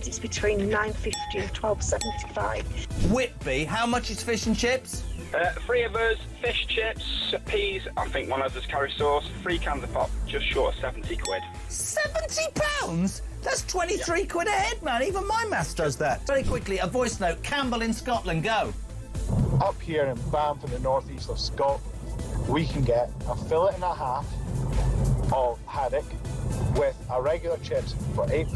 chickens, it's between £9.50 and £12.75. Whitby, how much is fish and chips? 3 of us, fish, chips, peas, I think one of us carry sauce, 3 cans of pop, just short of 70 quid. £70? That's 23 quid a head, man. Even my maths does that. Very quickly, a voice note. Campbell in Scotland, go. Up here in Banff in the northeast of Scotland, we can get a fillet and a half of haddock with a regular chips for £8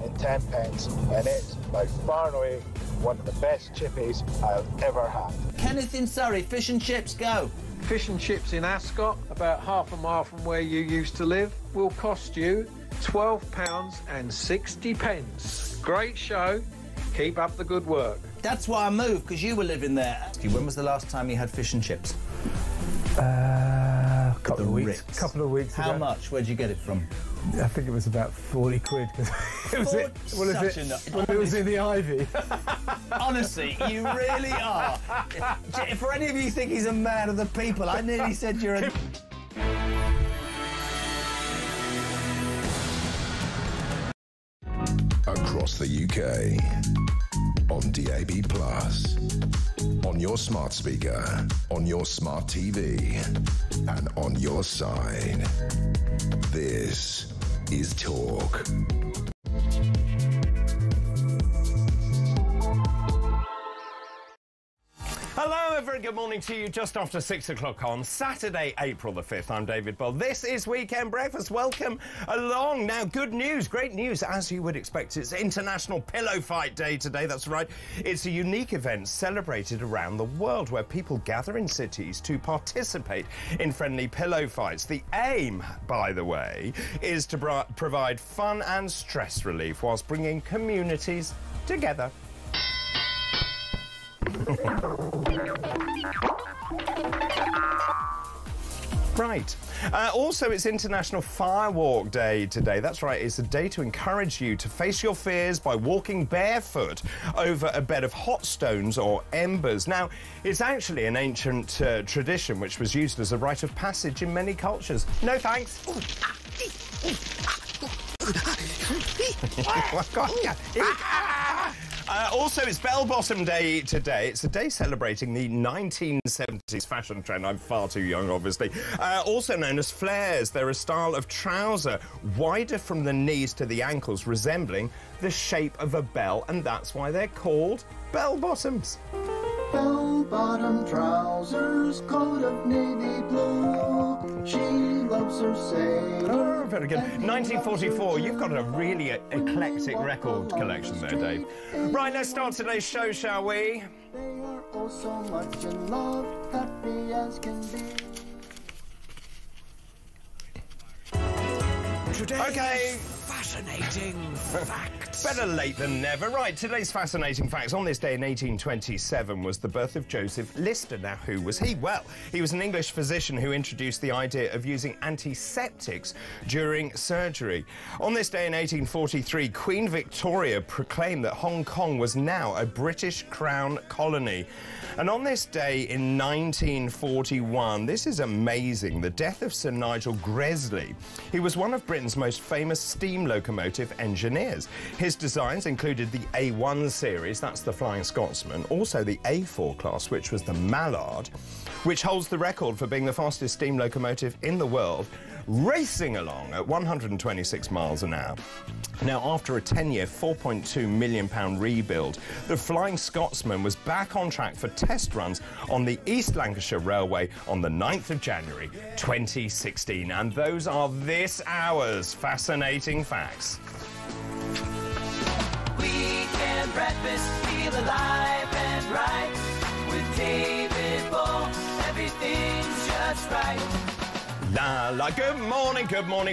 and 10p, and it's by far and away one of the best chippies I've ever had. Kenneth in Surrey, fish and chips, go. Fish and chips in Ascot, about half a mile from where you used to live, will cost you £12 and 60p. Great show. Keep up the good work. That's why I moved, because you were living there. When was the last time you had fish and chips? Couple of weeks ago. How much? Where'd you get it from? I think it was about 40 quid. It was in the Ivy. Honestly, you really are. For any of you who think he's a man of the people, I nearly said you're a... Across the UK, on DAB+, on your smart speaker, on your smart TV, and on your side. This is Talk. Hello, a very good morning to you just after 6 o'clock on Saturday, April the 5th. I'm David Bell. This is Weekend Breakfast. Welcome along. Now, good news, great news, as you would expect. It's International Pillow Fight Day today. That's right. It's a unique event celebrated around the world where people gather in cities to participate in friendly pillow fights. The aim, by the way, is to provide fun and stress relief whilst bringing communities together. Right. Also, it's International Firewalk Day today. That's right, it's a day to encourage you to face your fears by walking barefoot over a bed of hot stones or embers. Now, it's actually an ancient tradition which was used as a rite of passage in many cultures. No thanks. Also, it's Bell-Bottom Day today. It's a day celebrating the 1970s fashion trend. I'm far too young, obviously. Also known as flares. They're a style of trouser wider from the knees to the ankles, resembling the shape of a bell, and that's why they're called bell-bottoms. Bell-bottom trousers, coat of navy blue. She loves her sailor. Oh, very good. 1944, you've got a really eclectic record collection there, Dave. Right, let's start today's show, shall we? They are all so much in love, happy as can be. Okay. Fascinating facts. Better late than never. Right, today's fascinating facts. On this day in 1827 was the birth of Joseph Lister. Now, who was he? Well, he was an English physician who introduced the idea of using antiseptics during surgery. On this day in 1843, Queen Victoria proclaimed that Hong Kong was now a British Crown colony. And on this day in 1941, this is amazing, the death of Sir Nigel Gresley. He was one of Britain's most famous steam locomotive engineers. His designs included the A1 series, that's the Flying Scotsman, also the A4 class, which was the Mallard, which holds the record for being the fastest steam locomotive in the world, racing along at 126 miles an hour. Now, after a 10-year, £4.2 million rebuild, the Flying Scotsman was back on track for test runs on the East Lancashire Railway on the 9th of January 2016. And those are this hour's fascinating facts. Weekend breakfast, feel alive and right. With David Bull, everything's just right. La la, good morning.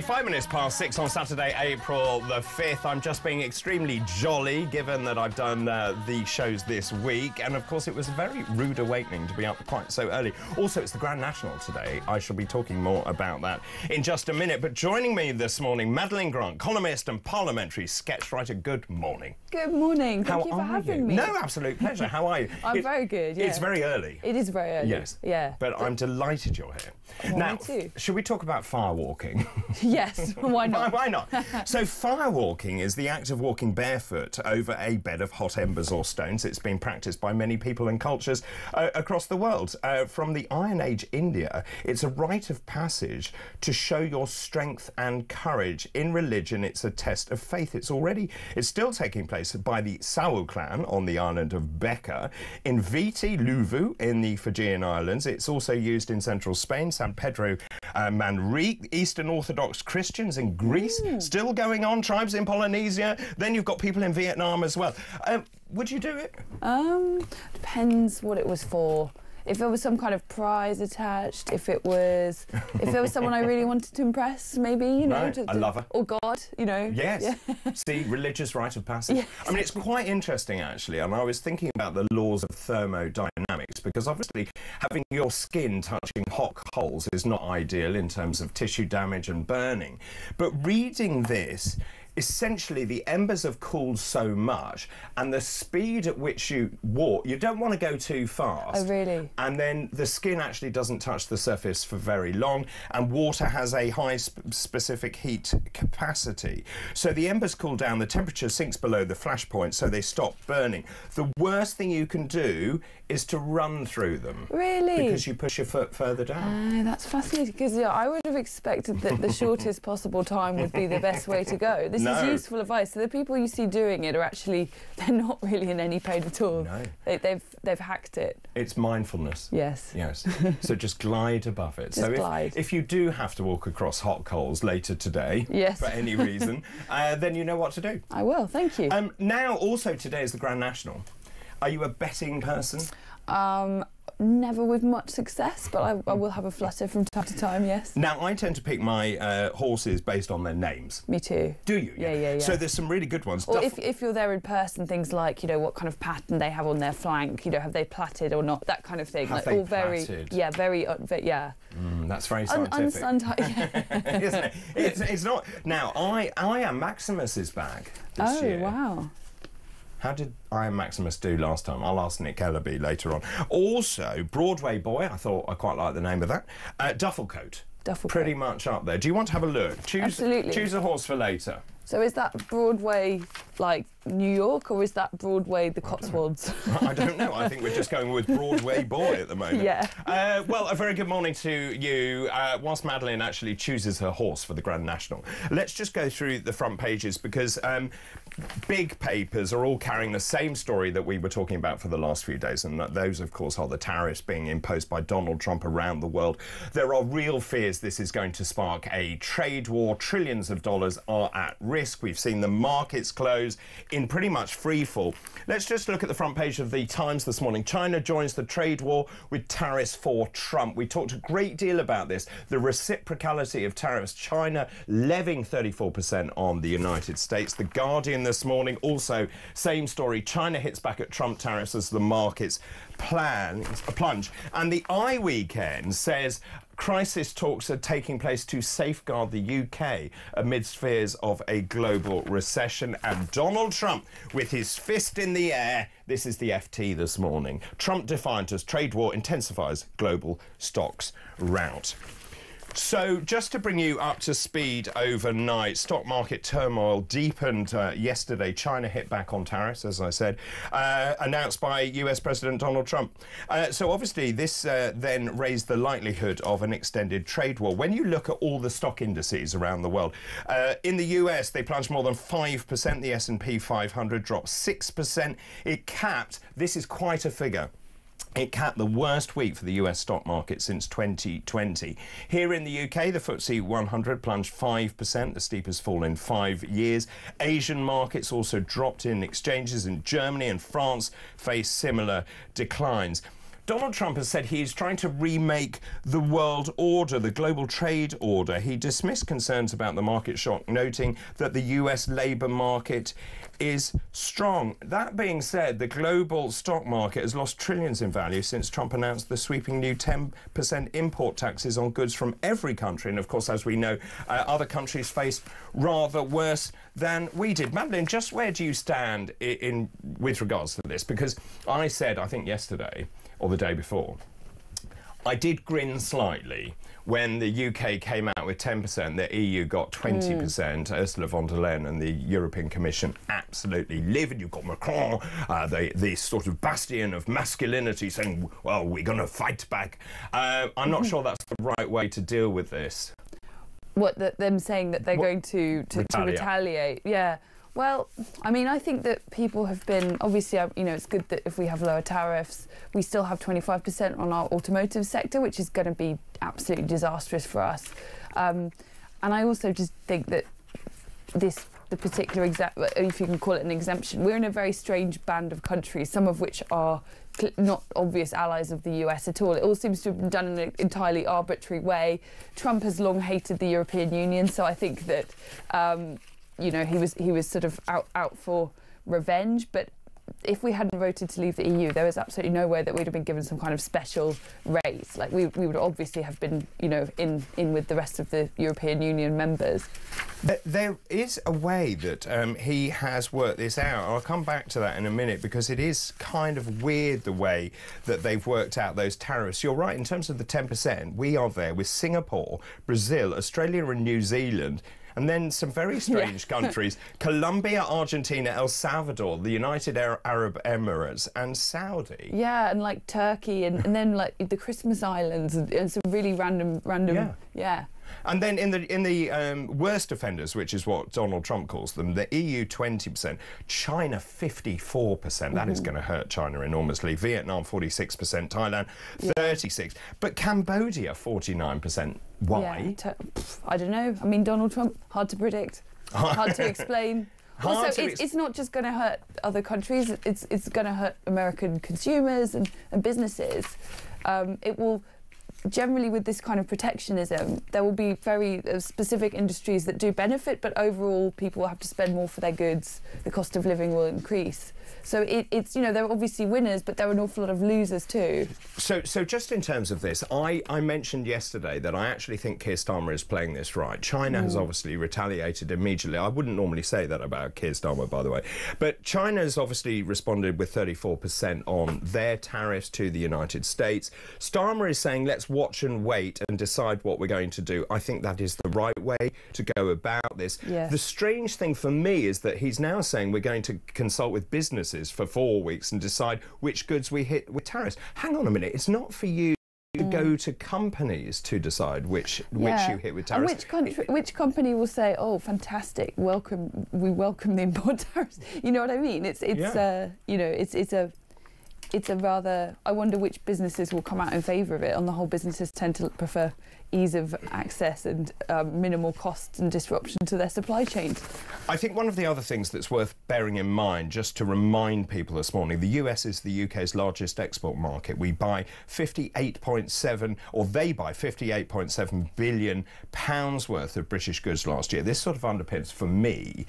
5 minutes past 6 on Saturday, April the 5th. I'm just being extremely jolly, given that I've done the shows this week. And, of course, it was a very rude awakening to be up quite so early. Also, it's the Grand National today. I shall be talking more about that in just a minute. But joining me this morning, Madeline Grant, columnist and parliamentary sketch writer. Good morning. Good morning. Thank you for having me. No, absolute pleasure. How are you? I'm very good, yeah. It's very early. It is very early. Yes. Yeah. But I'm delighted you're here. Well, now, me too. Should Should we talk about firewalking? Yes, why not? Why not? So firewalking is the act of walking barefoot over a bed of hot embers or stones. It's been practiced by many people and cultures across the world. From the Iron Age India, it's a rite of passage to show your strength and courage. In religion, it's a test of faith. It's still taking place by the Sawu clan on the island of Becca. In Viti Levu in the Fijian Islands, it's also used in central Spain, San Pedro Manrique, Eastern Orthodox Christians in Greece, still going on, tribes in Polynesia. Then you've got people in Vietnam as well. Would you do it? Depends what it was for. If there was some kind of prize attached, if there was someone I really wanted to impress, maybe, you know. Right. A lover. Or God, you know. Yes. Yeah. See, religious rite of passage. Yeah, I mean, it's quite interesting, actually, and I was thinking about the laws of thermodynamics, because obviously having your skin touching hot coals is not ideal in terms of tissue damage and burning. But reading this, essentially the embers have cooled so much, and the speed at which you walk, you don't want to go too fast. Oh, really? And then the skin actually doesn't touch the surface for very long, and water has a high specific heat capacity. So the embers cool down, the temperature sinks below the flash point, so they stop burning. The worst thing you can do is to run through them. Really? Because you push your foot further down. That's fascinating, because I would have expected that the shortest possible time would be the best way to go. This is useful advice. So the people you see doing it are actually, they're not really in any pain at all. No. They've hacked it. It's mindfulness. Yes. Yes. So just glide above it. Just glide. If you do have to walk across hot coals later today, yes, for any reason, then you know what to do. I will, thank you. Now, also today is the Grand National. Are you a betting person? Never with much success, but I will have a flutter from time to time, yes. Now, I tend to pick my horses based on their names. Me too. Do you? Yeah. So there's some really good ones. Or if you're there in person, things like, you know, what kind of pattern they have on their flank, you know, have they platted or not, that kind of thing. Have like they all very, platted? yeah, very, yeah. That's very scientific. Yeah. Isn't it? It's not. Now, I am Maximus's bag this year. Oh, wow. How did Iron Maximus do last time? I'll ask Nick Ellaby later on. Also, Broadway Boy, I thought I quite like the name of that. Duffel Coat. Duffel Coat. Pretty much up there. Do you want to have a look? Absolutely. Choose a horse for later. So is that Broadway, like, New York, or is that Broadway, the Cotswolds? I don't know. I think we're just going with Broadway Boy at the moment. Yeah. Well, a very good morning to you. Whilst Madeline actually chooses her horse for the Grand National, let's just go through the front pages, because big papers are all carrying the same story that we were talking about for the last few days, and those, of course, are the tariffs being imposed by Donald Trump around the world. There are real fears this is going to spark a trade war. Trillions of dollars are at risk. We've seen the markets close in pretty much free fall. Let's just look at the front page of the Times this morning. China joins the trade war with tariffs for Trump. We talked a great deal about this, the reciprocality of tariffs. China levying 34% on the United States. The Guardian this morning, also same story. China hits back at Trump tariffs as the markets plunge. And the iWeekend says crisis talks are taking place to safeguard the UK amidst fears of a global recession. And Donald Trump with his fist in the air. This is the FT this morning. Trump defiant as trade war intensifies global stocks rout. So, just to bring you up to speed overnight, stock market turmoil deepened yesterday. China hit back on tariffs, as I said, announced by US President Donald Trump. So, obviously, this then raised the likelihood of an extended trade war. When you look at all the stock indices around the world, in the US, they plunged more than 5%. The S&P 500 dropped 6%. It capped, this is quite a figure, it capped the worst week for the US stock market since 2020. Here in the UK, the FTSE 100 plunged 5%, the steepest fall in 5 years. Asian markets also dropped in exchanges, in Germany and France face similar declines. Donald Trump has said he is trying to remake the world order, the global trade order. He dismissed concerns about the market shock, noting that the US labour market is strong. That being said, the global stock market has lost trillions in value since Trump announced the sweeping new 10% import taxes on goods from every country. And of course, as we know, other countries face rather worse than we did. Madeline, just where do you stand with regards to this? Because I said, I think yesterday or the day before, I did grin slightly when the UK came out with 10%, the EU got 20%. Ursula von der Leyen and the European Commission absolutely livid. You've got Macron, the sort of bastion of masculinity, saying, well, we're going to fight back. I'm not sure that's the right way to deal with this. What, them saying that they're going to retaliate? Yeah. Well, I mean, I think that people have been, obviously, you know, it's good that if we have lower tariffs, we still have 25% on our automotive sector, which is going to be absolutely disastrous for us. And I also just think that the particular, if you can call it an exemption, we're in a very strange band of countries, some of which are not obvious allies of the US at all. It all seems to have been done in an entirely arbitrary way. Trump has long hated the European Union, so I think that you know, he was sort of out for revenge. But if we hadn't voted to leave the EU, there was absolutely no way that we'd have been given some kind of special raise. Like we would obviously have been, you know, in with the rest of the European Union members. There is a way that he has worked this out. I'll come back to that in a minute, because it is kind of weird the way that they've worked out those tariffs. You're right, in terms of the 10%, we are there with Singapore, Brazil, Australia and New Zealand. And then some very strange countries, Colombia, Argentina, El Salvador, the United Arab Emirates and Saudi. Yeah, and like Turkey and then like the Christmas Islands and some really random yeah. And then in the worst offenders, which is what Donald Trump calls them, the EU 20%, China 54%. That is going to hurt China enormously. Vietnam 46%, Thailand 36%, but Cambodia 49%. Why? Yeah, I don't know. I mean, Donald Trump, hard to predict, hard to explain. Also, it's not just going to hurt other countries. It's going to hurt American consumers and businesses. It will. Generally, with this kind of protectionism, there will be very specific industries that do benefit, but overall, people will have to spend more for their goods. The cost of living will increase. So it's, you know, there are obviously winners, but there are an awful lot of losers too. So just in terms of this, I mentioned yesterday that I actually think Keir Starmer is playing this right. China has obviously retaliated immediately. I wouldn't normally say that about Keir Starmer, by the way. But China has obviously responded with 34% on their tariffs to the United States. Starmer is saying, let's watch and wait and decide what we're going to do. I think that is the right way to go about this. Yeah. The strange thing for me is that he's now saying we're going to consult with businesses for 4 weeks and decide which goods we hit with tariffs. Hang on a minute, it's not for you to go to companies to decide which you hit with tariffs. And which company will say, "Oh, fantastic! We welcome the import tariffs." You know what I mean? You know, it's a rather. I wonder which businesses will come out in favour of it. On the whole, businesses tend to prefer ease of access and minimal costs and disruption to their supply chains. I think one of the other things that's worth bearing in mind, just to remind people this morning, the US is the UK's largest export market. We buy 58.7, or they buy 58.7 billion pounds worth of British goods last year. This sort of underpins, for me,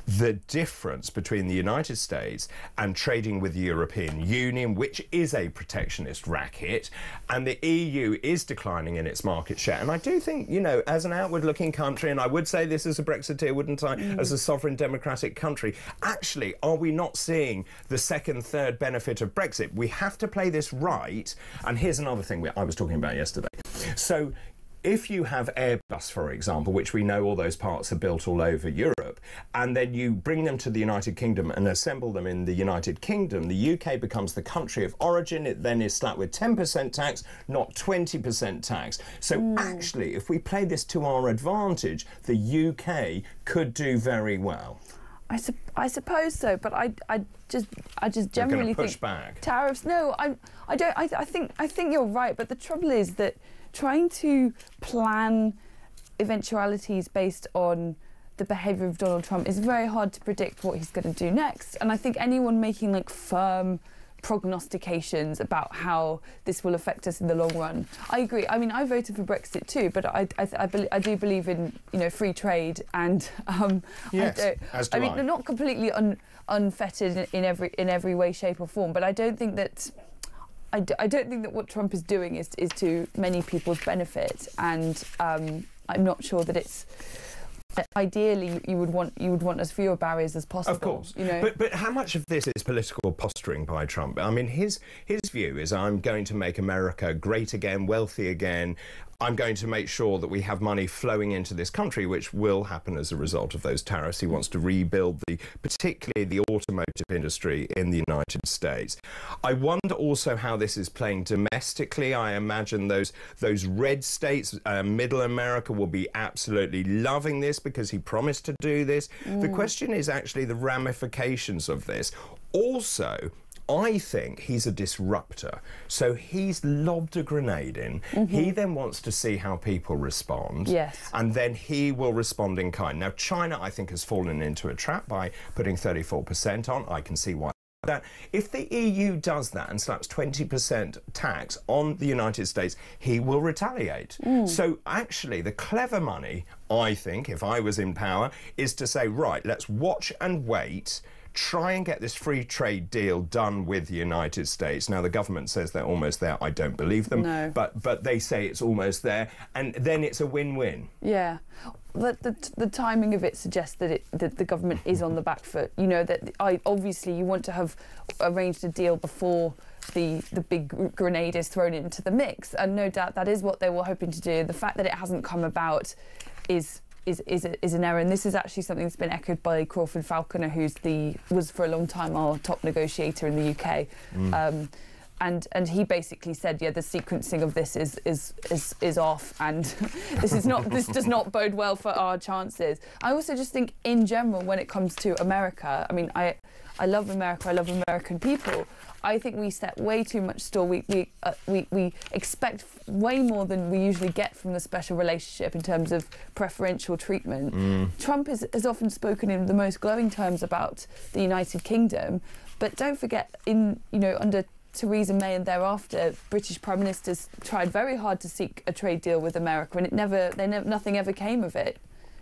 the difference between the United States and trading with the European Union, which is a protectionist racket, and the EU is declining in its market share. And I do think, you know, as an outward-looking country, and I would say this as a Brexiteer, wouldn't I, as a sovereign democratic country, actually, are we not seeing the second, third benefit of Brexit? We have to play this right. And here's another thing I was talking about yesterday. So if you have Airbus, for example, which we know all those parts are built all over Europe, and then you bring them to the United Kingdom and assemble them in the United Kingdom, the UK becomes the country of origin. It then is slapped with 10% tax, not 20% tax. So actually, if we play this to our advantage, the UK could do very well. I suppose so, but I just generally think back. Tariffs. No, I don't. I think you're right, but the trouble is that trying to plan eventualities based on the behaviour of Donald Trump is very hard to predict what he's going to do next. And I think anyone making like firm prognostications about how this will affect us in the long run. I agree. I mean, I voted for Brexit too, but I do believe in, you know, free trade and yes, I mean, not completely unfettered in every way, shape or form. But I don't think that. I don't think that what Trump is doing is to many people's benefit, and I'm not sure that it's ideally you would want as fewer barriers as possible. Of course, you know. But how much of this is political posturing by Trump? I mean, his view is, I'm going to make America great again, wealthy again. I'm going to make sure that we have money flowing into this country, which will happen as a result of those tariffs. He wants to rebuild particularly the automotive industry in the United States. I wonder also how this is playing domestically. I imagine those red states, middle America, will be absolutely loving this because he promised to do this. The question is actually the ramifications of this. Also, I think he's a disruptor. So he's lobbed a grenade in. He then wants to see how people respond. Yes. And then he will respond in kind. Now, China, I think, has fallen into a trap by putting 34% on. I can see why. That if the EU does that and slaps 20% tax on the United States, he will retaliate. So actually, the clever money, I think, if I was in power, is to say, right, let's watch and wait, try and get this free trade deal done with the United States. Now, the government says they're almost there. I don't believe them. No. But they say it's almost there, and then it's a win-win. Yeah. The timing of it suggests that the government is on the back foot. You know, that obviously you want to have arranged a deal before the big grenade is thrown into the mix, and no doubt that is what they were hoping to do. The fact that it hasn't come about is an error, and this is actually something that's been echoed by Crawford Falconer, was for a long time our top negotiator in the UK. And he basically said, yeah, the sequencing of this is off, and this does not bode well for our chances. I also just think, in general, when it comes to America, I mean, I love America, I love American people. I think we set way too much store. We expect way more than we usually get from the special relationship in terms of preferential treatment. Trump has often spoken in the most glowing terms about the United Kingdom, but don't forget, under Theresa May and thereafter, British Prime Ministers tried very hard to seek a trade deal with America, and nothing ever came of it.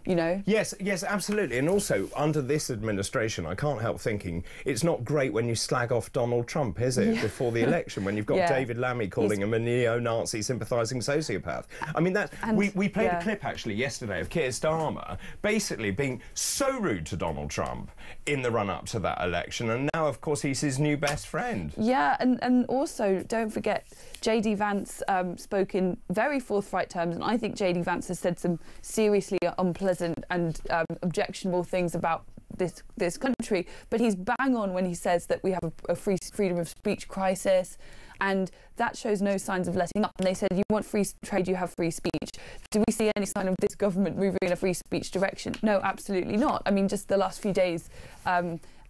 You know? Yes, absolutely. And also, under this administration, I can't help thinking it's not great when you slag off Donald Trump, is it, before the election, when you've got David Lammy calling him a neo-Nazi sympathising sociopath. I mean, we played a clip, actually, yesterday of Keir Starmer basically being so rude to Donald Trump in the run-up to that election, and now, of course, he's his new best friend. Yeah, and also, don't forget, J.D. Vance spoke in very forthright terms, and I think J.D. Vance has said some seriously unpleasant and objectionable things about this country, but he's bang on when he says that we have a freedom of speech crisis, and that shows no signs of letting up. And they said, you want free trade, you have free speech. Do we see any sign of this government moving in a free speech direction? No, absolutely not. I mean, just the last few days,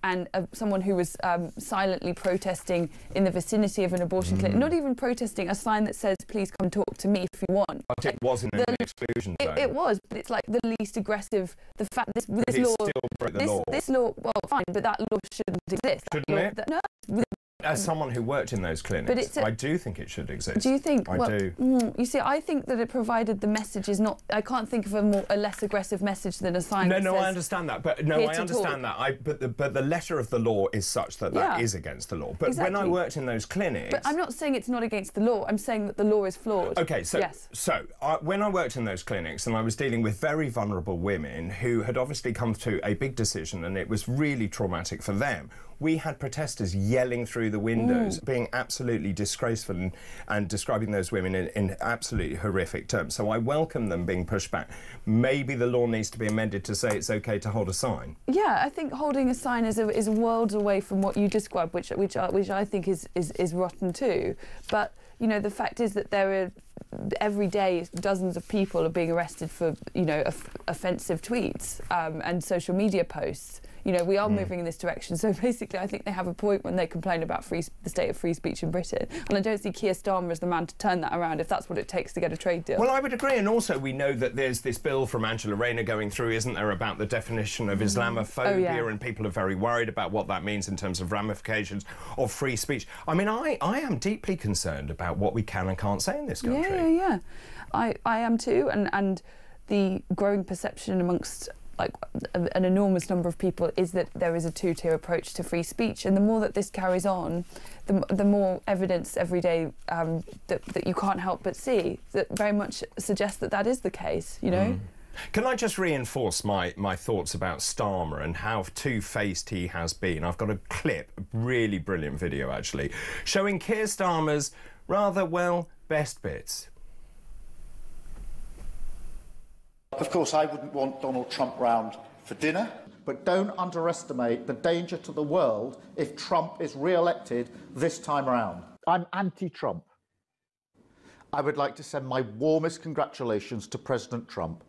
and someone who was silently protesting in the vicinity of an abortion clinic, not even protesting, a sign that says, please come talk to me if you want. But it wasn't an exclusion zone. It was, but it's like the least aggressive. The fact this law still broke the law. This law, well, fine, but that law shouldn't exist. Shouldn't it? No. As someone who worked in those clinics, I do think it should exist. Do you think? I do. You see, I think that it provided the message is not. I can't think of a less aggressive message than a sign. No, I understand that. But no, I understand that. But the letter of the law is such that is against the law. But exactly. When I worked in those clinics, but I'm not saying it's not against the law. I'm saying that the law is flawed. Okay, so yes. When I worked in those clinics, and I was dealing with very vulnerable women who had obviously come to a big decision, and it was really traumatic for them. We had protesters yelling through the windows, being absolutely disgraceful and describing those women in absolutely horrific terms. So I welcome them being pushed back. Maybe the law needs to be amended to say it's OK to hold a sign. Yeah, I think holding a sign is worlds away from what you described, which I think is rotten too. But, you know, the fact is that there are every day dozens of people are being arrested for, you know, offensive tweets and social media posts. You know, we are moving in this direction. So basically, I think they have a point when they complain about the state of free speech in Britain. And I don't see Keir Starmer as the man to turn that around if that's what it takes to get a trade deal. Well, I would agree. And also, we know that there's this bill from Angela Rayner going through, isn't there, about the definition of Islamophobia, and people are very worried about what that means in terms of ramifications of free speech. I mean, I am deeply concerned about what we can and can't say in this country. Yeah. I am too. And the growing perception amongst an enormous number of people is that there is a two-tier approach to free speech, and the more that this carries on, the more evidence every day that you can't help but see that very much suggests that is the case, you know? Can I just reinforce my thoughts about Starmer and how two-faced he has been? I've got a clip, a really brilliant video actually, showing Keir Starmer's rather, well, best bits. Of course, I wouldn't want Donald Trump round for dinner, but don't underestimate the danger to the world if Trump is re-elected this time around. I'm anti-Trump. I would like to send my warmest congratulations to President Trump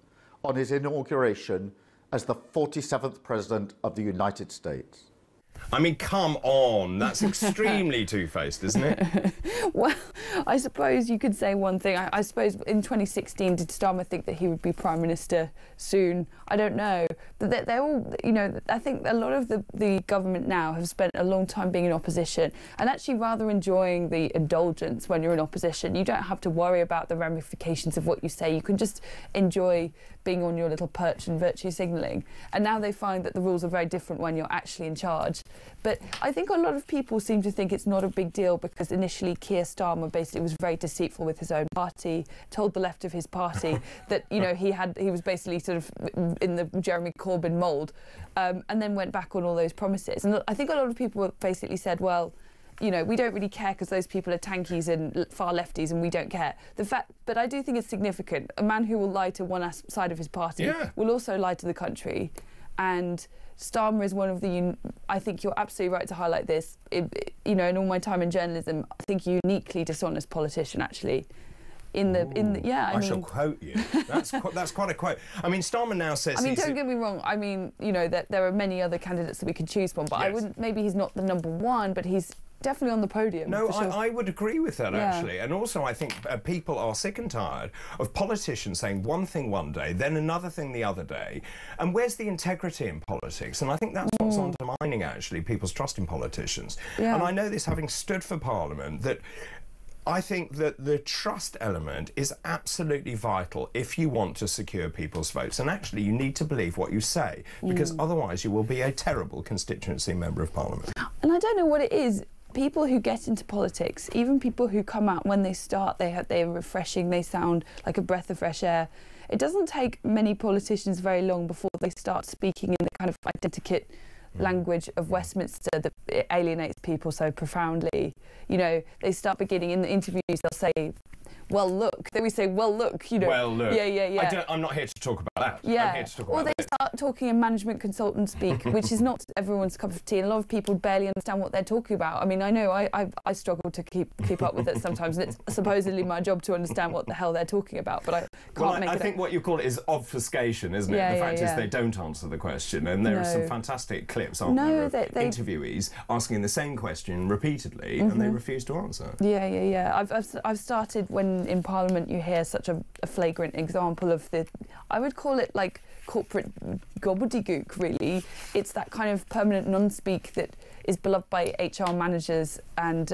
on his inauguration as the 47th President of the United States. I mean, come on, that's extremely two-faced, isn't it? Well, I suppose you could say one thing. I suppose in 2016, did Starmer think that he would be Prime Minister soon? I don't know. But they're all, you know, I think a lot of the government now have spent a long time being in opposition and actually rather enjoying the indulgence when you're in opposition. You don't have to worry about the ramifications of what you say. You can just enjoy being on your little perch and virtue signalling. And now they find that the rules are very different when you're actually in charge. But I think a lot of people seem to think it's not a big deal because initially Keir Starmer basically was very deceitful with his own party, told the left of his party that, you know, he was basically sort of in the Jeremy Corbyn mould, and then went back on all those promises. And I think a lot of people basically said, well, you know, we don't really care because those people are tankies and far lefties and we don't care. But I do think it's significant. A man who will lie to one side of his party will also lie to the country. And Starmer is one of the, I think you're absolutely right to highlight this, you know, in all my time in journalism, I think uniquely dishonest politician, actually. I mean, shall quote you. That's quite a quote. I mean, Starmer now says... I mean, don't get me wrong. I mean, you know, there are many other candidates that we could choose from, but I wouldn't... Maybe he's not the #1, but he's definitely on the podium. No, sure. I would agree with that, actually. And also, I think people are sick and tired of politicians saying one thing one day, then another thing the other day. And where's the integrity in politics? And I think that's what's undermining, actually, people's trust in politicians. And I know this, having stood for Parliament, that I think that the trust element is absolutely vital if you want to secure people's votes. And actually, you need to believe what you say, because otherwise you will be a terrible constituency member of Parliament. And I don't know what it is. People who get into politics, even people who come out when they start, they're refreshing, they sound like a breath of fresh air. It doesn't take many politicians very long before they start speaking in the kind of identikit language of Westminster that it alienates people so profoundly. You know, they start beginning in the interviews, they'll say, well, look. Then we say, well, look, you know. Well, look. Yeah. I'm not here to talk about that. Yeah. I'm here to talk or about they start talking in management consultant speak, which is not everyone's cup of tea. And a lot of people barely understand what they're talking about. I mean, I know I struggle to keep up with it sometimes, and it's supposedly my job to understand what the hell they're talking about, but I can't make it. I think what you call it is obfuscation, isn't it? The fact is they don't answer the question, and there are some fantastic clips, aren't there, of interviewees asking the same question repeatedly, and they refuse to answer. Yeah. I've started when in Parliament you hear such a flagrant example of I would call it like corporate gobbledygook, really. It's that kind of permanent non-speak that is beloved by HR managers and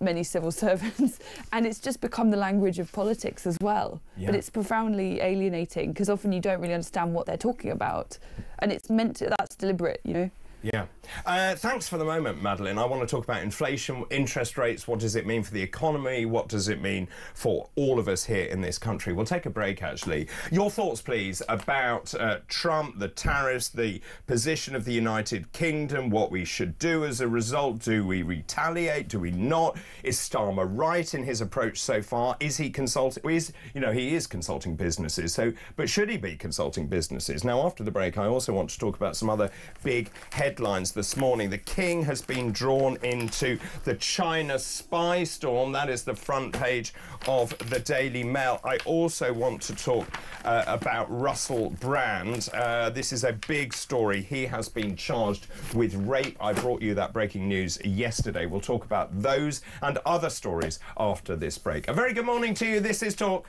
many civil servants, and it's just become the language of politics as well. But it's profoundly alienating because often you don't really understand what they're talking about, and it's that's deliberate, you know. Yeah. Thanks for the moment, Madeline. I want to talk about inflation, interest rates. What does it mean for the economy? What does it mean for all of us here in this country? We'll take a break, actually. Your thoughts, please, about Trump, the tariffs, the position of the United Kingdom, what we should do as a result. Do we retaliate? Do we not? Is Starmer right in his approach so far? Is he consulting? He is consulting businesses. But should he be consulting businesses? Now, after the break, I also want to talk about some other big headlines this morning. The King has been drawn into the China spy storm. That is the front page of the Daily Mail. I also want to talk about Russell Brand. This is a big story. He has been charged with rape. I brought you that breaking news yesterday. We'll talk about those and other stories after this break. A very good morning to you. This is Talk.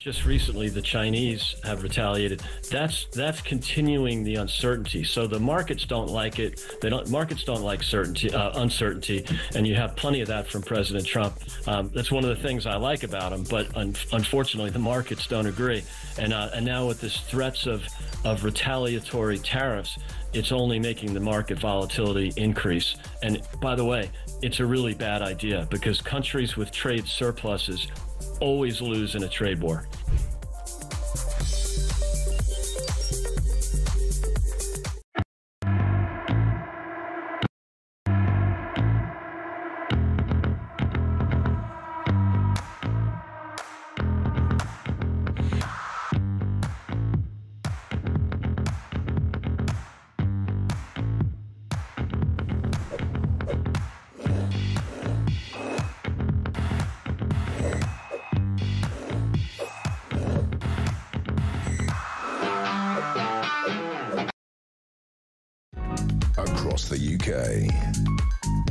Just recently, the Chinese have retaliated. That's continuing the uncertainty. So the markets don't like it. Markets don't like uncertainty, and you have plenty of that from President Trump. That's one of the things I like about him. But unfortunately, the markets don't agree. And now with this threats of retaliatory tariffs, it's only making the market volatility increase. And by the way, it's a really bad idea because countries with trade surpluses always lose in a trade war. Across the UK,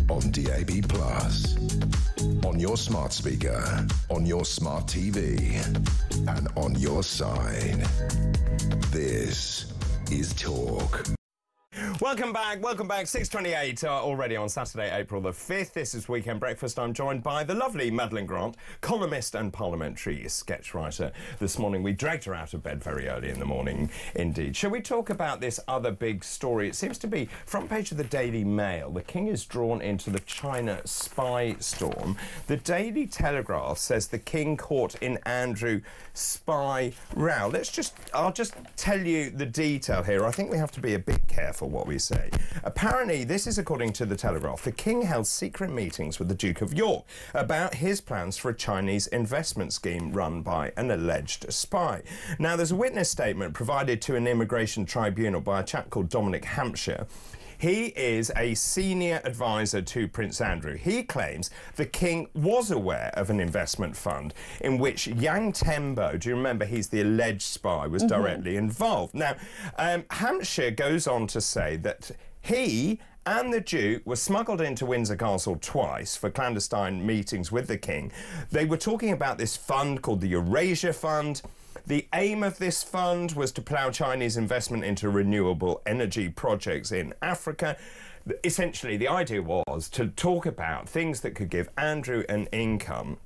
on DAB+, on your smart speaker, on your smart TV, and on your side. This is Talk. Welcome back, 6:28 already on Saturday, April the 5th. This is Weekend Breakfast. I'm joined by the lovely Madeline Grant, columnist and parliamentary sketch writer. This morning we dragged her out of bed very early in the morning indeed. Shall we talk about this other big story? It seems to be front page of the Daily Mail. The King is drawn into the China spy storm. The Daily Telegraph says the King caught in Andrew spy row. I'll just tell you the detail here. I think we have to be a bit careful what we say. Apparently, this is according to the Telegraph, the King held secret meetings with the Duke of York about his plans for a Chinese investment scheme run by an alleged spy. Now, there's a witness statement provided to an immigration tribunal by a chap called Dominic Hampshire. He is a senior advisor to Prince Andrew. He claims the King was aware of an investment fund in which Yang Tembo, do you remember he's the alleged spy, was directly involved. Now, Hampshire goes on to say that he and the Duke were smuggled into Windsor Castle twice for clandestine meetings with the King. They were talking about this fund called the Eurasia Fund. The aim of this fund was to plough Chinese investment into renewable energy projects in Africa. Essentially, the idea was to talk about things that could give Andrew an income.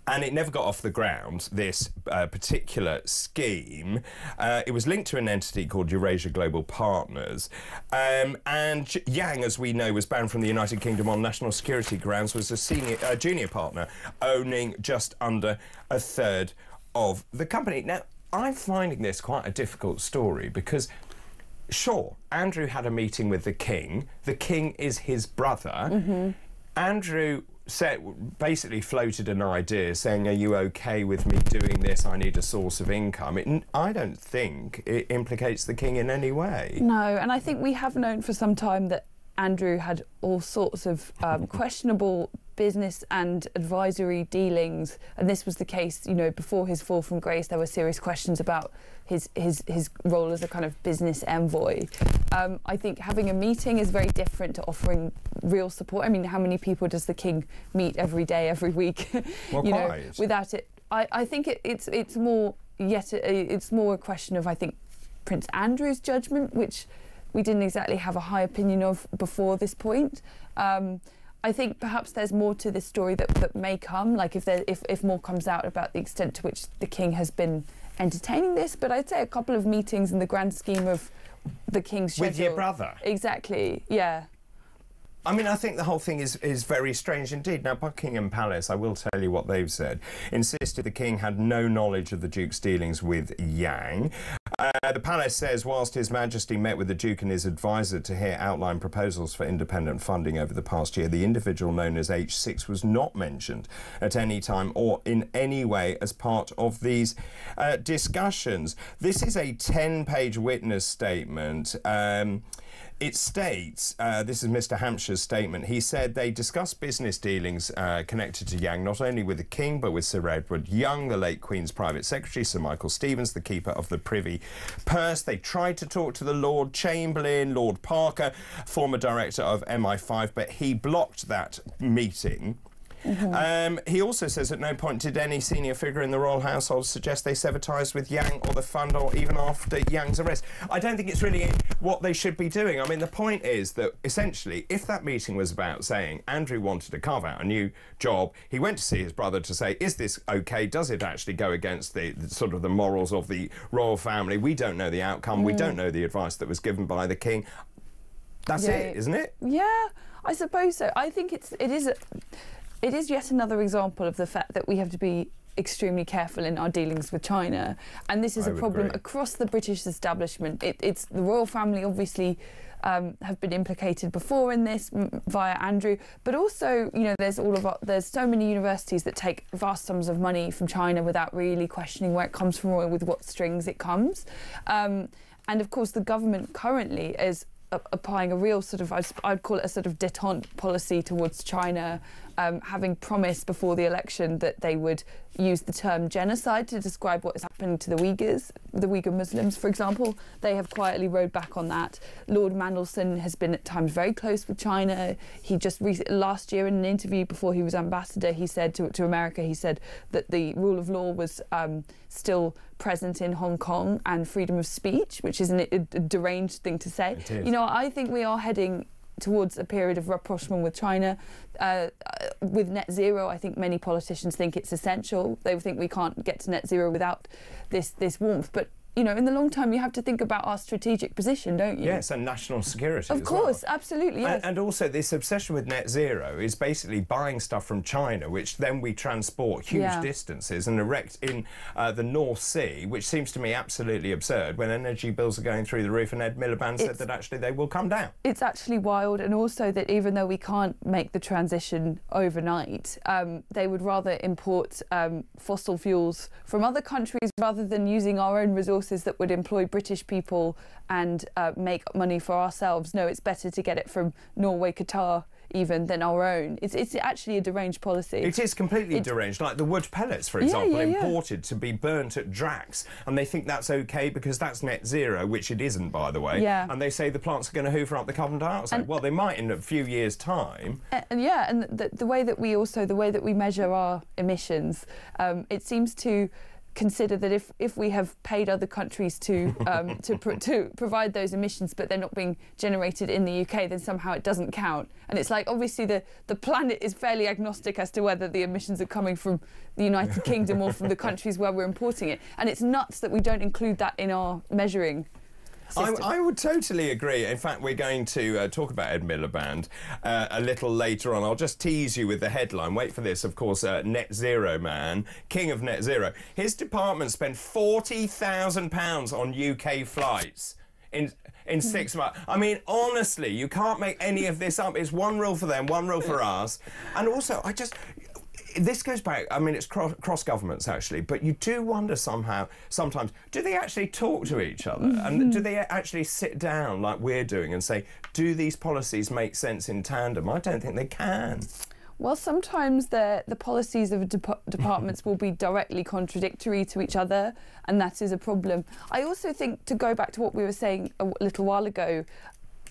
And it never got off the ground, this particular scheme. It was linked to an entity called Eurasia Global Partners. And Yang, as we know, was banned from the United Kingdom on national security grounds, was a junior partner, owning just under a third of the company. Now, I'm finding this quite a difficult story because, sure, Andrew had a meeting with the King. The King is his brother. Andrew basically floated an idea saying, are you okay with me doing this? I need a source of income. I don't think it implicates the King in any way. No, and I think we have known for some time that Andrew had all sorts of questionable business and advisory dealings, and this was the case, you know, before his fall from grace. There were serious questions about his role as a kind of business envoy. I think having a meeting is very different to offering real support. I mean, how many people does the King meet every day, every week? Well, you know, without it, I think it's more a question of, I think, Prince Andrew's judgment, which we didn't exactly have a high opinion of before this point. I think perhaps there's more to this story that may come, like if more comes out about the extent to which the King has been entertaining this. But I'd say a couple of meetings in the grand scheme of the King's schedule. With your brother? Exactly, yeah. I mean, I think the whole thing is very strange indeed. Now, Buckingham Palace, I will tell you what they've said, insisted the King had no knowledge of the Duke's dealings with Yang. The Palace says, whilst His Majesty met with the Duke and his advisor to hear outline proposals for independent funding over the past year, the individual known as H6 was not mentioned at any time or in any way as part of these discussions. This is a 10-page witness statement. It states, this is Mr. Hampshire's statement, he said they discussed business dealings connected to Yang, not only with the King, but with Sir Edward Young, the late Queen's private secretary, Sir Michael Stevens, the keeper of the Privy Purse. They tried to talk to the Lord Chamberlain, Lord Parker, former director of MI5, but he blocked that meeting. He also says at no point did any senior figure in the royal household suggest they sever ties with Yang or the fund, or even after Yang's arrest. I don't think it's really what they should be doing. I mean, the point is that essentially, if that meeting was about saying Andrew wanted to carve out a new job, he went to see his brother to say, is this okay? Does it actually go against the sort of the morals of the royal family? We don't know the outcome. We don't know the advice that was given by the king. That's it, isn't it? Yeah, I suppose so. I think it is yet another example of the fact that we have to be extremely careful in our dealings with China, and this is a problem across the British establishment. It's the royal family, obviously, have been implicated before in this via Andrew, but also, you know, there's so many universities that take vast sums of money from China without really questioning where it comes from or with what strings it comes, and of course the government currently is applying a real sort of, I'd call it a sort of détente policy towards China, having promised before the election that they would use the term genocide to describe what is happening to the Uyghur Muslims, for example. They have quietly rode back on that. Lord Mandelson has been at times very close with China. He just last year in an interview before he was ambassador, he said to America, he said that the rule of law was still present in Hong Kong and freedom of speech, which is a deranged thing to say. You know, I think we are heading towards a period of rapprochement with China. With net zero, I think many politicians think it's essential. They think we can't get to net zero without this warmth. But, you know, in the long term, you have to think about our strategic position, don't you? Yes, and national security Of course, absolutely, yes. And also this obsession with net zero is basically buying stuff from China, which then we transport huge distances and erect in the North Sea, which seems to me absolutely absurd when energy bills are going through the roof, and Ed Miliband said that actually they will come down. It's actually wild, and also that even though we can't make the transition overnight, they would rather import fossil fuels from other countries rather than using our own resources that would employ British people and make money for ourselves. No, it's better to get it from Norway, Qatar, even, than our own. It's actually a deranged policy. It is completely deranged. Like the wood pellets, for example, imported to be burnt at Drax, and they think that's okay because that's net zero, which it isn't, by the way. And they say the plants are going to hoover up the carbon dioxide. Well, they might in a few years' time. And the way that we measure our emissions, it seems to consider that if we have paid other countries to provide those emissions, but they're not being generated in the UK, then somehow it doesn't count. And it's like, obviously the planet is fairly agnostic as to whether the emissions are coming from the United Kingdom or from the countries where we're importing it. And it's nuts that we don't include that in our measuring. I would totally agree. In fact, we're going to talk about Ed Miliband a little later on. I'll just tease you with the headline. Wait for this, of course, Net Zero Man, king of Net Zero. His department spent £40,000 on UK flights in 6 months. I mean, honestly, you can't make any of this up. It's one rule for them, one rule for us. And also, this goes back, I mean, it's cross governments, actually, but you do wonder sometimes, do they actually talk to each other? And do they actually sit down like we're doing and say, do these policies make sense in tandem? I don't think they can. Well, sometimes the policies of departments will be directly contradictory to each other, and that is a problem. I also think, to go back to what we were saying a little while ago,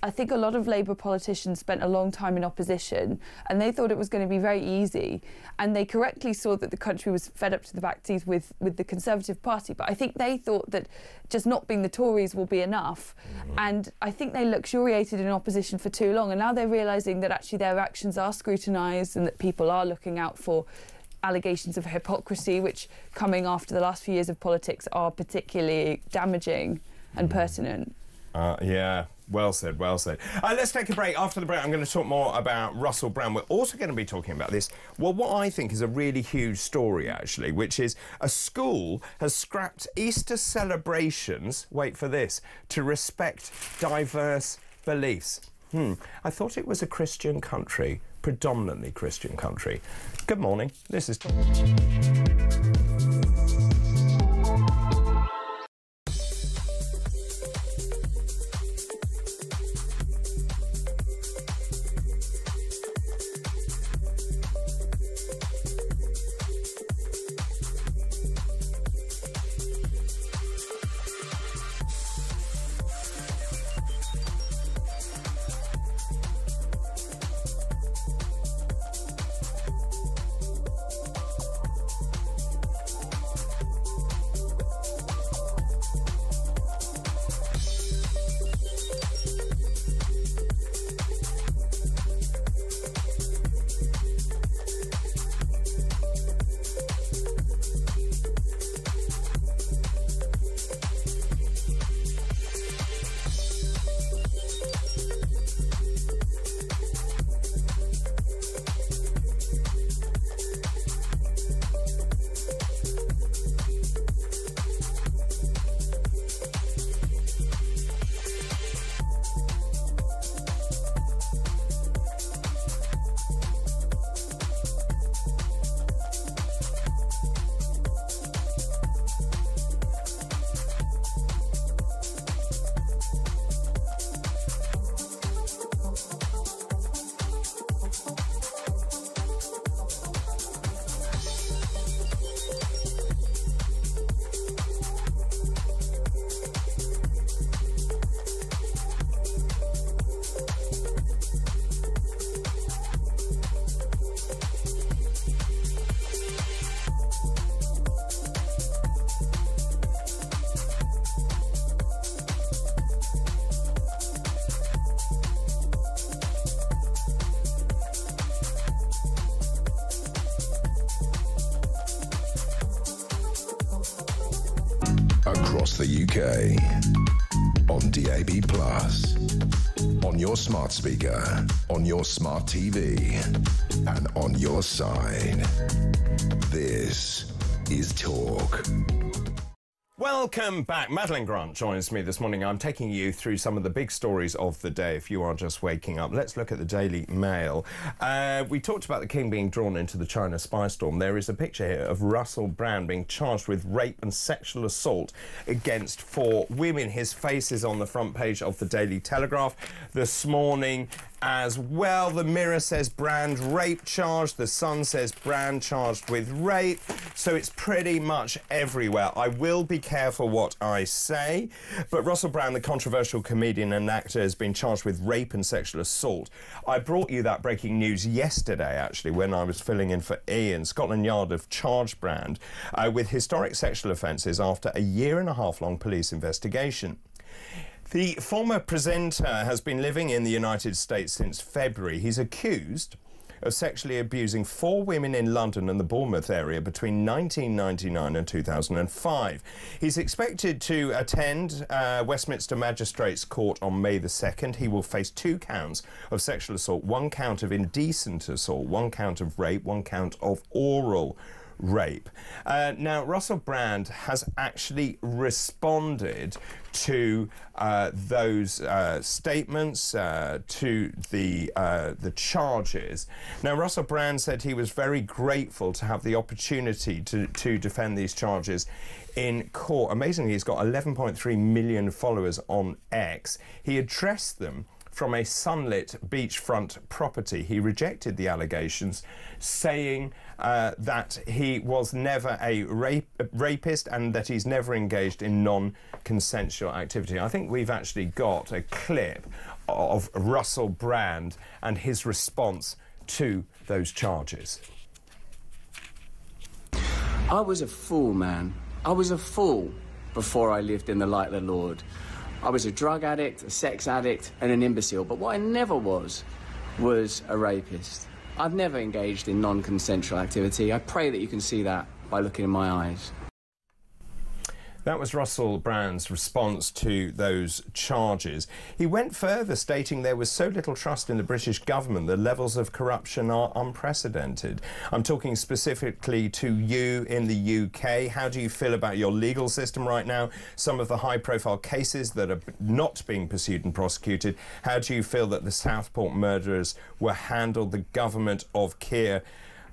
I think a lot of Labour politicians spent a long time in opposition, and they thought it was going to be very easy, and they correctly saw that the country was fed up to the back teeth with the Conservative Party. But I think they thought that just not being the Tories will be enough, and I think they luxuriated in opposition for too long, and now they're realising that actually their actions are scrutinised and that people are looking out for allegations of hypocrisy, which, coming after the last few years of politics, are particularly damaging and pertinent. Yeah, well said, well said. Let's take a break. After the break, I'm going to talk more about Russell Brand. We're also going to be talking about this, well, what I think is a really huge story, actually, which is a school has scrapped Easter celebrations, wait for this, to respect diverse beliefs. I thought it was a Christian country, predominantly Christian country. Good morning, this is... across the UK. On DAB+, on your smart speaker, on your smart TV, and on your side. This is Talk. Welcome back. Madeline Grant joins me this morning. I'm taking you through some of the big stories of the day if you are just waking up. Let's look at the Daily Mail. We talked about the king being drawn into the China spy storm. There is a picture here of Russell Brand being charged with rape and sexual assault against 4 women. His face is on the front page of the Daily Telegraph this morning as well. The Mirror says Brand rape charged. The Sun says Brand charged with rape. So it's pretty much everywhere. I will be careful what I say, but Russell Brand, the controversial comedian and actor, has been charged with rape and sexual assault. I brought you that breaking news yesterday, actually, when I was filling in for Ian. Scotland Yard have charged Brand with historic sexual offences after a 1.5-year-long police investigation. The former presenter has been living in the United States since February. He's accused of sexually abusing 4 women in London and the Bournemouth area between 1999 and 2005. He's expected to attend Westminster Magistrates Court on May the 2nd. He will face 2 counts of sexual assault, 1 count of indecent assault, 1 count of rape, 1 count of oral rape. Now, Russell Brand has actually responded to those statements, to the charges. Now, Russell Brand said he was very grateful to have the opportunity to defend these charges in court. Amazingly, he's got 11.3 million followers on X. He addressed them from a sunlit beachfront property. He rejected the allegations, saying that he was never a rapist and that he's never engaged in non-consensual activity. I think we've actually got a clip of Russell Brand and his response to those charges. I was a fool, man. I was a fool before I lived in the light of the Lord. I was a drug addict, a sex addict, and an imbecile. But what I never was a rapist. I've never engaged in non-consensual activity. I pray that you can see that by looking in my eyes. That was Russell Brand's response to those charges. He went further, stating there was so little trust in the British government, the levels of corruption are unprecedented. I'm talking specifically to you in the UK. How do you feel about your legal system right now? Some of the high-profile cases that are not being pursued and prosecuted. How do you feel that the Southport murderers were handled, the government of Keir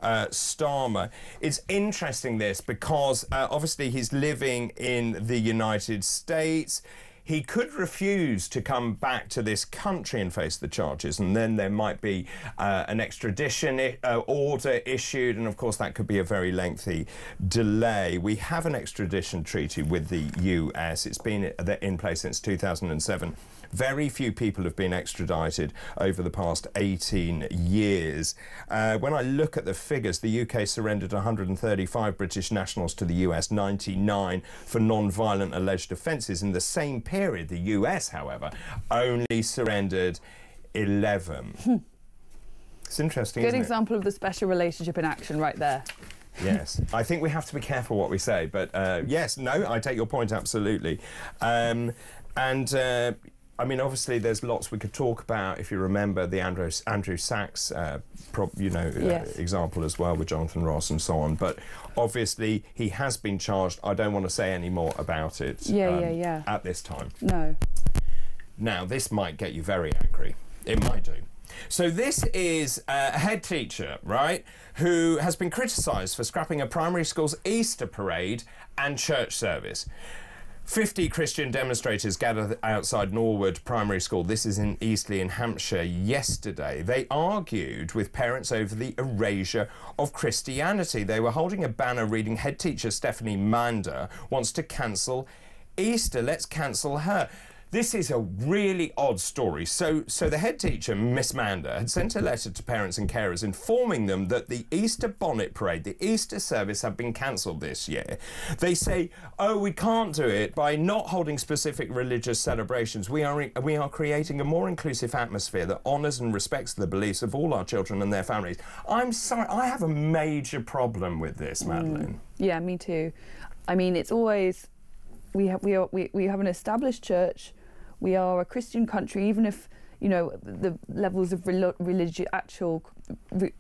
Starmer? It's interesting, this, because obviously he's living in the United States. He could refuse to come back to this country and face the charges, and then there might be an extradition order issued, and of course that could be a very lengthy delay. We have an extradition treaty with the US. It's been in place since 2007. Very few people have been extradited over the past 18 years. When I look at the figures, the UK surrendered 135 British nationals to the US, 99 for non-violent alleged offences. In the same period, the US, however, only surrendered 11. It's interesting, Good isn't it? example of the special relationship in action right there. Yes, I think we have to be careful what we say, but yes, no, I take your point absolutely. I mean, obviously, there's lots we could talk about. If you remember the Andrew Sachs, yes. example as well with Jonathan Ross and so on. But obviously, he has been charged. I don't want to say any more about it. At this time. No. Now, this might get you very angry. It might do. So this is a head teacher, right, who has been criticised for scrapping a primary school's Easter parade and church service. 50 Christian demonstrators gathered outside Norwood Primary School, this is in Eastleigh in Hampshire, yesterday. They argued with parents over the erasure of Christianity. They were holding a banner reading, "Head teacher Stephanie Mander wants to cancel Easter. Let's cancel her." This is a really odd story. So the head teacher, Miss Mander, had sent a letter to parents and carers informing them that the Easter bonnet parade, the Easter service, had been cancelled this year. They say, oh, we can't do it by not holding specific religious celebrations. We are creating a more inclusive atmosphere that honours and respects the beliefs of all our children and their families. I'm sorry, I have a major problem with this, Madeline. Yeah, me too. I mean, it's always... we have an established church. We are a Christian country, even if, you know, the levels of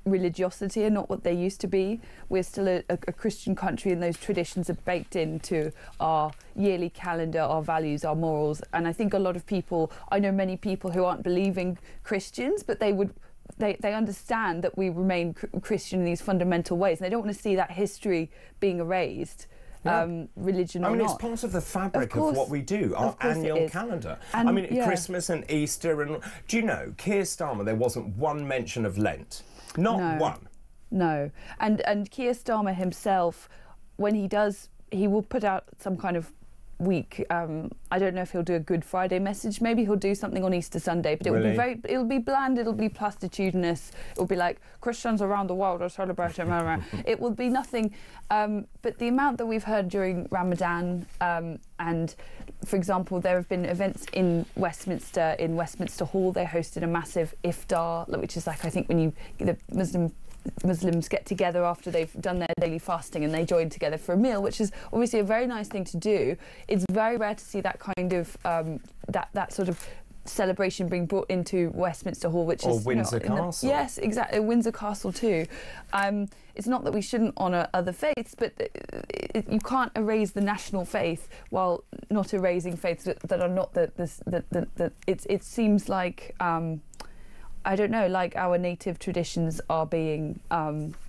religiosity are not what they used to be. We're still a Christian country, and those traditions are baked into our yearly calendar, our values, our morals. And I think a lot of people, I know many people who aren't believing Christians, but they understand that we remain Christian in these fundamental ways, and they don't want to see that history being erased. Yeah. Religion or not. I mean, it's part of the fabric of what we do, our annual calendar. And, I mean, Christmas and Easter, and do you know, Keir Starmer, there wasn't one mention of Lent. Not one. No. And Keir Starmer himself, when he does, he will put out some kind of week. I don't know if he'll do a Good Friday message. Maybe he'll do something on Easter Sunday, but it'll be bland. It'll be platitudinous. It'll be like Christians around the world are celebrating. It will be nothing. But the amount that we've heard during Ramadan, and for example, there have been events in Westminster Hall. They hosted a massive iftar, which is like, I think when the Muslims get together after they've done their daily fasting and they join together for a meal, which is obviously a very nice thing to do. It's very rare to see that kind of that sort of celebration being brought into Westminster Hall, which is Windsor Castle. Yes, exactly, Windsor Castle too. It's not that we shouldn't honour other faiths, but you can't erase the national faith while not erasing faiths that are not it seems like I don't know, like our native traditions are being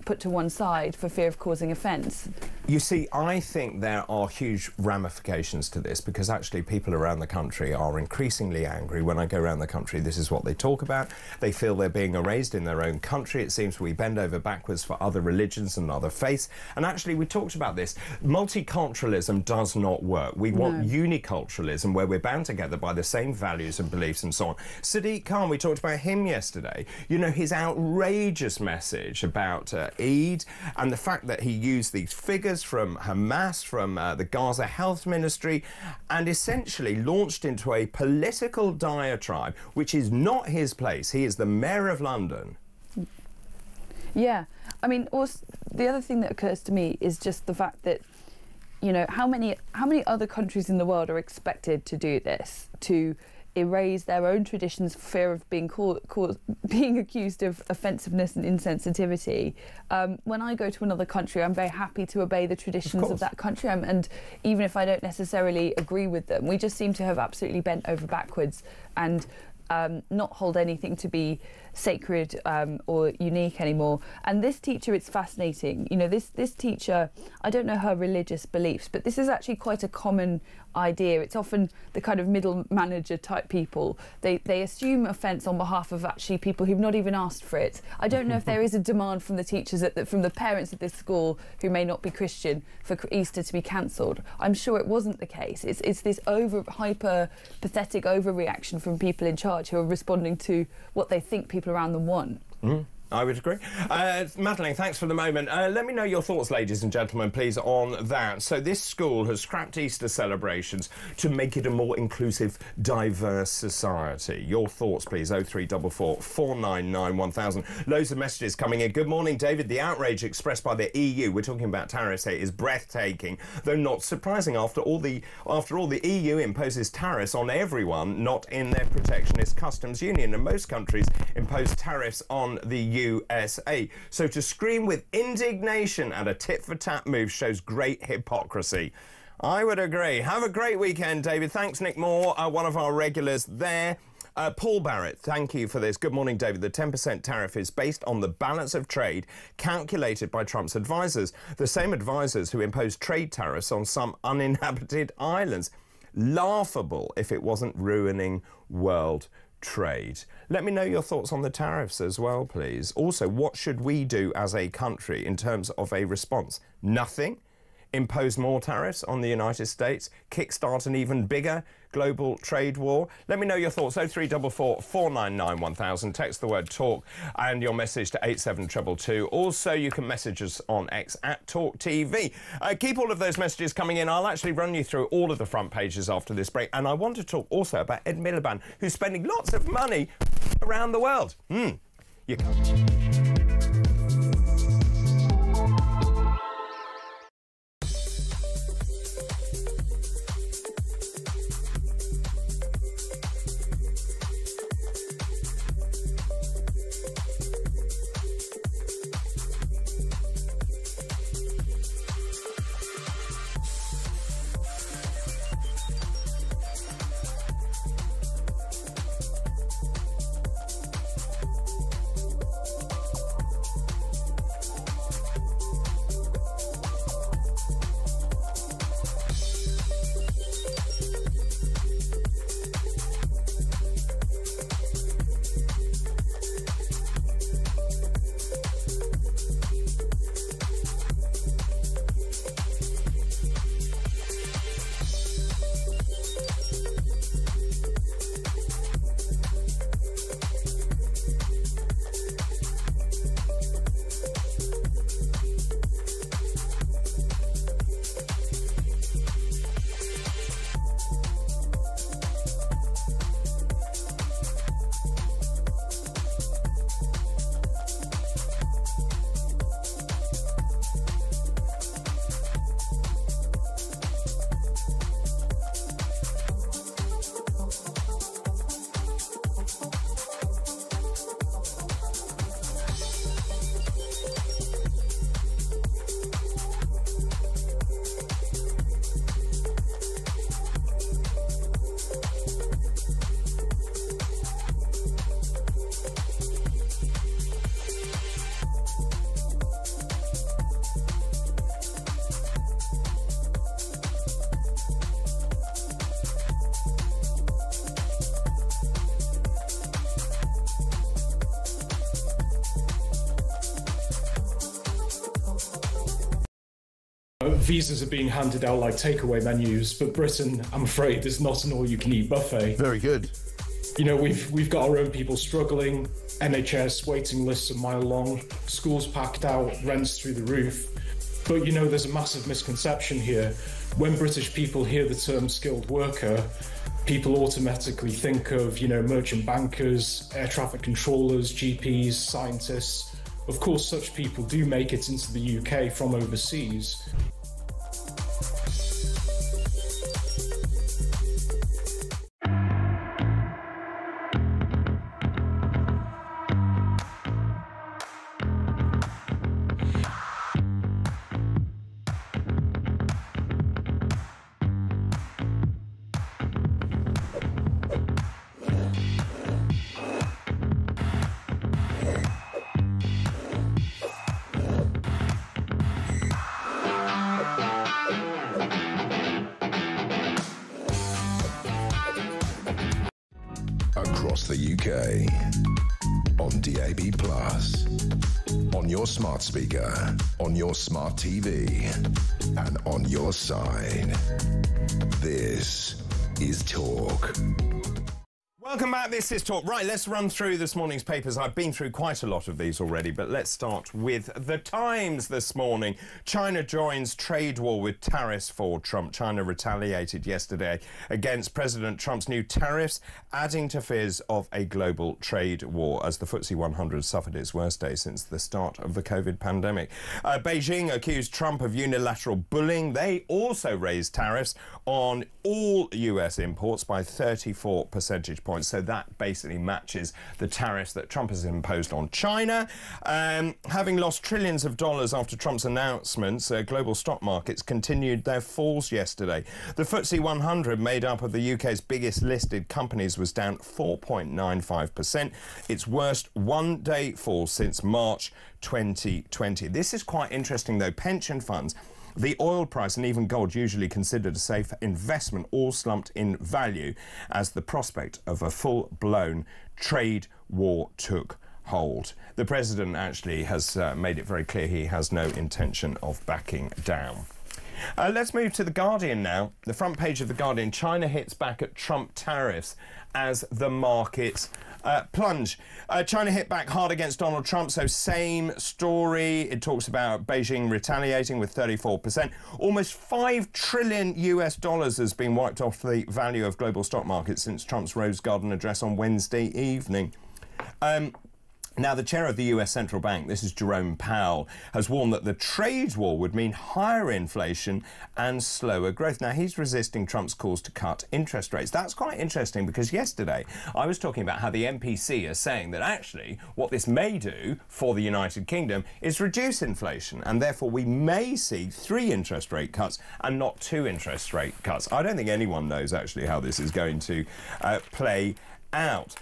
put to one side for fear of causing offence. You see, I think there are huge ramifications to this, because actually people around the country are increasingly angry. When I go around the country, this is what they talk about. They feel they're being erased in their own country. It seems we bend over backwards for other religions and other faiths. And actually, we talked about this. Multiculturalism does not work. We want uniculturalism, where we're bound together by the same values and beliefs and so on. Sadiq Khan, we talked about him yesterday. You know, his outrageous message about Eid, and the fact that he used these figures from Hamas, from the Gaza Health Ministry, and essentially launched into a political diatribe, which is not his place. He is the Mayor of London. Yeah, I mean, also, the other thing that occurs to me is just the fact that, you know, how many other countries in the world are expected to do this, to erase their own traditions for fear of being being accused of offensiveness and insensitivity. When I go to another country, I'm very happy to obey the traditions of that country, and even if I don't necessarily agree with them, we just seem to have absolutely bent over backwards and not hold anything to be sacred or unique anymore. And this teacher, it's fascinating. You know, this teacher, I don't know her religious beliefs, but this is actually quite a common idea. It's often the kind of middle manager type people. They assume offence on behalf of actually people who've not even asked for it. I don't know if there is a demand from the teachers, from the parents at this school who may not be Christian, for Easter to be cancelled. I'm sure it wasn't the case. It's this hyper pathetic overreaction from people in charge who are responding to what they think people around them want. I would agree. Madeleine, thanks for the moment. Let me know your thoughts, ladies and gentlemen, please, on that. So this school has scrapped Easter celebrations to make it a more inclusive, diverse society. Your thoughts, please, 0344 499 1000. Loads of messages coming in. Good morning, David. The outrage expressed by the EU, we're talking about tariffs here, is breathtaking, though not surprising. After all, the EU imposes tariffs on everyone not in their protectionist customs union, and most countries impose tariffs on the USA. So to scream with indignation at a tit-for-tat move shows great hypocrisy. I would agree. Have a great weekend, David. Thanks, Nick Moore, one of our regulars there. Paul Barrett, thank you for this. Good morning, David. The 10% tariff is based on the balance of trade calculated by Trump's advisors, the same advisors who imposed trade tariffs on some uninhabited islands. Laughable if it wasn't ruining world trade. Let me know your thoughts on the tariffs as well, please. Also, what should we do as a country in terms of a response? Nothing? Impose more tariffs on the United States? Kickstart an even bigger global trade war? Let me know your thoughts. 0344 499 1000. Text the word talk and your message to 87222. Also, you can message us on X at talkTV. Keep all of those messages coming in. I'll actually run you through all of the front pages after this break. And I want to talk also about Ed Miliband, who's spending lots of money around the world. You can. visas are being handed out like takeaway menus, but Britain, I'm afraid, is not an all-you-can-eat buffet. Very good. You know, we've got our own people struggling, NHS waiting lists a mile long, schools packed out, rents through the roof. But, you know, there's a massive misconception here. When British people hear the term skilled worker, people automatically think of, you know, merchant bankers, air traffic controllers, GPs, scientists. Of course, such people do make it into the UK from overseas. Across the UK, on DAB+, on your smart speaker, on your smart TV, and on your side. This is Talk. Welcome back, this is Talk. Right, let's run through this morning's papers. I've been through quite a lot of these already, but let's start with The Times this morning. China joins trade war with tariffs for Trump. China retaliated yesterday against President Trump's new tariffs, adding to fears of a global trade war as the FTSE 100 suffered its worst day since the start of the COVID pandemic. Beijing accused Trump of unilateral bullying. They also raised tariffs on all US imports by 34 percentage points. So that basically matches the tariffs that Trump has imposed on China. Having lost trillions of dollars after Trump's announcements, global stock markets continued their falls yesterday. The FTSE 100, made up of the UK's biggest listed companies, was down 4.95%, its worst one-day fall since March 2020. This is quite interesting, though. Pension funds, the oil price and even gold, usually considered a safe investment, all slumped in value as the prospect of a full-blown trade war took hold. The president actually has made it very clear he has no intention of backing down. Let's move to The Guardian now. The front page of The Guardian: China hits back at Trump tariffs as the markets plunge. China hit back hard against Donald Trump, so same story. It talks about Beijing retaliating with 34%. Almost $5 trillion has been wiped off the value of global stock markets since Trump's Rose Garden address on Wednesday evening. Now, the chair of the US Central Bank, this is Jerome Powell, has warned that the trade war would mean higher inflation and slower growth. Now, he's resisting Trump's calls to cut interest rates. That's quite interesting because yesterday I was talking about how the MPC are saying that actually what this may do for the United Kingdom is reduce inflation, and therefore we may see 3 interest rate cuts and not 2 interest rate cuts. I don't think anyone knows actually how this is going to play out.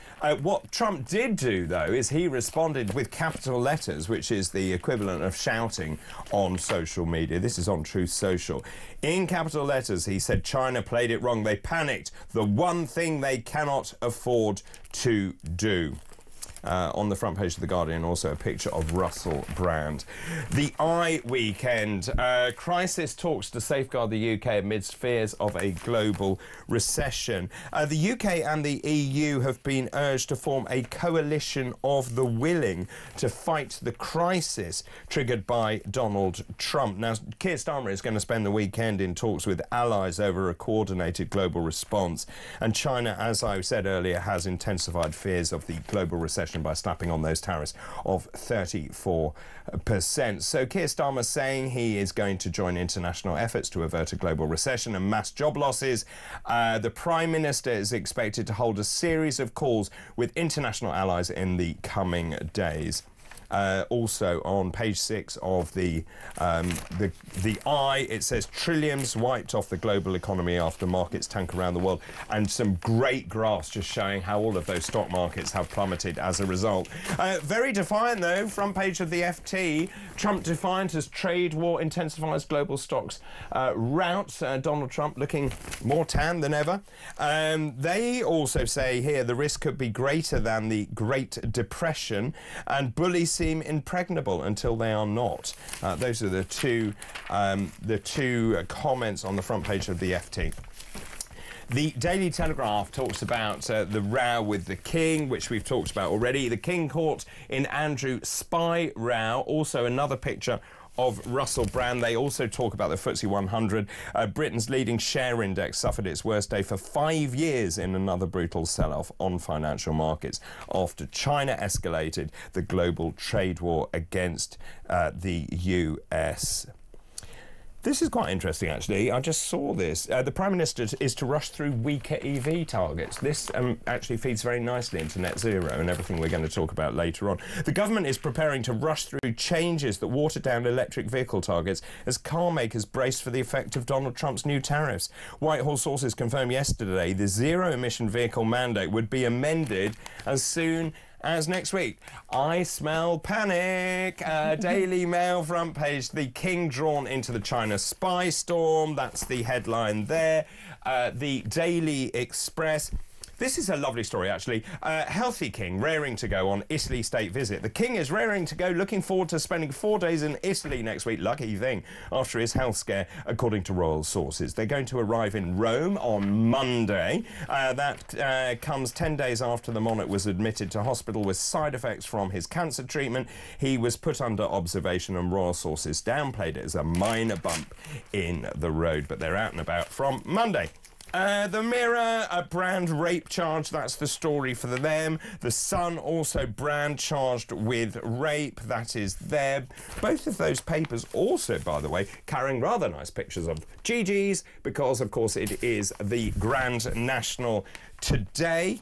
What Trump did do, though, is he responded with capital letters, which is the equivalent of shouting on social media. This is on Truth Social. In capital letters, he said China played it wrong. They panicked. The one thing they cannot afford to do. On the front page of The Guardian, also a picture of Russell Brand. The Eye weekend. Crisis talks to safeguard the UK amidst fears of a global recession. The UK and the EU have been urged to form a coalition of the willing to fight the crisis triggered by Donald Trump. Now, Keir Starmer is going to spend the weekend in talks with allies over a coordinated global response. And China, as I said earlier, has intensified fears of the global recession by slapping on those tariffs of 34%. So Keir Starmer saying he is going to join international efforts to avert a global recession and mass job losses. The Prime Minister is expected to hold a series of calls with international allies in the coming days. Also on page 6 of the Eye, it says trillions wiped off the global economy after markets tank around the world, and some great graphs just showing how all of those stock markets have plummeted as a result. Very defiant, though, front page of the FT. Trump defiant as trade war intensifies global stocks rout. Donald Trump looking more tan than ever. They also say here the risk could be greater than the Great Depression, and bullies seem impregnable until they are not. Those are the two comments on the front page of the FT. The Daily Telegraph talks about the row with the King, which we've talked about already. The King caught in Andrew spy row. Also another picture of Russell Brand. They also talk about the FTSE 100. Britain's leading share index suffered its worst day for 5 years in another brutal sell-off on financial markets after China escalated the global trade war against the US. This is quite interesting, actually. I just saw this. The Prime Minister is to rush through weaker EV targets. This actually feeds very nicely into net zero and everything we're going to talk about later on. The government is preparing to rush through changes that water down electric vehicle targets as car makers brace for the effect of Donald Trump's new tariffs. Whitehall sources confirmed yesterday the zero-emission vehicle mandate would be amended as soon as next week. I smell panic. Daily Mail front page, the King drawn into the China spy storm. That's the headline there. The Daily Express. This is a lovely story, actually. Healthy King raring to go on Italy state visit. The King is raring to go, looking forward to spending 4 days in Italy next week. Lucky thing, after his health scare, according to royal sources. They're going to arrive in Rome on Monday. That comes 10 days after the monarch was admitted to hospital with side effects from his cancer treatment. He was put under observation, and royal sources downplayed it as a minor bump in the road. But they're out and about from Monday. The Mirror, a Brand rape charge, that's the story for them. The Sun, also Brand charged with rape, that is there. Both of those papers also, by the way, carrying rather nice pictures of Gigi's, because, of course, it is the Grand National today.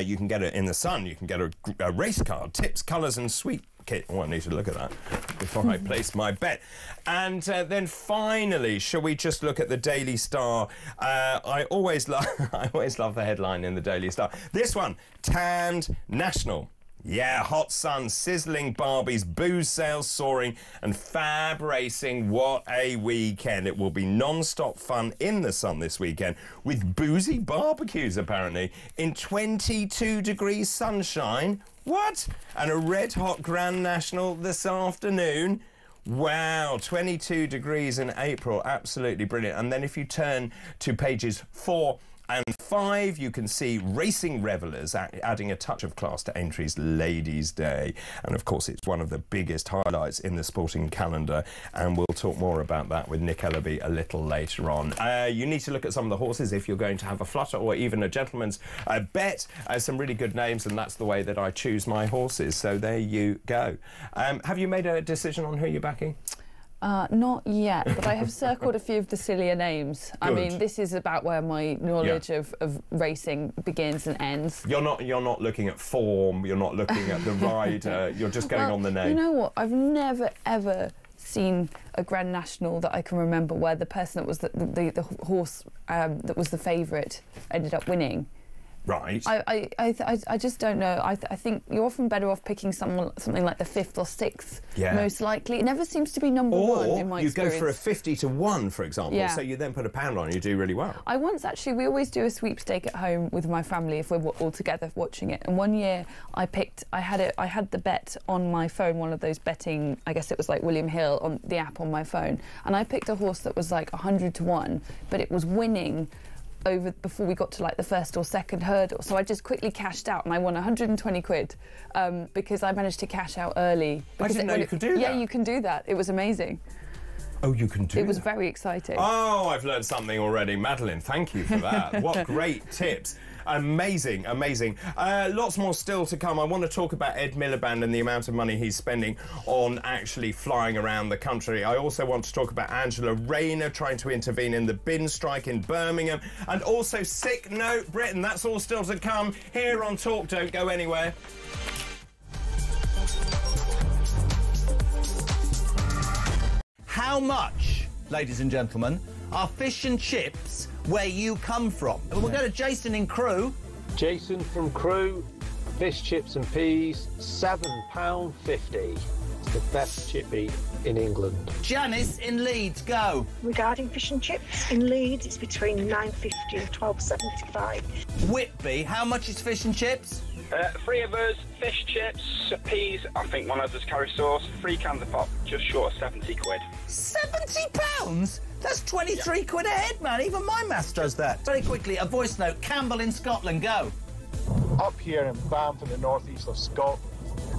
You can get it in the Sun, you can get a race card, tips, colours and sweet kit. Oh, I need to look at that before I place my bet. And then finally, shall we just look at the Daily Star? I always love the headline in the Daily Star. This one, Tanned National. Yeah, hot sun, sizzling Barbies, booze sales soaring and fab racing. What a weekend. It will be non-stop fun in the sun this weekend with boozy barbecues, apparently, in 22 degrees sunshine. What? And a red-hot Grand National this afternoon. Wow, 22 degrees in April. Absolutely brilliant. And then if you turn to pages 4 and 5, you can see racing revellers adding a touch of class to Aintrie's Ladies' Day. And, of course, it's one of the biggest highlights in the sporting calendar. And we'll talk more about that with Nick Ellaby a little later on. You need to look at some of the horses if you're going to have a flutter or even a gentleman's bet. Some really good names, and that's the way that I choose my horses. So there you go. Have you made a decision on who you're backing? Not yet, but I have circled a few of the sillier names. Good. I mean, this is about where my knowledge of racing begins and ends. You're not looking at form, you're not looking at the rider, you're just going on the name. You know what? I've never, ever seen a Grand National that I can remember where the person that was the horse that was the favourite ended up winning. Right. I just don't know. I think you're often better off picking something like the 5th or 6th, most likely. It never seems to be number one in my experience. Or you go for a 50 to 1, for example, so you then put a pound on, you do really well. I once actually, we always do a sweepstake at home with my family if we're all together watching it. And one year I had the bet on my phone, one of those betting, I guess it was like William Hill on the app on my phone. And I picked a horse that was like 100 to 1, but it was winning before we got to like the first or second hurdle. So I just quickly cashed out and I won 120 quid because I managed to cash out early. I didn't know you could do that. Yeah, you can do that. It was amazing. Oh, you can do that? It was very exciting. Oh, I've learned something already. Madeline, thank you for that. What great tips. Amazing, amazing. Lots more still to come. I want to talk about Ed Miliband and the amount of money he's spending on actually flying around the country. I also want to talk about Angela Rayner trying to intervene in the bin strike in Birmingham. And also Sick Note Britain. That's all still to come here on Talk. Don't go anywhere. How much, ladies and gentlemen, are fish and chips where you come from? We'll go to Jason in Crewe. Jason from Crewe, fish, chips and peas, £7.50. It's the best chippy in England. Janice in Leeds, go. Regarding fish and chips, in Leeds it's between £9.50 and £12.75. Whitby, how much is fish and chips? Three of us, fish chips, peas, I think one of us curry sauce, 3 cans of pop, just short of 70 quid. £70? That's 23 quid a head, man. Even my maths does that. Very quickly, a voice note. Campbell in Scotland, go. Up here in Banff in the northeast of Scotland,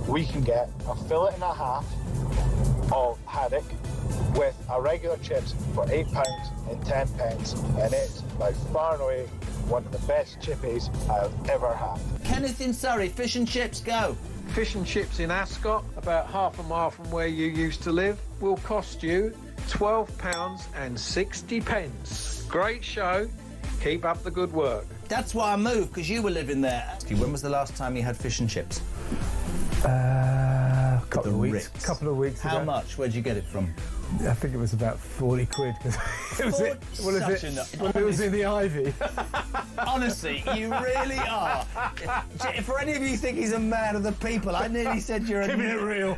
we can get a fillet and a half of haddock with a regular chips for £8 and 10p, and it's by far and away one of the best chippies I've ever had. Kenneth in Surrey, fish and chips, go. Fish and chips in Ascot, about half a mile from where you used to live, will cost you £12.60. Great show. Keep up the good work. That's why I moved, because you were living there. When was the last time you had fish and chips? Couple of weeks ago. How much? Where'd you get it from? I think it was about 40 quid. It was in the Ivy. Honestly, you really are. For any of you who think he's a man of the people, I nearly said you're a... Keeping it real.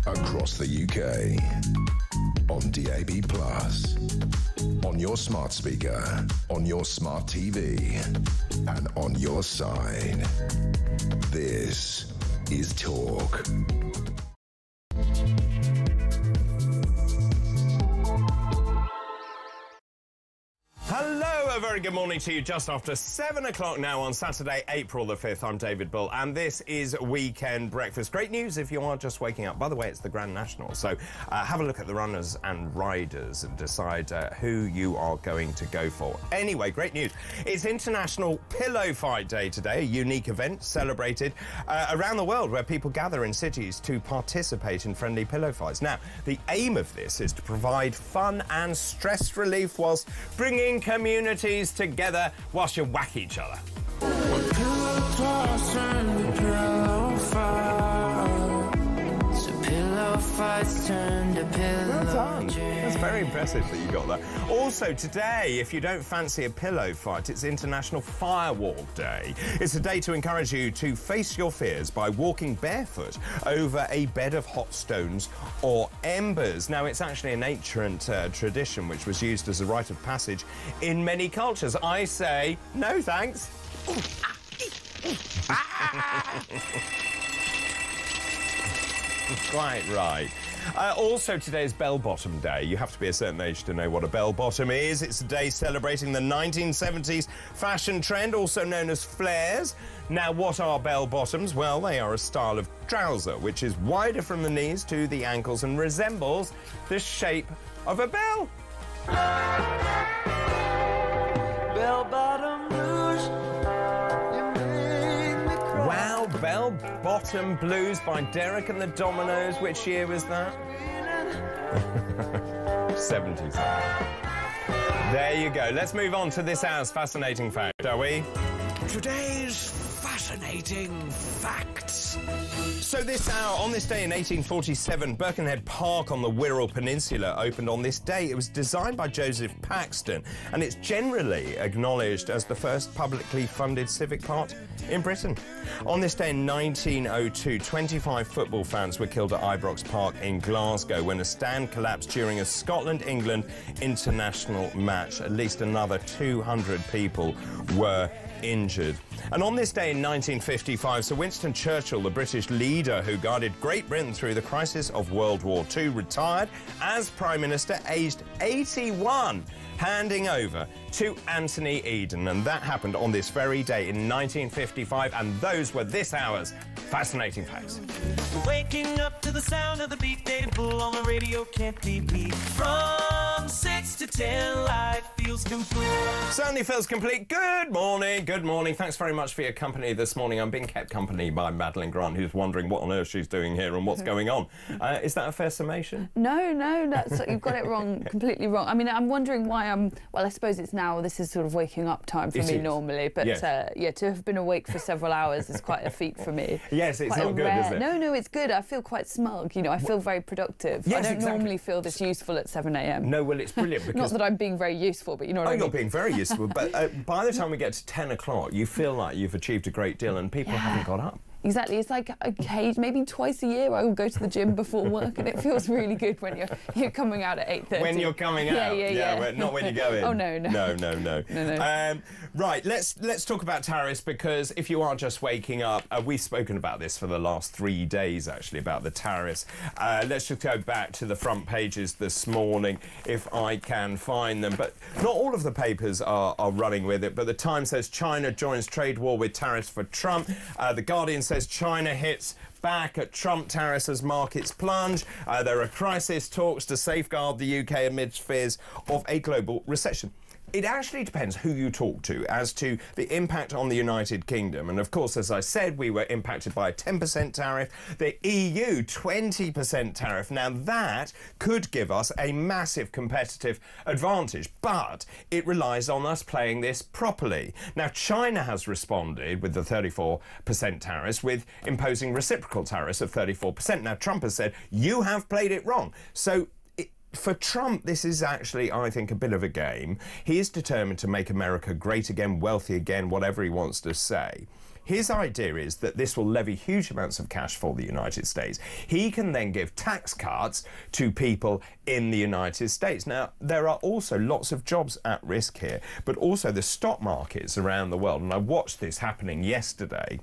Across the UK, on DAB+, on your smart speaker, on your smart TV, and on your side. This is Talk. Hello, a very good morning to you. Just after 7 o'clock now on Saturday, April the 5th. I'm David Bull, and this is Weekend Breakfast. Great news if you are just waking up. By the way, it's the Grand National, so have a look at the runners and riders and decide who you are going to go for. Anyway, great news. It's International Pillow Fight Day today, a unique event celebrated around the world where people gather in cities to participate in friendly pillow fights. Now, the aim of this is to provide fun and stress relief whilst bringing communities together whilst you whack each other. Well done. That's very impressive that you got that. Also today, if you don't fancy a pillow fight, it's International Firewalk Day. It's a day to encourage you to face your fears by walking barefoot over a bed of hot stones or embers. Now, it's actually an ancient tradition which was used as a rite of passage in many cultures. I say, no thanks. Quite right. Also, today is Bell-Bottom Day. You have to be a certain age to know what a bell-bottom is. It's a day celebrating the 1970s fashion trend, also known as flares. Now, what are bell-bottoms? Well, they are a style of trouser which is wider from the knees to the ankles and resembles the shape of a bell. Bell-bottom blues. Wow, Bell-Bottom Blues by Derek and the Dominoes. Which year was that? 70s. There you go. Let's move on to this hour's fascinating fact, shall we? Today's fascinating facts. So this hour, on this day in 1847, Birkenhead Park on the Wirral Peninsula opened on this day. It was designed by Joseph Paxton, and it's generally acknowledged as the first publicly funded civic park in Britain. On this day in 1902, 25 football fans were killed at Ibrox Park in Glasgow when a stand collapsed during a Scotland-England international match. At least another 200 people were injured. And on this day in 1955, Sir Winston Churchill, the British leader who guided Great Britain through the crisis of World War II, retired as Prime Minister aged 81, handing over to Anthony Eden. And that happened on this very day in 1955, and those were this hour's fascinating facts. Waking up to the sound of the beat, David Bull on the radio can't be beat. From 6 to 10, life feels feels complete. Certainly feels complete. Good morning, good morning. Thanks very much for your company this morning. I'm being kept company by Madeline Grant, who's wondering what on earth she's doing here and what's going on. Is that a fair summation? No, that's you've got it wrong, completely wrong. I mean, I'm wondering why I'm. Well, I suppose it's now. This is sort of waking up time for me normally, but yes. Yeah, to have been awake for several hours is quite a feat for me. Yes, it's quite not good, is it? No, it's good. I feel quite smug. You know, I feel very productive. Yes, I don't normally feel this useful at 7 a.m. No, well, it's brilliant because not that I'm being very useful, but you know what I mean. You're being very useful, but by the time we get to 10 o'clock, you feel like you've achieved a great deal and people haven't got up. Exactly. It's like maybe twice a year I will go to the gym before work, and it feels really good when you're coming out at 8:30. When you're coming out, yeah. Not when you go in. Oh no. Right, let's talk about tariffs, because if you are just waking up, we've spoken about this for the last 3 days actually about the tariffs. Let's just go back to the front pages this morning if I can find them. But not all of the papers are running with it. But the Times says China joins trade war with tariffs for Trump. The Guardian says China hits back at Trump tariffs as markets plunge. There are crisis talks to safeguard the UK amidst fears of a global recession. It actually depends who you talk to as to the impact on the United Kingdom. And of course, as I said, we were impacted by a 10% tariff. The EU, 20% tariff. Now, that could give us a massive competitive advantage, but it relies on us playing this properly. Now, China has responded with the 34% tariffs with imposing reciprocal tariffs of 34%. Now, Trump has said, you have played it wrong. So for Trump, this is actually, I think, a bit of a game. He is determined to make America great again, wealthy again, whatever he wants to say. His idea is that this will levy huge amounts of cash for the United States. He can then give tax cuts to people in the United States. Now, there are also lots of jobs at risk here, but also the stock markets around the world. And I watched this happening yesterday.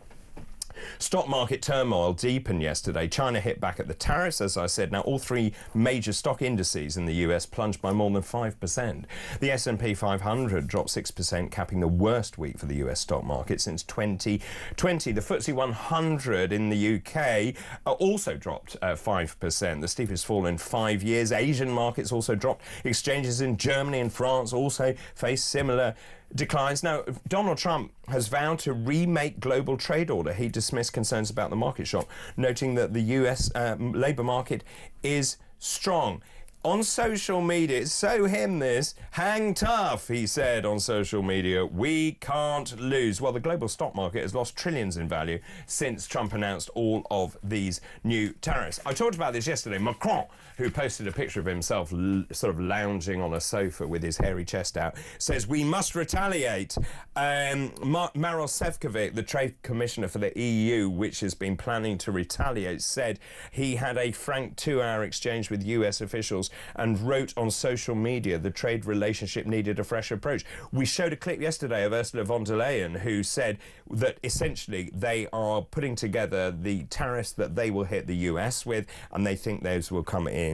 Stock market turmoil deepened yesterday. China hit back at the tariffs, as I said. Now, all three major stock indices in the US plunged by more than 5%. The S&P 500 dropped 6%, capping the worst week for the US stock market since 2020. The FTSE 100 in the UK also dropped 5%, the steepest fall in 5 years. Asian markets also dropped. Exchanges in Germany and France also faced similar declines. Now, Donald Trump has vowed to remake global trade order. He dismissed concerns about the market shock, noting that the US labour market is strong. On social media, it's so him this, hang tough, he said on social media, we can't lose. Well, the global stock market has lost trillions in value since Trump announced all of these new tariffs. I talked about this yesterday. Macron, who posted a picture of himself sort of lounging on a sofa with his hairy chest out, says we must retaliate. Maros Sefcovic, the trade commissioner for the EU, which has been planning to retaliate, said he had a frank 2-hour exchange with US officials and wrote on social media the trade relationship needed a fresh approach. We showed a clip yesterday of Ursula von der Leyen, who said that essentially they are putting together the tariffs that they will hit the US with, and they think those will come in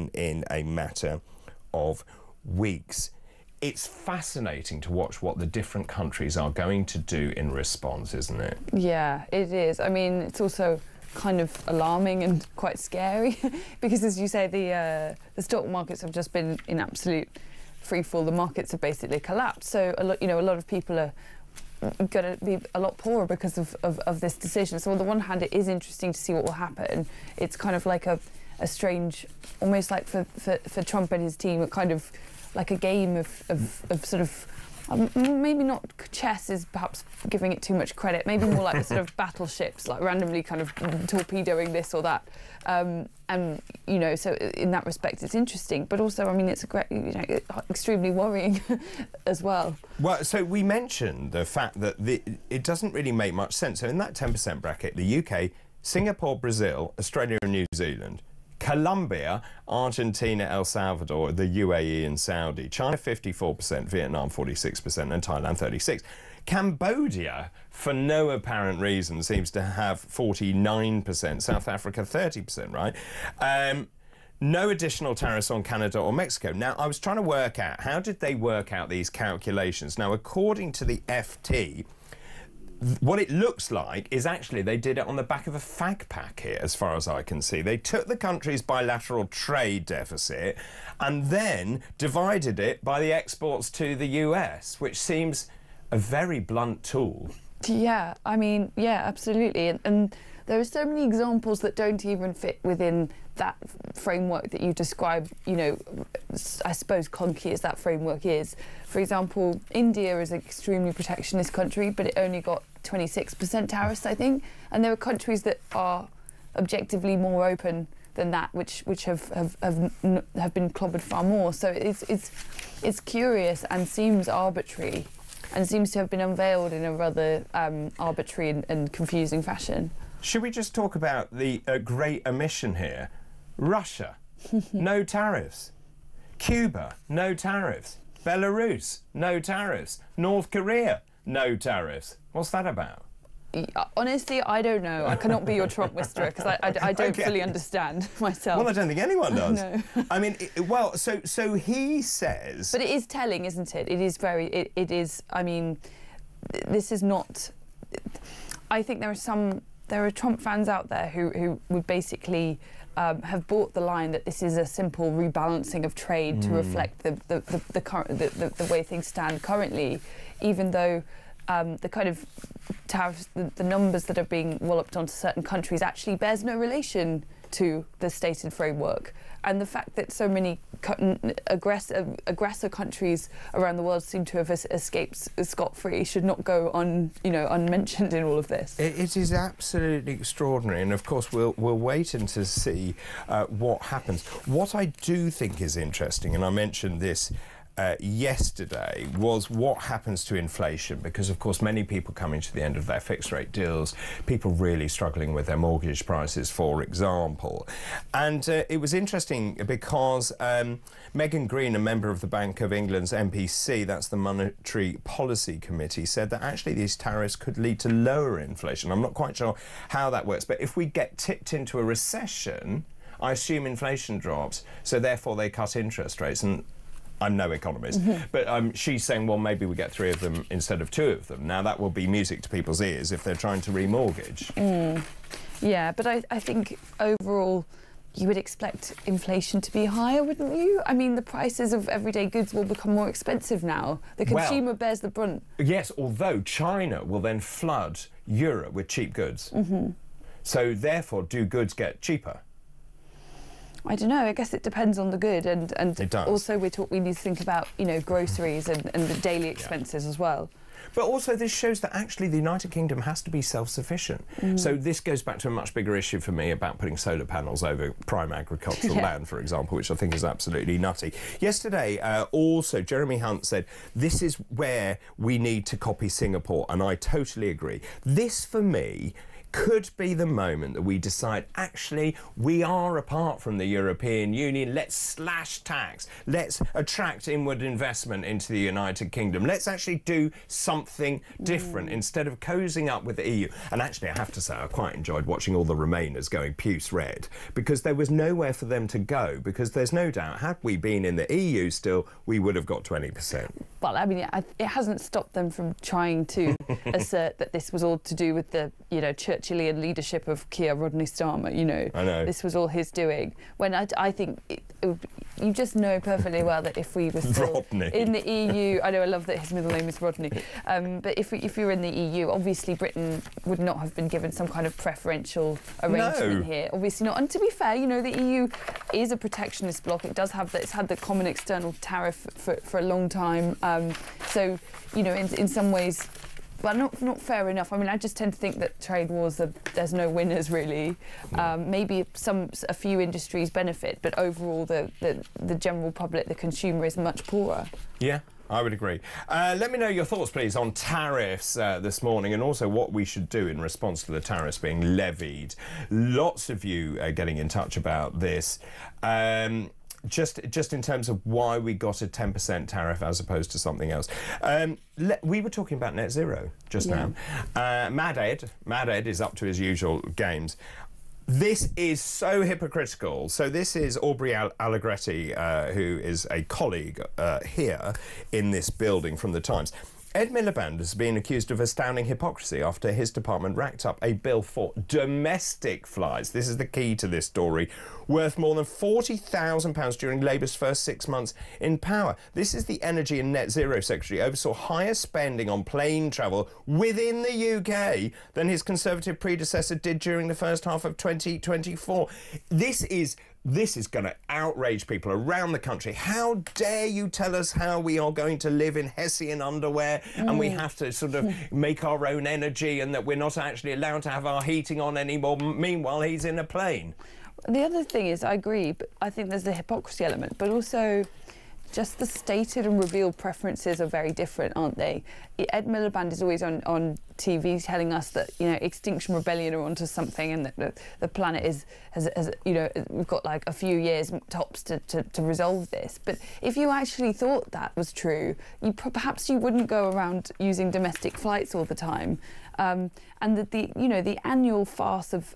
a matter of weeks. It's fascinating to watch what the different countries are going to do in response, isn't it? Yeah, it is. I mean, it's also kind of alarming and quite scary because, as you say, the stock markets have just been in absolute free fall. The markets have basically collapsed. So a lot of people are going to be a lot poorer because of this decision. So on the one hand, it is interesting to see what will happen. It's kind of like a strange, almost like for Trump and his team, a kind of like a game of sort of. Maybe not chess is perhaps giving it too much credit. Maybe more like the sort of battleships, like randomly kind of torpedoing this or that. And you know, so in that respect, it's interesting. But also, I mean, it's a great, extremely worrying as well. Well, so we mentioned the fact that it doesn't really make much sense. So in that 10% bracket, the UK, Singapore, Brazil, Australia, and New Zealand. Colombia, Argentina, El Salvador, the UAE and Saudi. China 54%, Vietnam 46% and Thailand 36%. Cambodia, for no apparent reason, seems to have 49%. South Africa 30%, right? No additional tariffs on Canada or Mexico. Now, I was trying to work out, how did they work out these calculations? Now, according to the FT, what it looks like is actually they did it on the back of a fag pack here, as far as I can see. They took the country's bilateral trade deficit and then divided it by the exports to the US, which seems a very blunt tool. Yeah, I mean, yeah, absolutely. And there are so many examples that don't even fit within that framework that you describe, you know, I suppose clunky as that framework is. For example, India is an extremely protectionist country, but it only got 26% tariffs, I think. And there are countries that are objectively more open than that, which have been clobbered far more. So it's curious and seems arbitrary, and seems to have been unveiled in a rather arbitrary and confusing fashion. Should we just talk about the great omission here? Russia, no tariffs. Cuba, no tariffs. Belarus, no tariffs. North Korea, no tariffs. What's that about? Honestly, I don't know. I cannot be your Trump whisperer because I don't fully understand myself. Well, I don't think anyone does. No. I mean, well, so he says... But it is telling, isn't it? It is very... It is... I mean, this is not... I think there are Trump fans out there who would basically have bought the line that this is a simple rebalancing of trade to reflect the way things stand currently, even though the kind of tariffs, the numbers that are being walloped onto certain countries actually bears no relation to the stated framework. And the fact that so many aggressor countries around the world seem to have escaped scot-free should not go unmentioned in all of this. It is absolutely extraordinary, and of course we'll wait and to see what happens. What I do think is interesting, and I mentioned this yesterday, was what happens to inflation, because of course many people coming to the end of their fixed rate deals, people really struggling with their mortgage prices, for example. And it was interesting because Megan Green, a member of the Bank of England's MPC, that's the Monetary Policy Committee, said that actually these tariffs could lead to lower inflation. I'm not quite sure how that works, but if we get tipped into a recession, I assume inflation drops, so therefore they cut interest rates. And I'm no economist, but she's saying, well, maybe we get 3 of them instead of 2 of them. Now, that will be music to people's ears if they're trying to remortgage. Yeah, but I think overall you would expect inflation to be higher, wouldn't you? I mean, the prices of everyday goods will become more expensive now. The consumer bears the brunt. Yes, although China will then flood Europe with cheap goods. So, therefore, do goods get cheaper? I don't know. I guess it depends on the good, and it does. Also we need to think about, you know, groceries and the daily expenses as well. But also this shows that actually the United Kingdom has to be self-sufficient. So this goes back to a much bigger issue for me about putting solar panels over prime agricultural land, for example, which I think is absolutely nutty. Yesterday, also, Jeremy Hunt said, this is where we need to copy Singapore, and I totally agree. This, for me, could be the moment that we decide, actually, we are apart from the European Union. Let's slash tax. Let's attract inward investment into the United Kingdom. Let's actually do something different instead of cozying up with the EU. And actually, I have to say, I quite enjoyed watching all the Remainers going puce red, because there was nowhere for them to go, because there's no doubt, had we been in the EU still, we would have got 20%. Well, I mean, it hasn't stopped them from trying to assert that this was all to do with the, you know, Churchillian leadership of Keir Rodney Starmer. You know, I know. This was all his doing. When I think you just know perfectly well that if we were still in the EU, I know, I love that his middle name is Rodney, but if we were in the EU, obviously Britain would not have been given some kind of preferential arrangement here. Obviously not. And to be fair, you know, the EU is a protectionist bloc. It does have that. It's had the common external tariff for a long time. So, you know, in some ways, well, not fair enough. I mean, I just tend to think that trade wars, there's no winners really. Maybe a few industries benefit, but overall, the general public, the consumer, is much poorer. Yeah. I would agree. Let me know your thoughts, please, on tariffs this morning, and also what we should do in response to the tariffs being levied. Lots of you getting in touch about this. Just in terms of why we got a 10% tariff as opposed to something else. We were talking about net zero just now. Mad Ed is up to his usual games. This is so hypocritical. So this is Aubrey Allegretti, who is a colleague here in this building from The Times. Ed Miliband has been accused of astounding hypocrisy after his department racked up a bill for domestic flights. This is the key to this story, worth more than £40,000 during Labour's first 6 months in power. This is the Energy and Net Zero Secretary oversaw higher spending on plane travel within the UK than his Conservative predecessor did during the first half of 2024. This is going to outrage people around the country. How dare you tell us how we are going to live in Hessian underwear and we have to sort of make our own energy and that we're not actually allowed to have our heating on anymore. Meanwhile, he's in a plane. The other thing is, I agree, but I think there's the hypocrisy element, but also just the stated and revealed preferences are very different, aren't they? Ed Miliband is always on TV telling us that, you know, Extinction Rebellion are onto something and that the planet has you know, we've got like a few years tops to resolve this. But if you actually thought that was true, perhaps you wouldn't go around using domestic flights all the time. And that the annual farce of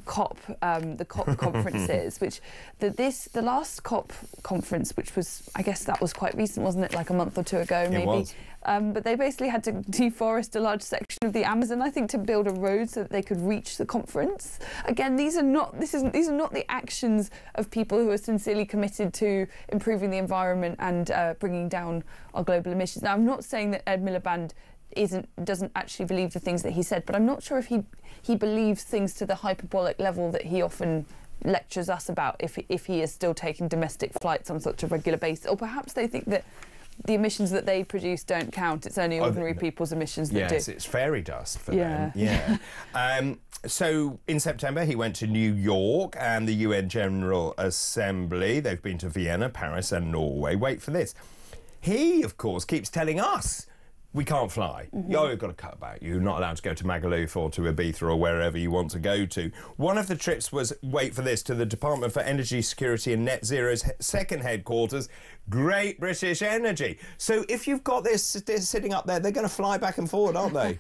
COP, the COP conferences, which the last COP conference, which was, I guess that was quite recent, wasn't it, like a month or two ago, maybe? It was. But they basically had to deforest a large section of the Amazon, I think, to build a road so that they could reach the conference. Again, these are not the actions of people who are sincerely committed to improving the environment and bringing down our global emissions. Now, I'm not saying that Ed Miliband doesn't actually believe the things that he said, but I'm not sure if he believes things to the hyperbolic level that he often lectures us about, if he is still taking domestic flights on such a regular basis. Or perhaps they think that the emissions that they produce don't count. It's only ordinary people's emissions that do. Yes, it's fairy dust for them. Yeah. So in September, he went to New York and the UN General Assembly. They've been to Vienna, Paris and Norway. Wait for this. He, of course, keeps telling us we can't fly. You've got to cut back. You're not allowed to go to Magaluf or to Ibiza or wherever you want to go to. One of the trips was, wait for this, to the Department for Energy Security and Net Zero's second headquarters, Great British Energy. So if you've got this sitting up there, they're going to fly back and forward, aren't they?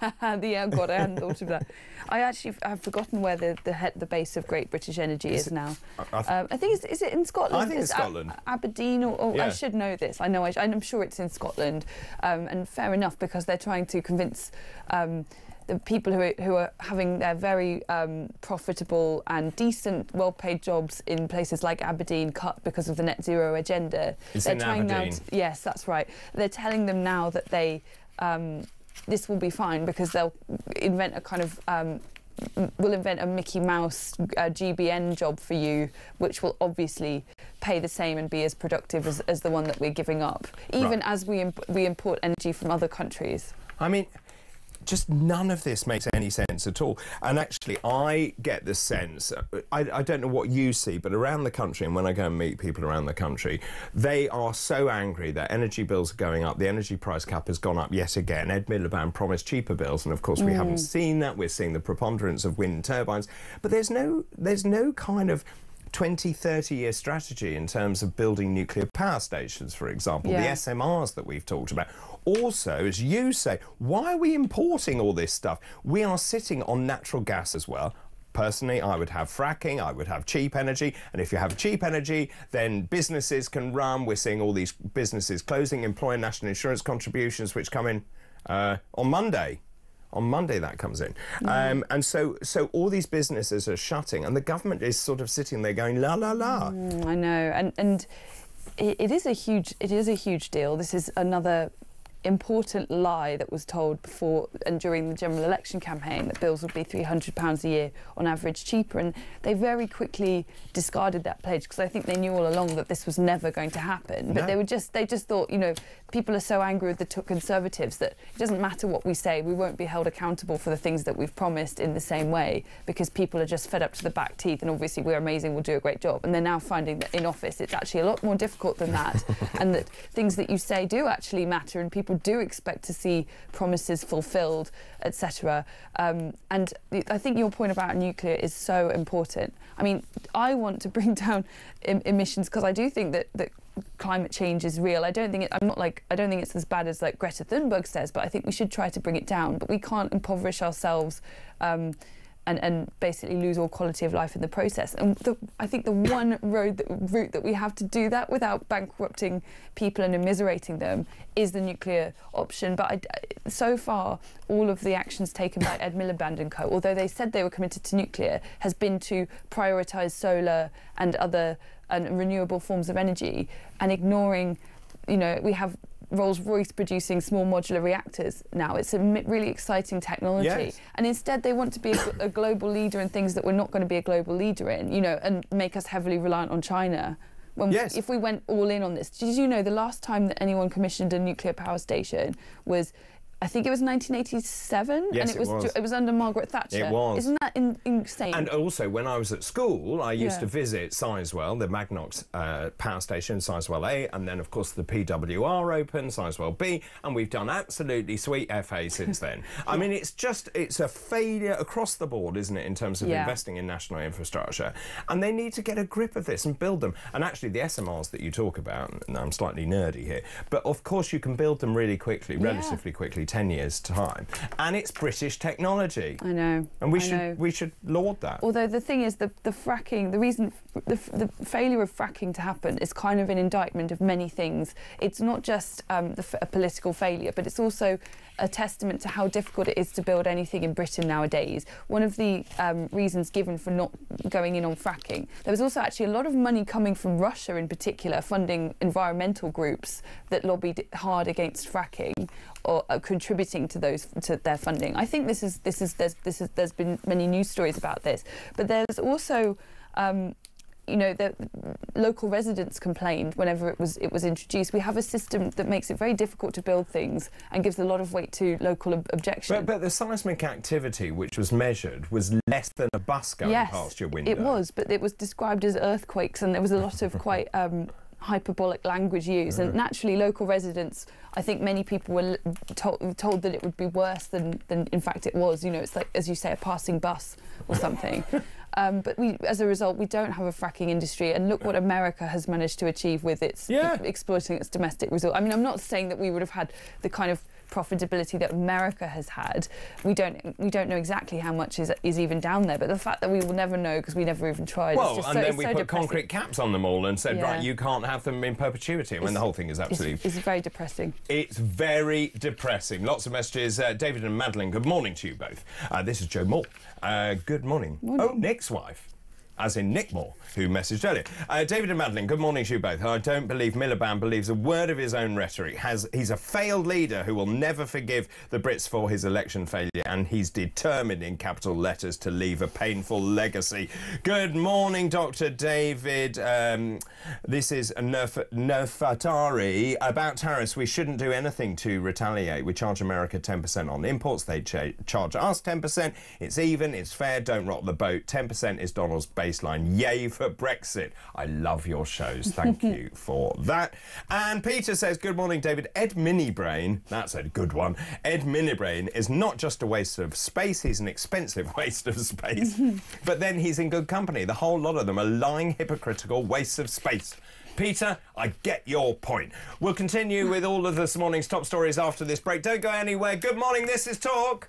Yeah, God, I hadn't thought of that. I've forgotten where the base of Great British Energy is now. I think is it in Scotland? I think it's Scotland. Aberdeen, or yeah. I should know this. I know. I'm sure it's in Scotland, and fair enough, because they're trying to convince the people who are having their very profitable and decent, well-paid jobs in places like Aberdeen cut because of the net zero agenda. It's in Aberdeen. Yes, that's right. They're telling them now that they this will be fine because they'll invent a kind of we'll invent a Mickey Mouse GBN job for you, which will obviously pay the same and be as productive as the one that we're giving up, even as we import energy from other countries. I mean, just none of this makes any sense at all. And actually, I get the sense, I don't know what you see, but around the country, and when I go and meet people around the country, they are so angry that energy bills are going up, the energy price cap has gone up yet again. Ed Miliband promised cheaper bills, and of course we haven't seen that. We're seeing the preponderance of wind turbines, but there's no kind of 20, 30-year strategy in terms of building nuclear power stations, for example, the SMRs that we've talked about. Also, as you say, why are we importing all this stuff? We are sitting on natural gas as well. Personally, I would have fracking, I would have cheap energy, and if you have cheap energy, then businesses can run. We're seeing all these businesses closing, employer national insurance contributions, which come in on Monday. On Monday that comes in. And so all these businesses are shutting, and the government is sort of sitting there going, la, la, la. I know, and it is a huge deal. This is another important lie that was told before and during the general election campaign, that bills would be £300 a year on average cheaper, and they very quickly discarded that pledge because I think they knew all along that this was never going to happen. But they just thought, you know, people are so angry with the Conservatives that it doesn't matter what we say, we won't be held accountable for the things that we've promised in the same way, because people are just fed up to the back teeth, and obviously we're amazing, we'll do a great job. And they're now finding that in office it's actually a lot more difficult than that, and that things that you say do actually matter, and people do expect to see promises fulfilled, etc. And I think your point about nuclear is so important. I mean, I want to bring down emissions because I do think that climate change is real. I don't think it's as bad as like Greta Thunberg says, but I think we should try to bring it down. But we can't impoverish ourselves and basically lose all quality of life in the process. And I think the one route that we have to do that without bankrupting people and immiserating them is the nuclear option. But so far, all of the actions taken by Ed Miliband and co, although they said they were committed to nuclear, has been to prioritise solar and other renewable forms of energy, and ignoring, you know, we have Rolls-Royce producing small modular reactors now. It's a really exciting technology. Yes. And instead they want to be a global leader in things that we're not going to be a global leader in, you know, and make us heavily reliant on China. If we went all in on this. Did you know the last time that anyone commissioned a nuclear power station was, I think it was 1987, yes, and it was under Margaret Thatcher. It was. Isn't that insane? And also, when I was at school, I used to visit Sizewell, the Magnox power station, Sizewell A, and then, of course, the PWR opened, Sizewell B, and we've done absolutely sweet FA since then. I mean, it's a failure across the board, isn't it, in terms of investing in national infrastructure? And they need to get a grip of this and build them. And actually, the SMRs that you talk about, and I'm slightly nerdy here, but of course you can build them really quickly, relatively quickly, 10 years' time, and it's British technology. I know. And we should laud that. Although the thing is, the fracking, the reason the failure of fracking to happen is kind of an indictment of many things. It's not just a political failure, but it's also a testament to how difficult it is to build anything in Britain nowadays. One of the reasons given for not going in on fracking, there was also actually a lot of money coming from Russia in particular, funding environmental groups that lobbied hard against fracking, or contributing to their funding. I think there's been many news stories about this, but there's also you know, the local residents complained whenever it was introduced. We have a system that makes it very difficult to build things and gives a lot of weight to local objection. But the seismic activity which was measured was less than a bus going past your window. It was, but it was described as earthquakes, and there was a lot of quite hyperbolic language used. And naturally, local residents, I think many people were told that it would be worse than in fact it was. You know, it's like, as you say, a passing bus or something. But as a result, we don't have a fracking industry, and look what America has managed to achieve with its exploiting its domestic resource. I mean, I'm not saying that we would have had the kind of profitability that America has had. We don't know exactly how much is even down there, but the fact that we will never know because we never even tried. Well, and then we put concrete caps on them all and said, right, you can't have them in perpetuity. I mean, the whole thing is absolutely... It's very depressing. It's very depressing. Lots of messages. David and Madeline, good morning to you both. This is Joe Moore. Good morning. Oh, Nick's wife. As in Nick Moore, who messaged earlier. David and Madeline, good morning to you both. I don't believe Miliband believes a word of his own rhetoric. He's a failed leader who will never forgive the Brits for his election failure, and he's determined, in capital letters, to leave a painful legacy. Good morning, Dr. David. This is Nerfatari. About tariffs, we shouldn't do anything to retaliate. We charge America 10% on imports. They charge us 10%. It's even, it's fair, don't rock the boat. 10% is Donald's baseline. Yay for Brexit. I love your shows. Thank you for that. And Peter says, good morning, David. Ed Minibrain, that's a good one. Ed Minibrain is not just a waste of space, he's an expensive waste of space. But then he's in good company. The whole lot of them are lying, hypocritical wastes of space. Peter, I get your point. We'll continue with all of this morning's top stories after this break. Don't go anywhere. Good morning, this is Talk.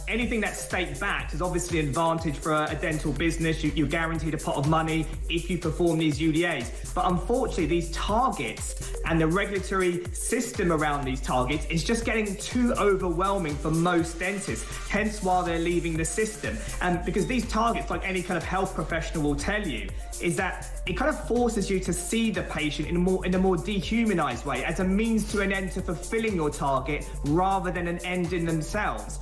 anything that's state-backed is obviously an advantage for a dental business. You're guaranteed a pot of money if you perform these UDAs. But unfortunately, these targets and the regulatory system around these targets is just getting too overwhelming for most dentists, hence why they're leaving the system. And because these targets, like any kind of health professional will tell you, is that it kind of forces you to see the patient in a more dehumanized way, as a means to an end to fulfilling your target rather than an end in themselves.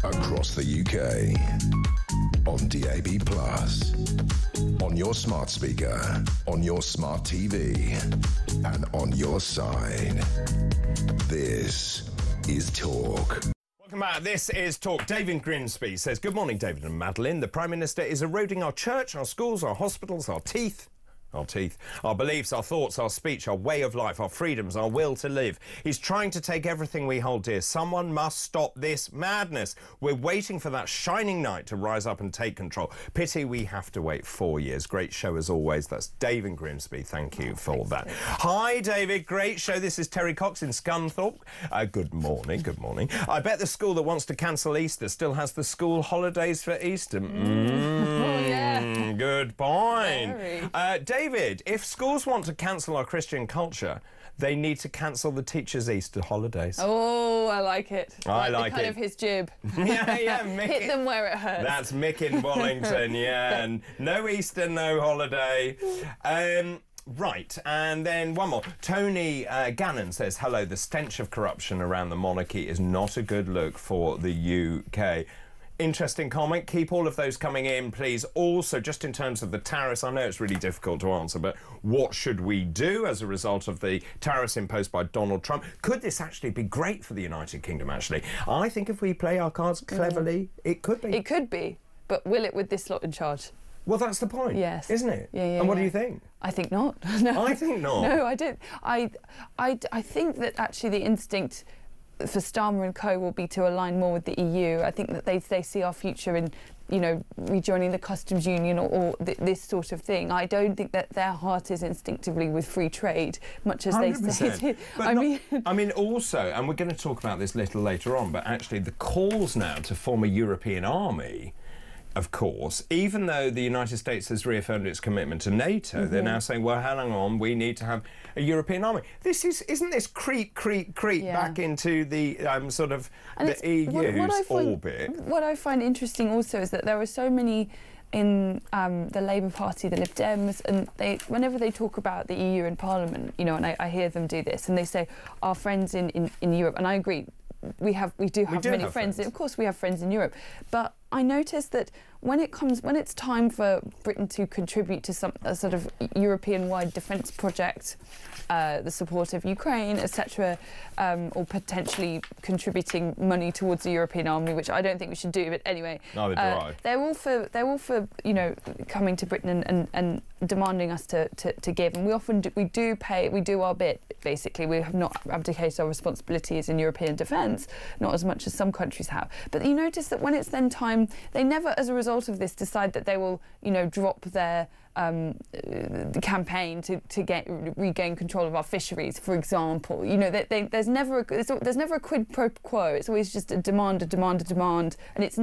Across the UK, on DAB+, on your smart speaker, on your smart TV, and on your side. This is Talk. Welcome back. This is Talk. David Grimsby says, good morning, David and Madeline. The Prime Minister is eroding our church, our schools, our hospitals, our teeth, our beliefs, our thoughts, our speech, our way of life, our freedoms, our will to live. He's trying to take everything we hold dear. Someone must stop this madness. We're waiting for that shining knight to rise up and take control. Pity we have to wait 4 years. Great show as always. That's David Grimsby. Thank you for that. Hi, David. Great show. This is Terry Cox in Scunthorpe. Good morning. Good morning. I bet the school that wants to cancel Easter still has the school holidays for Easter. Oh, yeah. Good point. David, if schools want to cancel our Christian culture, they need to cancel the teachers' Easter holidays. Oh, I like it. I like kind it. of his jib. Yeah, Mick. Hit them where it hurts. That's Mick in Wallington, yeah. And no Easter, no holiday. Right, and then one more. Tony Gannon says, hello, the stench of corruption around the monarchy is not a good look for the UK. Interesting comment. Keep all of those coming in, please. Also, just in terms of the tariffs, I know it's really difficult to answer, but what should we do as a result of the tariffs imposed by Donald Trump? Could this actually be great for the United Kingdom, actually? I think if we play our cards cleverly, it could be. It could be, but will it with this lot in charge? Well, that's the point. Yes. Isn't it? Yeah, yeah. And what do you think? I think not. No. I think not. No, I don't. I think that actually the instinct for Starmer and co will be to align more with the EU. I think that they see our future in, you know, rejoining the customs union or this sort of thing. I don't think that their heart is instinctively with free trade, much as 100%. They say. I mean, also, and we're going to talk about this a little later on, but actually the calls now to form a European army, of course, even though the United States has reaffirmed its commitment to NATO, they're now saying, well, hang on, we need to have a European army. Isn't this creep back into the sort of the EU's orbit? What I find interesting also is that there are so many in the Labour Party, the Lib Dems, and whenever they talk about the EU in Parliament, you know, and I hear them do this, and they say, our friends in Europe, and I agree, we do have many friends. Of course we have friends in Europe, but I noticed that when it's time for Britain to contribute to a sort of European-wide defence project, the support of Ukraine, etc., or potentially contributing money towards the European army, which I don't think we should do. But anyway, they're all for you know, coming to Britain and demanding us to give, and we often do our bit. Basically, we have not abdicated our responsibilities in European defence, not as much as some countries have. But you notice that when it's then time, they never, as a result of this, decide that they will, you know, drop their the campaign to regain control of our fisheries, for example. You know, there's never a quid pro quo. It's always just a demand, and it's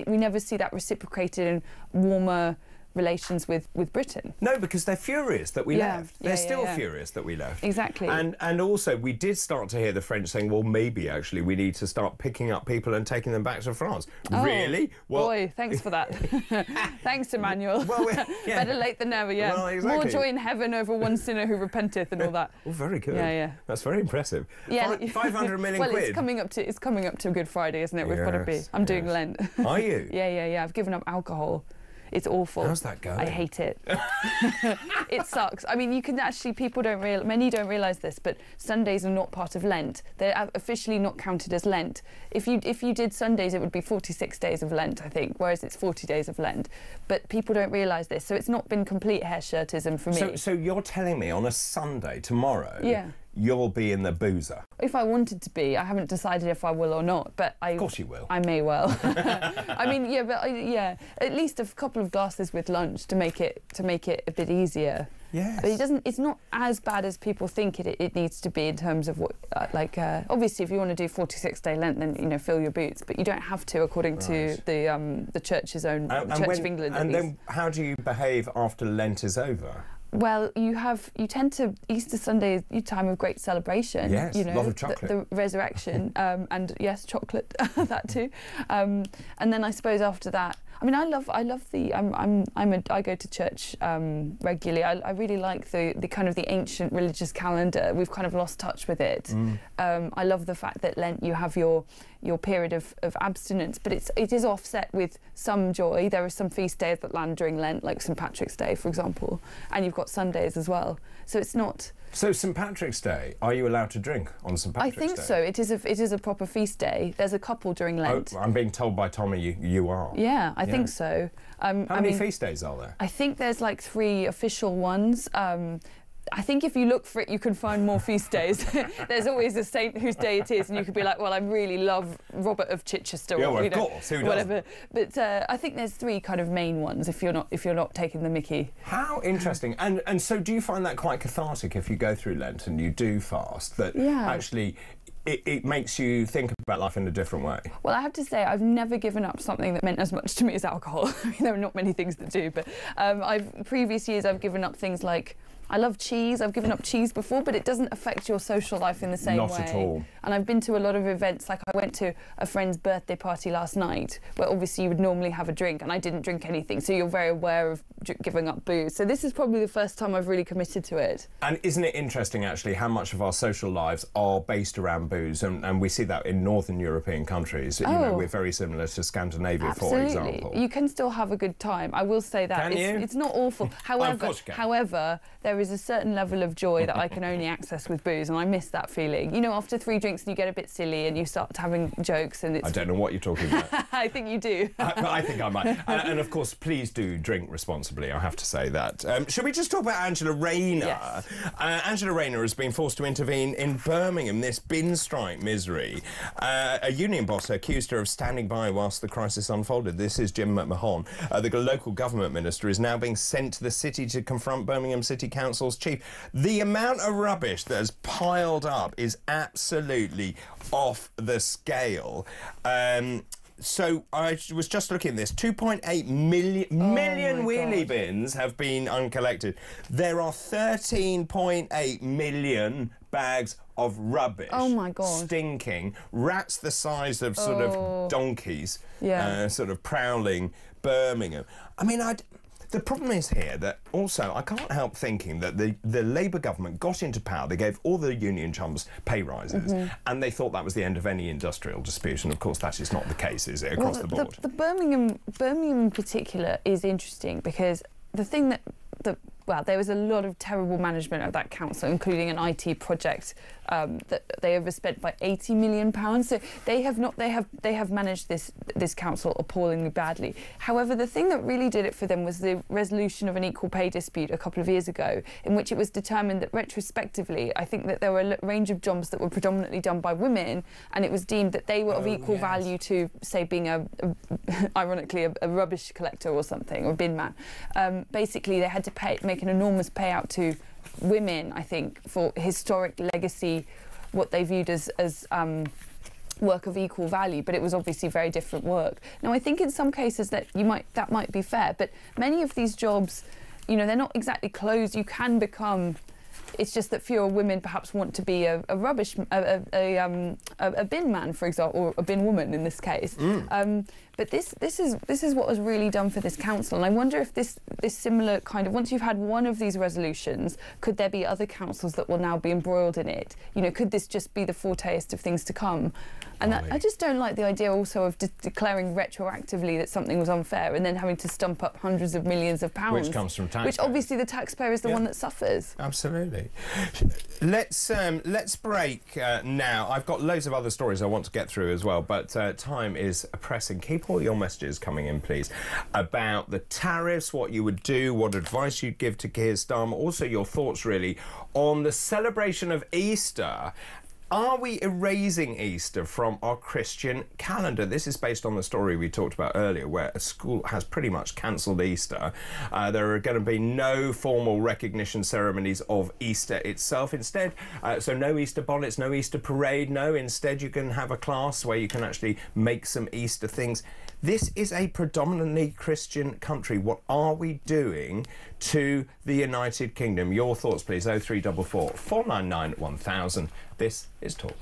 we never see that reciprocated in warmer relations with Britain. No, because they're furious that we left. They're still furious that we left. Exactly. And also, we did start to hear the French saying, well, maybe, actually, we need to start picking up people and taking them back to France. Oh, really? Well, boy, thanks for that. Thanks, Emmanuel. Well, better late than never, yeah. Well, exactly. More joy in heaven over one sinner who repenteth and all that. Oh, very good. Yeah. That's very impressive. Yeah. 500 million well, quid. It's coming up to Good Friday, isn't it? We've got to be. I'm doing Lent. Are you? Yeah. I've given up alcohol. It's awful. How's that going? I hate it. It sucks. I mean, you can actually, many don't realise this, but Sundays are not part of Lent. They're officially not counted as Lent. If you did Sundays, it would be 46 days of Lent, I think, whereas it's 40 days of Lent. But people don't realise this, so it's not been complete hair-shirtism for me. So you're telling me on a Sunday, tomorrow, you'll be in the boozer? If I wanted to be, I haven't decided if I will or not, but Of course you will. I may well. I mean, yeah, but at least a couple of glasses with lunch to make it a bit easier. Yes. But it's not as bad as people think it needs to be in terms of what, obviously if you want to do 46-day Lent, then, fill your boots, but you don't have to according to the Church's own, Church of England. And then how do you behave after Lent is over? Well, you tend to, Easter Sunday is your time of great celebration. Yes, a lot of chocolate. The resurrection, and yes, chocolate, that too. And then I suppose after that, I mean, I go to church regularly. I really like the kind of the ancient religious calendar. We've kind of lost touch with it. I love the fact that Lent you have your period of abstinence, but it is offset with some joy. There are some feast days that land during Lent, like St Patrick's Day, for example, and you've got Sundays as well. So it's not. So St Patrick's Day, are you allowed to drink on St Patrick's Day? I think so. It is a proper feast day. There's a couple during Lent. Oh, I'm being told by Tommy you are. Yeah, I think so. How many feast days are there? I think there's like 3 official ones. I think if you look for it, you can find more feast days. There's always a saint whose day it is, and you could be like, well, I really love Robert of Chichester. Yeah, well, of course, who whatever. But I think there's 3 kind of main ones if you're not taking the mickey. How interesting. And so do you find that quite cathartic if you go through Lent and you do fast, that actually it makes you think about life in a different way? Well, I have to say, I've never given up something that meant as much to me as alcohol. I mean, there are not many things that do, but previous years I've given up things like, I love cheese. I've given up cheese before, but it doesn't affect your social life in the same way. Not at all. And I've been to a lot of events, like I went to a friend's birthday party last night, where obviously you would normally have a drink, and I didn't drink anything, so you're very aware of giving up booze. So this is probably the first time I've really committed to it. And isn't it interesting, actually, how much of our social lives are based around booze? And we see that in Northern European countries. You know, we're very similar to Scandinavia, for example. You can still have a good time. I will say that. It's not awful. However, of course you can. However, there is a certain level of joy that I can only access with booze, and I miss that feeling. You know, after 3 drinks and you get a bit silly and you start having jokes, and it's... I don't know what you're talking about. I think you do. I think I might. And of course, please do drink responsibly, I have to say that. Should we just talk about Angela Rayner? Yes. Angela Rayner has been forced to intervene in Birmingham, this bin strike misery. A union boss accused her of standing by whilst the crisis unfolded. This is Jim McMahon. The local government minister is now being sent to the city to confront Birmingham City Council's chief. The amount of rubbish that has piled up is absolutely off the scale. So I was just looking at this. 2.8 million wheelie bins have been uncollected. There are 13.8 million bags of rubbish. Oh my God. Stinking. Rats the size of sort of donkeys. Yeah. Sort of prowling Birmingham. I mean, the problem is here that also I can't help thinking that the Labour government got into power, they gave all the union chums pay rises, and they thought that was the end of any industrial dispute, and of course that is not the case, is it, across the board? The Birmingham in particular is interesting because the thing that well, there was a lot of terrible management of that council, including an IT project that they overspent by £80 million. So they have managed this council appallingly badly. However, the thing that really did it for them was the resolution of an equal pay dispute a couple of years ago, in which it was determined that retrospectively, I think that there were a range of jobs that were predominantly done by women, and it was deemed that they were of equal value to, say, being ironically a rubbish collector or something, or a bin man. Basically, they had to make an enormous payout to women, I think, for historic legacy, what they viewed as work of equal value, but it was obviously very different work. Now, I think in some cases that might be fair, but many of these jobs, you know, they're not exactly closed. You can become. It's just that fewer women perhaps want to be a bin man, for example, or a bin woman in this case. But this is what was really done for this council, and I wonder if this similar kind of, once you've had one of these resolutions, could there be other councils that will now be embroiled in it? You know, could this just be the foretaste of things to come? And I just don't like the idea also of declaring retroactively that something was unfair and then having to stump up hundreds of millions of pounds. Which comes from taxpayers. Which obviously the taxpayer is the one that suffers. Absolutely. Let's break now. I've got loads of other stories I want to get through as well, but time is pressing. Keep all your messages coming in, please, about the tariffs, what you would do, what advice you'd give to Keir Starmer, also your thoughts really on the celebration of Easter. Are we erasing Easter from our Christian calendar? This is based on the story we talked about earlier, where a school has pretty much cancelled Easter. There are going to be no formal recognition ceremonies of Easter itself. Instead, so no Easter bonnets, no Easter parade, no. Instead, you can have a class where you can actually make some Easter things. This is a predominantly Christian country. What are we doing to the United Kingdom? Your thoughts, please. 0344 499 1000. This is Talk.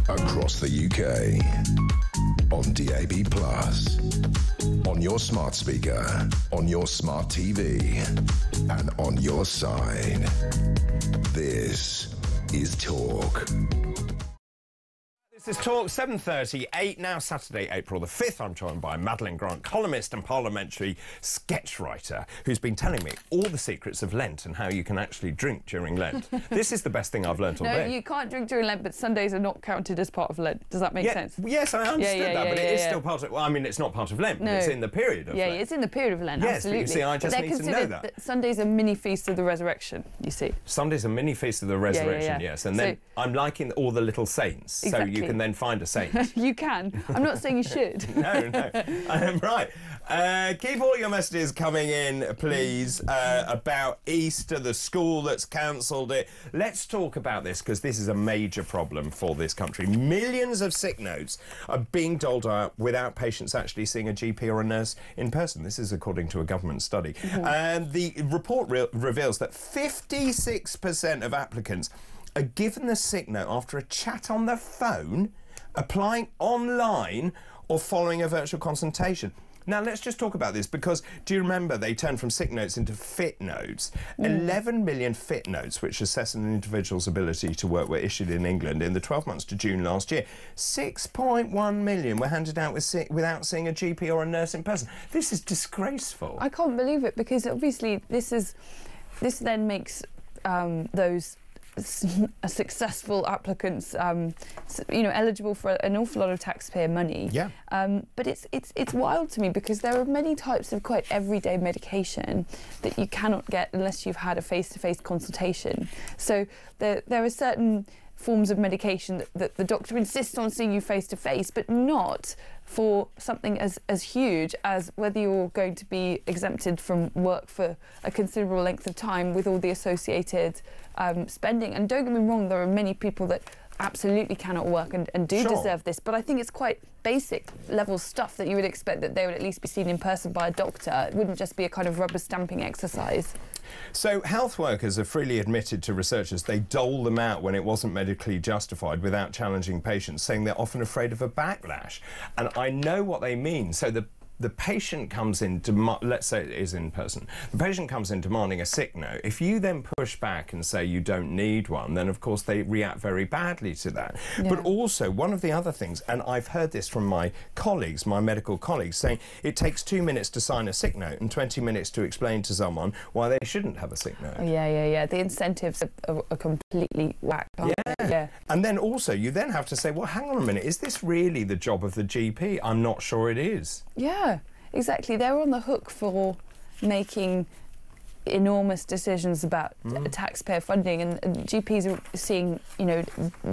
Across the UK, on DAB+, on your smart speaker, on your smart TV, and on your side. This is Talk. This is Talk, 7:38 now, Saturday, April the 5th. I'm joined by Madeline Grant, columnist and parliamentary sketch writer, who's been telling me all the secrets of Lent and how you can actually drink during Lent. This is the best thing I've learnt all day. No, you can't drink during Lent, but Sundays are not counted as part of Lent. Does that make sense? Yes, I understood that, but it is still part of... Well, I mean, it's not part of Lent, but it's in the period of Lent. Yeah, it's in the period of Lent, yes, absolutely. But you see, I just need to know that. Sundays are mini feast of the resurrection, you see. Sundays are mini feast of the resurrection, yes. And then I'm liking all the little saints, so you can then find a saint. You can. I'm not saying you should. No. Right. Keep all your messages coming in, please, about Easter, the school that's cancelled it. Let's talk about this, because this is a major problem for this country. Millions of sick notes are being doled out without patients actually seeing a GP or a nurse in person. This is according to a government study. And the report reveals that 56% of applicants are given the sick note after a chat on the phone, applying online, or following a virtual consultation. Now, let's just talk about this, because do you remember they turned from sick notes into fit notes? 11 million fit notes, which assess an individual's ability to work, were issued in England in the 12 months to June last year. 6.1 million were handed out without seeing a GP or a nurse in person. This is disgraceful. I can't believe it, because obviously this then makes those successful applicants, you know, eligible for an awful lot of taxpayer money. Yeah. But it's wild to me because there are many types of quite everyday medication that you cannot get unless you've had a face-to-face consultation. So there are certain forms of medication that the doctor insists on seeing you face-to-face, but not for something as huge as whether you're going to be exempted from work for a considerable length of time with all the associated spending. And don't get me wrong, there are many people that absolutely cannot work and do deserve this, but I think it's quite basic level stuff that you would expect that they would at least be seen in person by a doctor. It wouldn't just be a kind of rubber stamping exercise. So health workers have freely admitted to researchers they dole them out when it wasn't medically justified without challenging patients, saying they're often afraid of a backlash. And I know what they mean. So the patient comes in, let's say it is in person, the patient comes in demanding a sick note. If you then push back and say you don't need one, then of course they react very badly to that. Yeah. But also, one of the other things, and I've heard this from my colleagues, my medical colleagues, saying it takes 2 minutes to sign a sick note and 20 minutes to explain to someone why they shouldn't have a sick note. Oh, yeah. The incentives are completely whacked, aren't they? Yeah. And then also, you then have to say, well, hang on a minute, is this really the job of the GP? I'm not sure it is. Yeah, exactly. They're on the hook for making enormous decisions about taxpayer funding, and GPs are seeing, you know,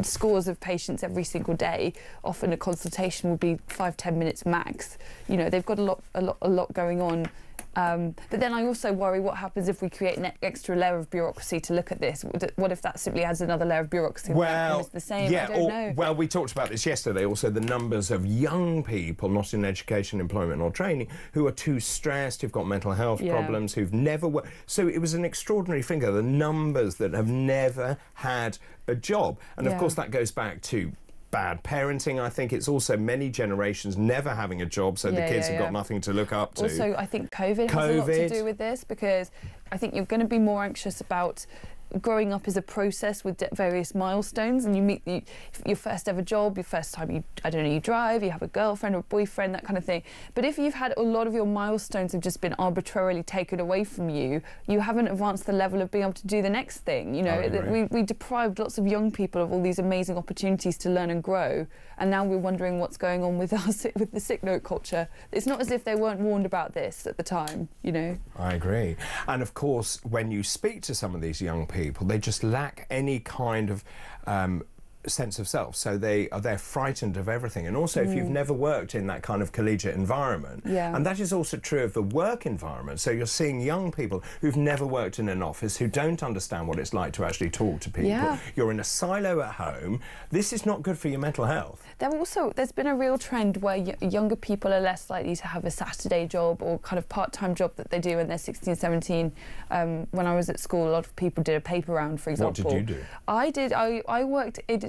scores of patients every single day. Often a consultation will be 5-10 minutes max. You know, they've got a lot going on. But then I also worry what happens if we create an extra layer of bureaucracy to look at this. What if that simply adds another layer of bureaucracy? Well, it's the same. Yeah, I don't know. Well, we talked about this yesterday. Also, the numbers of young people not in education, employment or training who are too stressed, who've got mental health problems, who've never worked. So it was an extraordinary figure, the numbers that have never had a job. And of course that goes back to bad parenting. I think it's also many generations never having a job, so the kids have got nothing to look up to. Also, I think COVID has a lot to do with this, because I think you're going to be more anxious about growing up is a process with various milestones, and you meet your first ever job, your first time you drive, you have a girlfriend or a boyfriend, that kind of thing. But if you've had a lot of your milestones have just been arbitrarily taken away from you, you haven't advanced the level of being able to do the next thing. You know, we deprived lots of young people of all these amazing opportunities to learn and grow, and now we're wondering what's going on with with the sick note culture. It's not as if they weren't warned about this at the time, you know. I agree. And of course, when you speak to some of these young people, they just lack any kind of sense of self, so they're frightened of everything. And also, if you've never worked in that kind of collegiate environment, and that is also true of the work environment, so you're seeing young people who've never worked in an office, who don't understand what it's like to actually talk to people. You're in a silo at home. This is not good for your mental health. There's been a real trend where younger people are less likely to have a Saturday job or kind of part-time job that they do when they're 16, 17. When I was at school, a lot of people did a paper round, for example. What did you do?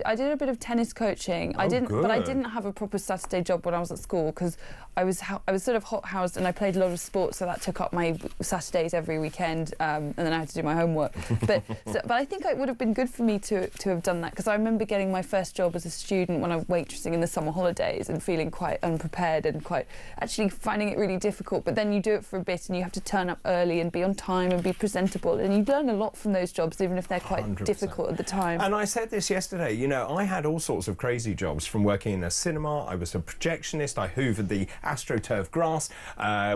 I did a bit of tennis coaching. But I didn't have a proper Saturday job when I was at school, because I was sort of hot-housed and I played a lot of sports, so that took up my Saturdays every weekend, and then I had to do my homework. But I think it would have been good for me to have done that, because I remember getting my first job as a student when I was waitressing in the summer holidays and feeling quite unprepared and actually finding it really difficult. But then you do it for a bit and you have to turn up early and be on time and be presentable, and you learn a lot from those jobs, even if they're quite 100%. Difficult at the time. And I said this yesterday, you know, I had all sorts of crazy jobs, from working in a cinema. I was a projectionist, I hoovered the astroturf grass.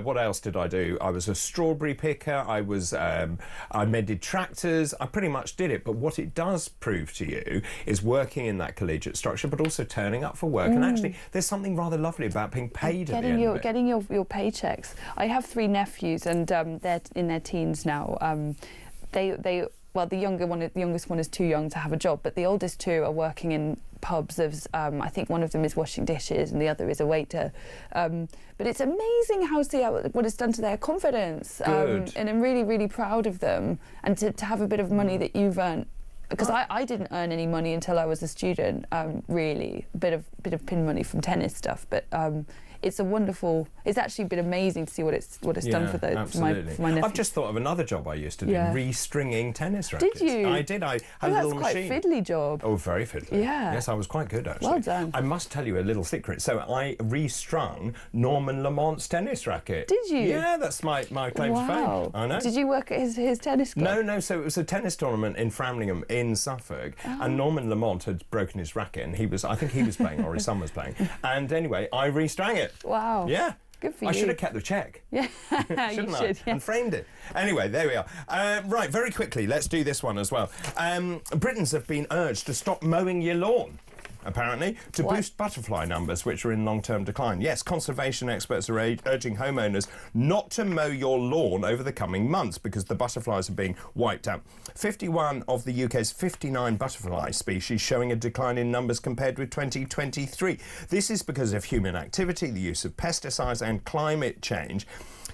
What else did I do? I was a strawberry picker, I mended tractors. I pretty much did it. But what it does prove to you is working in that collegiate structure, but also turning up for work. And actually, there's something rather lovely about being paid at the end of it. Getting your paychecks. I have 3 nephews, and they're in their teens now. Well, the youngest one is too young to have a job, but the oldest 2 are working in pubs. I think one of them is washing dishes and the other is a waiter. But it's amazing what it's done to their confidence. And I'm really, really proud of them. And to have a bit of money that you've earned, because I didn't earn any money until I was a student, really. A bit of pin money from tennis stuff, but it's a wonderful. It's actually been amazing to see what it's done for my nephew. I've just thought of another job I used to do: restringing tennis rackets. Did you? I did. I had a little machine. That's quite a fiddly job. Oh, very fiddly. Yeah. Yes, I was quite good actually. Well done. I must tell you a little secret. So I restrung Norman Lamont's tennis racket. Did you? Yeah, that's my claim to fame. I know. Did you work at his tennis club? No. So it was a tennis tournament in Framlingham in Suffolk, and Norman Lamont had broken his racket, and I think he was playing, or his son was playing. And anyway, I restrung it. Wow. Yeah. Good for you. I should have kept the cheque. Yeah, shouldn't I? Yeah. And framed it. Anyway, there we are. Right, very quickly, let's do this one as well. Britons have been urged to stop mowing your lawn, apparently, to boost butterfly numbers, which are in long-term decline. Yes, conservation experts are urging homeowners not to mow your lawn over the coming months because the butterflies are being wiped out. 51 of the UK's 59 butterfly species showing a decline in numbers compared with 2023. This is because of human activity, the use of pesticides and climate change.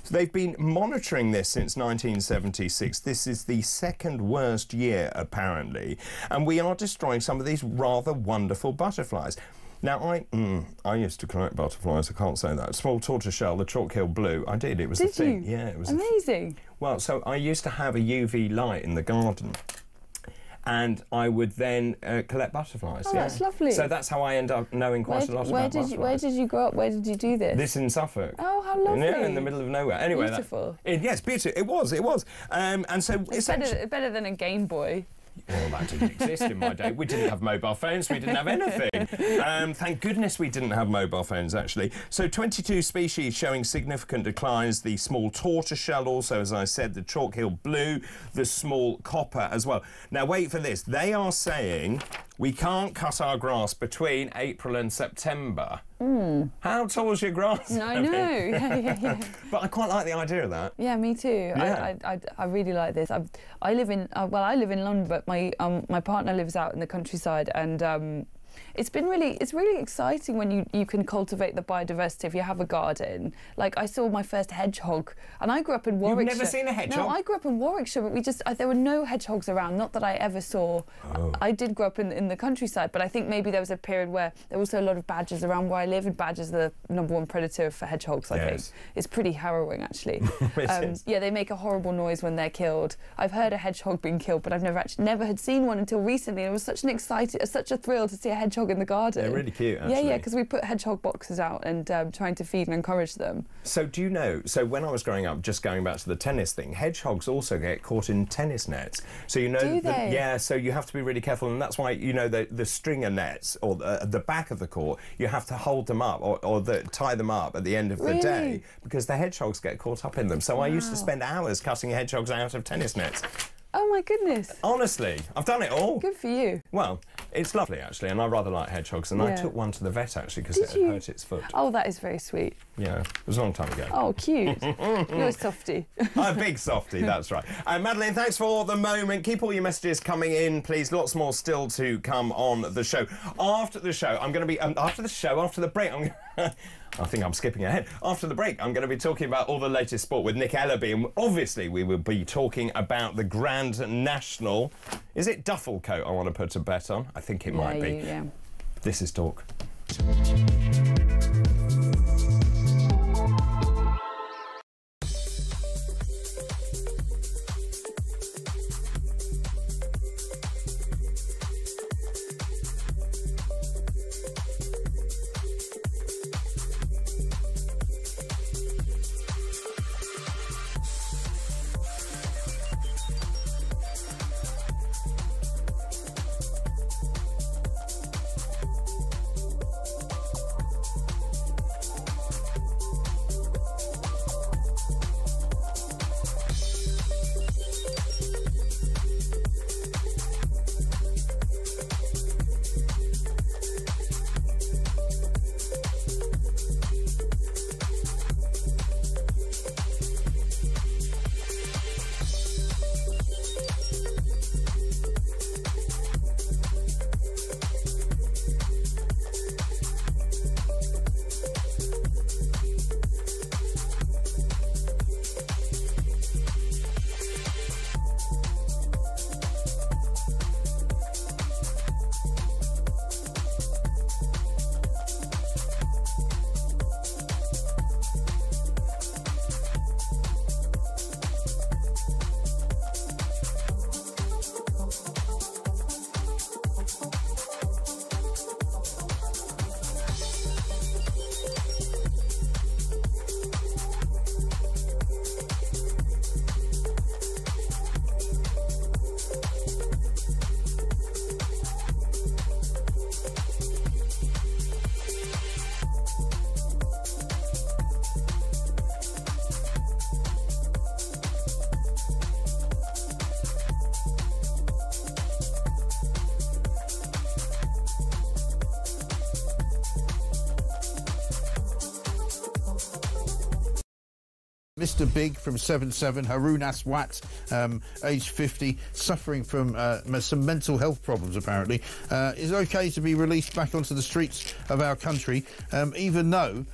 So they've been monitoring this since 1976. This is the second worst year, apparently, and we are destroying some of these rather wonderful butterflies. Now, I used to collect butterflies, I can't say that. Small tortoiseshell, the chalk-hill blue, I did, it was a thing. Did you? Yeah, it was amazing. Well, so I used to have a UV light in the garden, and I would then collect butterflies. Oh, that's lovely. So that's how I end up knowing quite a lot about butterflies. Where did you grow up? Where did you do this? This in Suffolk. Oh, how lovely. Yeah, in the middle of nowhere. Anyway, beautiful. Yes, beautiful. It was. And so it's better than a Game Boy. Well, that didn't exist in my day. We didn't have mobile phones. We didn't have anything. Thank goodness we didn't have mobile phones, actually. So 22 species showing significant declines. The small tortoiseshell also, as I said, the chalk-hill blue, the small copper as well. Now, wait for this. They are saying we can't cut our grass between April and September. How tall's your grass? No, I know. Yeah. But I quite like the idea of that. Yeah, me too. Yeah. I really like this. I live in London, but my partner lives out in the countryside, and it's really exciting when you can cultivate the biodiversity if you have a garden. Like, I saw my first hedgehog, and I grew up in Warwickshire. You've never seen a hedgehog? No, I grew up in Warwickshire, but there were no hedgehogs around, not that I ever saw. Oh. I did grow up in the countryside, but I think maybe there was a period where there were also a lot of badgers around where I live, and badgers are the #1 predator for hedgehogs, I think. It's pretty harrowing, actually. Yeah, they make a horrible noise when they're killed. I've heard a hedgehog being killed, but I've never had seen one until recently. It was such a thrill to see a hedgehog in the garden. They're really cute, actually. Yeah, because we put hedgehog boxes out and trying to feed and encourage them. So do you know, when I was growing up, just going back to the tennis thing, hedgehogs also get caught in tennis nets. So you know, do they? Yeah, so you have to be really careful, and that's why, you know, the stringer nets, or the back of the court, you have to hold them up or tie them up at the end of the day, because the hedgehogs get caught up in them. So I used to spend hours cutting hedgehogs out of tennis nets. Oh my goodness. Honestly, I've done it all. Good for you. Well, it's lovely, actually, and I rather like hedgehogs, and I took one to the vet, actually, because it had hurt its foot. Oh, that is very sweet. Yeah, it was a long time ago. Oh, cute. You're a softie. A big softie, that's right. Madeline, thanks for the moment. Keep all your messages coming in, please. Lots more still to come on the show. After the show, I'm going to be... after the break, I think I'm skipping ahead. After the break, I'm going to be talking about all the latest sport with Nick Ellerby, and obviously we will be talking about the Grand National. Is it duffel coat I want to put a bet on? I think it might be. Yeah. This is Talk. Mr. Big from 7-7, Haroon Aswat, aged 50, suffering from some mental health problems, apparently, is okay to be released back onto the streets of our country, even though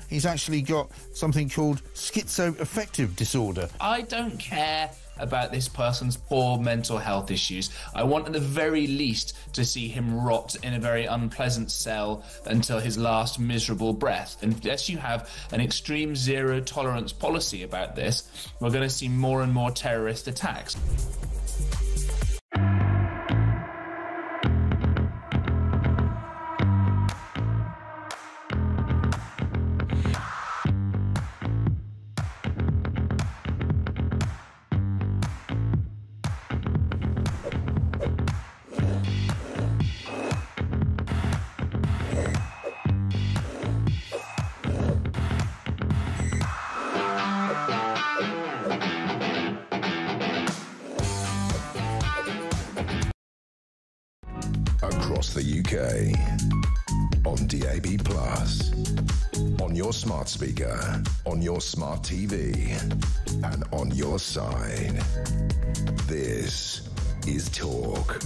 he's actually got something called schizoaffective disorder. I don't care about this person's poor mental health issues. I want at the very least to see him rot in a very unpleasant cell until his last miserable breath. And unless you have an extreme zero tolerance policy about this, we're going to see more and more terrorist attacks. Across the UK, on DAB+, on your smart speaker, on your smart TV, and on your side. This is Talk.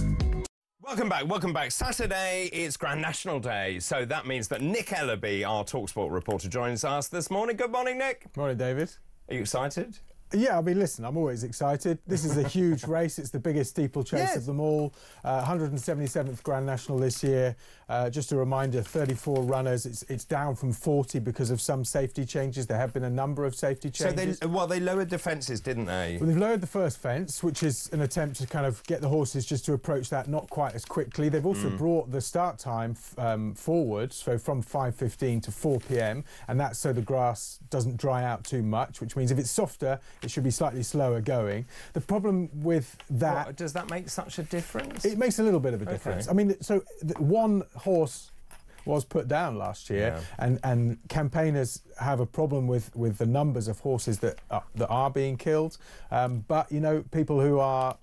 Welcome back. Saturday is Grand National Day, so that means that Nick Ellaby, our TalkSport reporter, joins us this morning. Good morning, Nick. Morning, David. Are you excited? Yeah, I mean, listen, I'm always excited. This is a huge race. It's the biggest steeplechase of them all. 177th Grand National this year. Just a reminder, 34 runners. It's down from 40 because of some safety changes. There have been a number of safety changes. So they lowered the fences, didn't they? Well, they've lowered the first fence, which is an attempt to kind of get the horses just to approach that not quite as quickly. They've also brought the start time forward, so from 5:15 to 4 p.m, and that's so the grass doesn't dry out too much, which means if it's softer, it should be slightly slower going. The problem with that... Does that make such a difference? It makes a little bit of a difference. I mean, so one horse was put down last year, and campaigners have a problem with the numbers of horses that are being killed. But, you know, people who are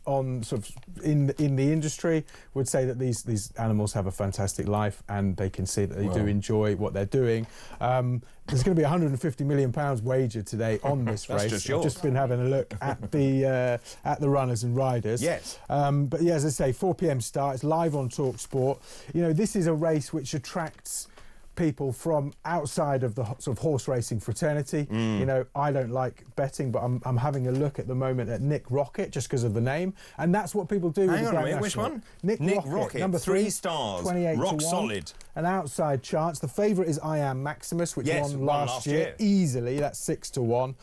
on sort of in the industry would say that these animals have a fantastic life and they can see that they do enjoy what they're doing. There's going to be £150 million wagered today on this race. I've just been having a look at the runners and riders. Yes. But yeah, as I say, 4 p.m. start. It's live on TalkSport. You know, this is a race which attracts people from outside of the sort of horse racing fraternity. You know, I don't like betting, but I'm having a look at the moment at Nick Rocket just because of the name, and that's what people do. Hang on a minute, which one? Nick Rocket, number 3 stars, 28 rock to 1. solid. An outside chance. The favourite is I Am Maximus, which won last year easily. That's 6 to 1.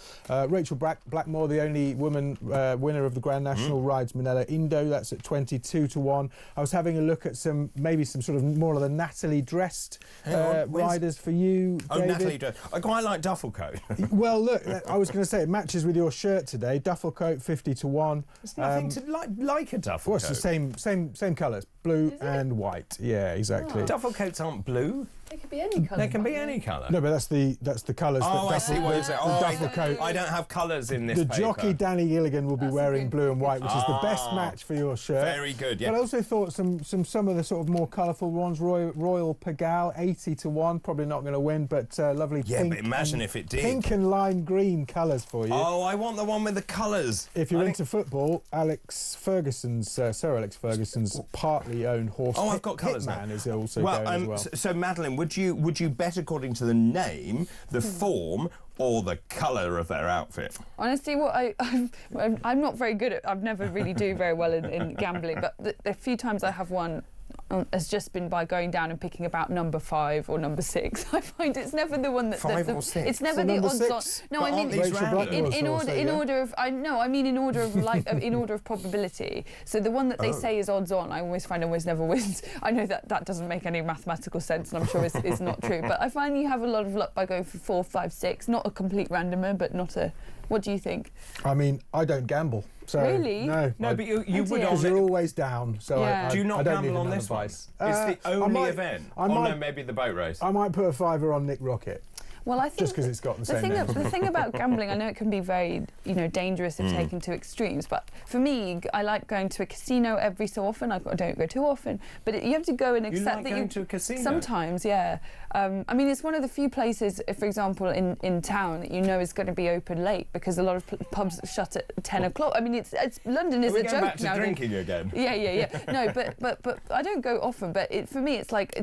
Rachel Blackmore, the only woman winner of the Grand National, rides Manila Indo. That's at 22 to 1. I was having a look at maybe some sort of more of the Natalie dressed riders for you, David. Natalie dressed. I quite like Dufflecoat. Well, look, I was going to say it matches with your shirt today. Dufflecoat 50 to 1. There's nothing to like a Dufflecoat. Well, it's the same colours, blue and white. Yeah, exactly. Dufflecoats aren't blue. They could be any colour. They can be any colour. No, but that's the colours. Oh, I see what you're saying. Oh, Dufflecoat. I don't have colours in this The paper. jockey Danny Gilligan will be wearing blue and white, which is the best match for your shirt. Very good, yeah. But I also thought some of the sort of more colourful ones. Royal Pagal, 80 to 1. Probably not going to win, but lovely pink. Yeah, but imagine if it did. Pink and lime green colours for you. Oh, I want the one with the colours. If you're into football, Sir Alex Ferguson's partly owned horse. Oh, I've got colours now. Hitman is also going as well. So Madeline, would you bet according to the name, the form, or the colour of their outfit? Honestly, what I'm not very good at. I've never really do very well in gambling, but the few times I have won has just been by going down and picking about number 5 or number 6. I find it's never the one that 5 or 6. It's never the odds on. No, I mean in order of in order of probability. So the one that they say is odds on, I always find almost never wins. I know that doesn't make any mathematical sense, and I'm sure it's not true. But I find you have a lot of luck by going for 4, 5, 6. Not a complete randomer, but not a. What do you think? I mean, I don't gamble. So really? No, but you would. Because you're always down. So yeah. Do you not gamble on this one? It's the only event. No, maybe the boat race. I might put a £5 on Nick Rocket. Well, I think just because it's got the same name. The thing about gambling, I know it can be very, dangerous if taken to extremes. But for me, I like going to a casino every so often. I don't go too often, but you have to go and accept that going to a casino. Sometimes, yeah. I mean, it's one of the few places, for example, in town that is going to be open late, because a lot of pubs shut at 10 o'clock. I mean, it's London is a joke now. Are we going back to drinking again? Yeah. No, but I don't go often. But for me, it's like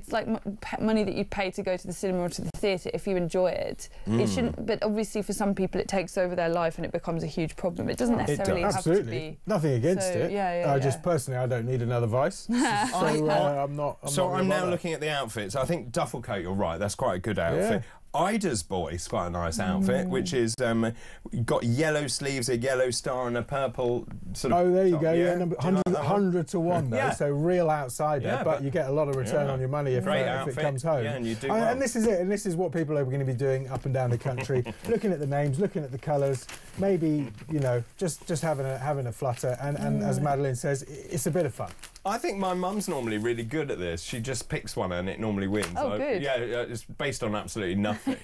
money that you pay to go to the cinema or to the theatre if you enjoy it. It shouldn't. But obviously, for some people, it takes over their life and it becomes a huge problem. It doesn't necessarily have to be. Nothing against it. Yeah. Just personally, I don't need another vice. I'm not. I'm now looking at the outfits. I think duffel coat. You're right. That's quite a good outfit. Yeah. Ida's boy's quite a nice outfit, which is got yellow sleeves, a yellow star, and a purple sort of. Oh, there you go. Yeah, 100 to 1 though. Yeah. So real outsider, Yeah, but you get a lot of return on your money if it comes home. Yeah, and you do well. And this is it. And this is what people are going to be doing up and down the country, looking at the names, looking at the colours, maybe just having a flutter. And as Madeline says, it's a bit of fun. I think my mum's normally really good at this. She just picks one and it normally wins. Oh, good. Yeah, it's based on absolutely nothing,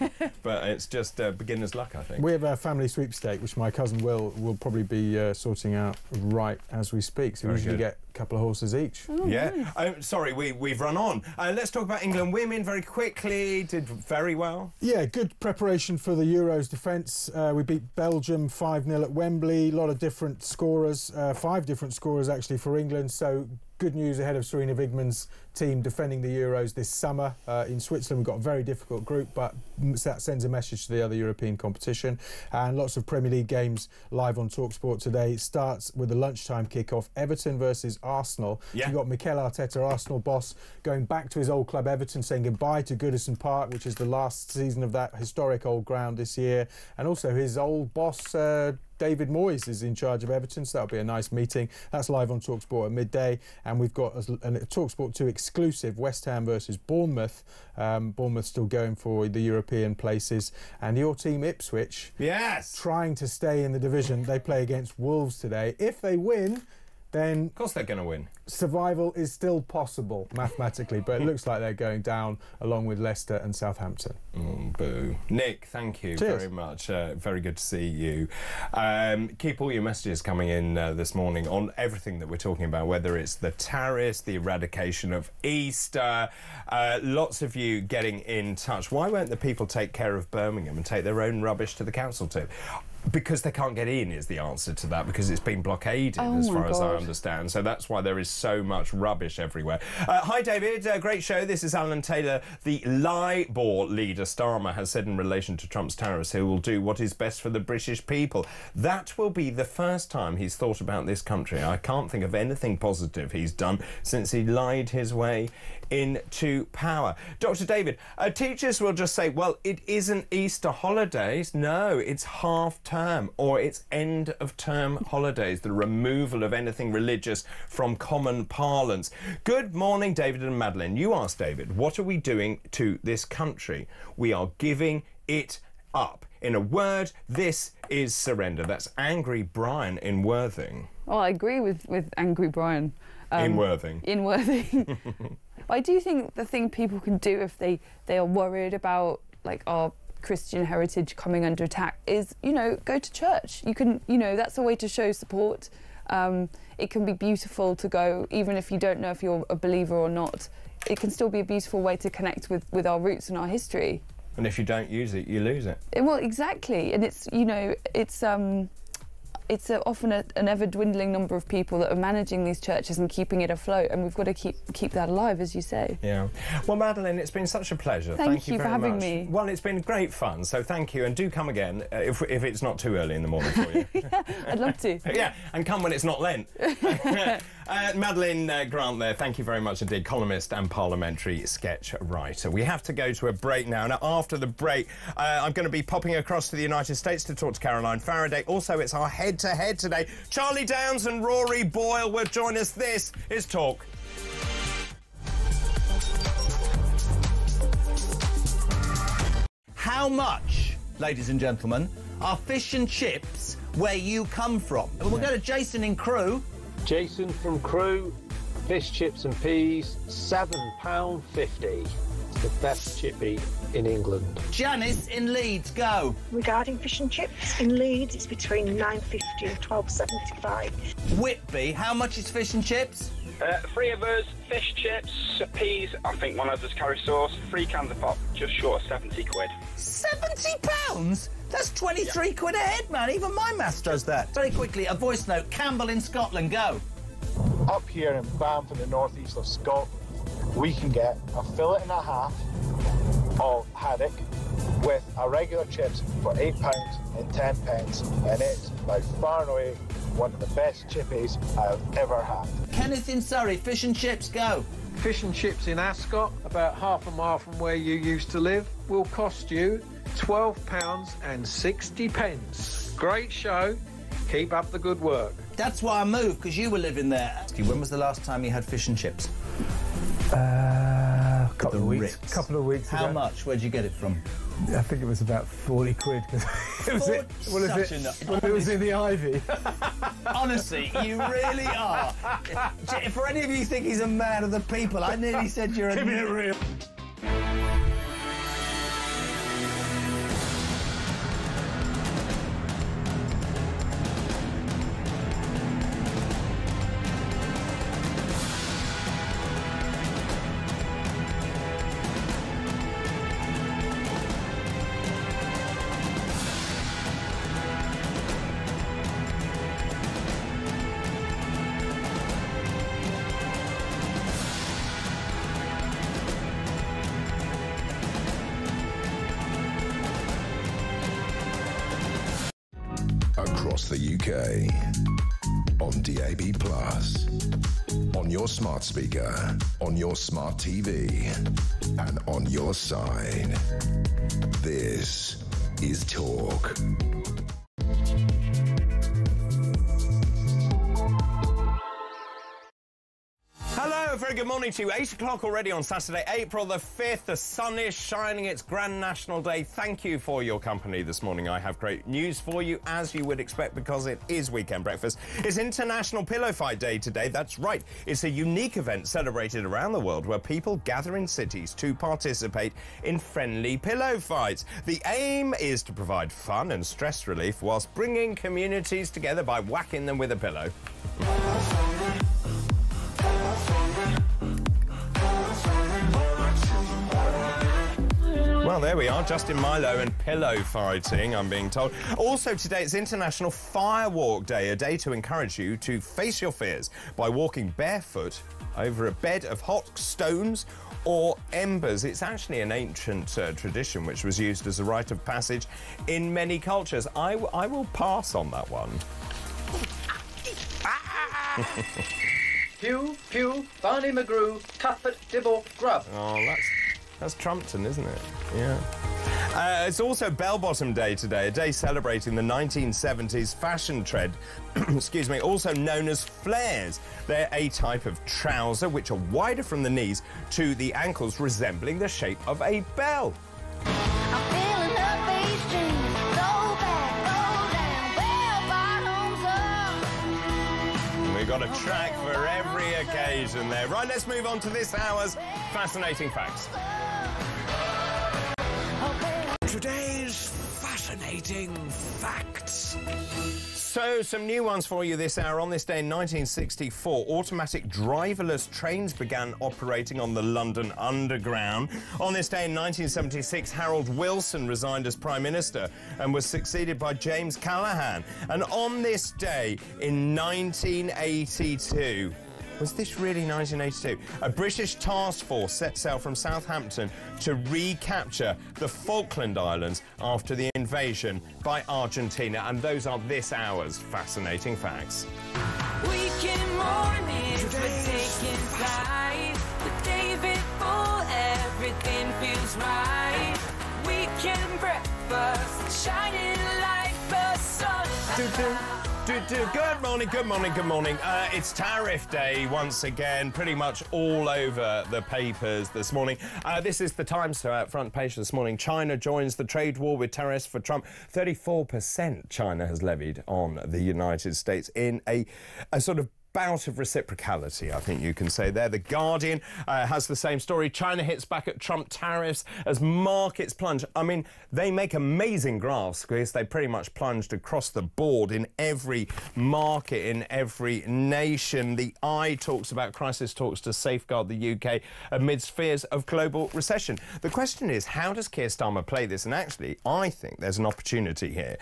but it's just beginner's luck, I think. We have a family sweepstake, which my cousin will probably be sorting out right as we speak. So we usually get a couple of horses each. Oh, yeah. Nice. Sorry, we've run on. Let's talk about England women very quickly. Did very well. Yeah, good preparation for the Euros defence. We beat Belgium 5-0 at Wembley. A lot of different scorers, 5 different scorers actually for England. So good news ahead of Serena Wigman's team defending the Euros this summer. In Switzerland, we've got a very difficult group, but that sends a message to the other European competition. And lots of Premier League games live on talkSPORT today. It starts with the lunchtime kick-off. Everton versus Arsenal. Yeah. You've got Mikel Arteta, Arsenal boss, going back to his old club Everton, saying goodbye to Goodison Park, which is the last season of that historic old ground this year. And also his old boss, David Moyes, is in charge of Everton, so that'll be a nice meeting. That's live on talkSPORT at midday. And we've got a talkSPORT 2 exclusive, West Ham versus Bournemouth. Bournemouth still going for the European places. And your team, Ipswich, yes, trying to stay in the division. They play against Wolves today. If they win, then of course they're going to win. Survival is still possible mathematically, but it looks like they're going down along with Leicester and Southampton. Boo. Nick, thank you very much. Very good to see you. Keep all your messages coming in this morning on everything that we're talking about, whether it's the tariffs, the eradication of Easter. Lots of you getting in touch. Why won't the people take care of Birmingham and take their own rubbish to the council too? Because they can't get in is the answer to that, because it's been blockaded as far as I understand. So that's why there is so much rubbish everywhere. Hi, David. Great show. This is Alan Taylor. The Labour leader, Starmer, has said in relation to Trump's tariffs he will do what is best for the British people. That will be the first time he's thought about this country. I can't think of anything positive he's done since he lied his way into power. Dr. David, teachers will just say, well, it isn't Easter holidays. No, it's half-term or it's end-of-term holidays, the removal of anything religious from common parlance. Good morning, David and Madeline. You asked David, what are we doing to this country? We are giving it up. In a word, this is surrender. That's Angry Brian in Worthing. Oh, I agree with Angry Brian. In Worthing. In Worthing. I do think the thing people can do if they are worried about like our Christian heritage coming under attack is, go to church. You can, that's a way to show support. It can be beautiful to go, even if you don't know if you're a believer or not. It can still be a beautiful way to connect with our roots and our history. And if you don't use it, you lose it. Well, exactly. And it's, it's often an ever-dwindling number of people that are managing these churches and keeping it afloat, and we've got to keep that alive, as you say. Yeah. Well, Madeline, it's been such a pleasure. Thank you very for having much. me. Well, it's been great fun, so thank you, and do come again if it's not too early in the morning for you. Yeah, I'd love to. Yeah, and come when it's not Lent. Madeline Grant there, thank you very much indeed, columnist and parliamentary sketch writer. We have to go to a break now. Now, after the break, I'm going to be popping across to the United States to talk to Caroline Faraday. Also, it's our head-to-head today. Charlie Downs and Rory Boyle will join us. This is Talk. How much, ladies and gentlemen, are fish and chips where you come from? We'll go to Jason in Crewe. Jason from Crewe, fish, chips and peas, £7.50. the best chippy in England. Janice in Leeds, go. Regarding fish and chips in Leeds, it's between £9.50 and £12.75. Whitby, how much is fish and chips? 3 of us, fish chips, peas, I think one of us curry sauce, 3 cans of pop, just short of 70 quid. £70? That's 23 quid a head, man. Even my maths does that. Very quickly, a voice note. Campbell in Scotland, go. Up here in Banff in the northeast of Scotland, we can get a fillet and a half of haddock with a regular chips for £8 and 10 pence, and it's by far and away one of the best chippies I've ever had. Kenneth in Surrey, fish and chips, go. Fish and chips in Ascot, about half a mile from where you used to live, will cost you £12 and 60 pence. Great show. Keep up the good work. That's why I moved, because you were living there. When was the last time you had fish and chips? Couple of weeks ago. How much? Where'd you get it from? I think it was about 40 quid. It was in the Ivy. Honestly, you really are. For any of you who think he's a man of the people, I nearly said you're a... Give it real. Across the UK, on DAB+, on your smart speaker, on your smart TV, and on your side. This is Talk. Hello, a very good morning to you. 8 o'clock already on Saturday, April the 5th. The sun is shining. It's Grand National Day. Thank you for your company this morning. I have great news for you, as you would expect, because it is Weekend Breakfast. It's International Pillow Fight Day today. That's right. It's a unique event celebrated around the world where people gather in cities to participate in friendly pillow fights. The aim is to provide fun and stress relief whilst bringing communities together by whacking them with a pillow. Well, there we are, Justin Milo and pillow fighting, I'm being told. Also today, it's International Firewalk Day, a day to encourage you to face your fears by walking barefoot over a bed of hot stones or embers. It's actually an ancient tradition which was used as a rite of passage in many cultures. I will pass on that one. Pew, pew, Barney McGrew, Cuthbert, Dibble, Grub. Oh, that's Trumpton, isn't it? Yeah. It's also Bell-Bottom Day today, a day celebrating the 1970s fashion trend, excuse me, also known as flares. They're a type of trouser which are wider from the knees to the ankles, resembling the shape of a bell. I'm feeling her bass strings, go back, go down, well, bottoms up. We've got a track for every occasion there. Right, let's move on to this hour's Fascinating Facts. Today's Fascinating Facts. So, some new ones for you this hour. On this day in 1964, automatic driverless trains began operating on the London Underground. On this day in 1976, Harold Wilson resigned as Prime Minister and was succeeded by James Callaghan. And on this day in 1982... Was this really 1982? A British task force set sail from Southampton to recapture the Falkland Islands after the invasion by Argentina. And those are this hour's Fascinating Facts. Weekend mornings, we're taking flight. With David Bull, everything feels right. Weekend breakfast, shining like the sun. Good morning, good morning, good morning. It's Tariff Day once again, pretty much all over the papers this morning. This is the Times front page this morning. China joins the trade war with tariffs for Trump. 34% China has levied on the United States in a sort of bout of reciprocality, I think you can say there. The Guardian has the same story. China hits back at Trump tariffs as markets plunge. I mean, they make amazing graphs because they pretty much plunged across the board in every market, in every nation. The Eye talks about crisis talks to safeguard the UK amidst fears of global recession. The question is, how does Keir Starmer play this? And actually, I think there's an opportunity here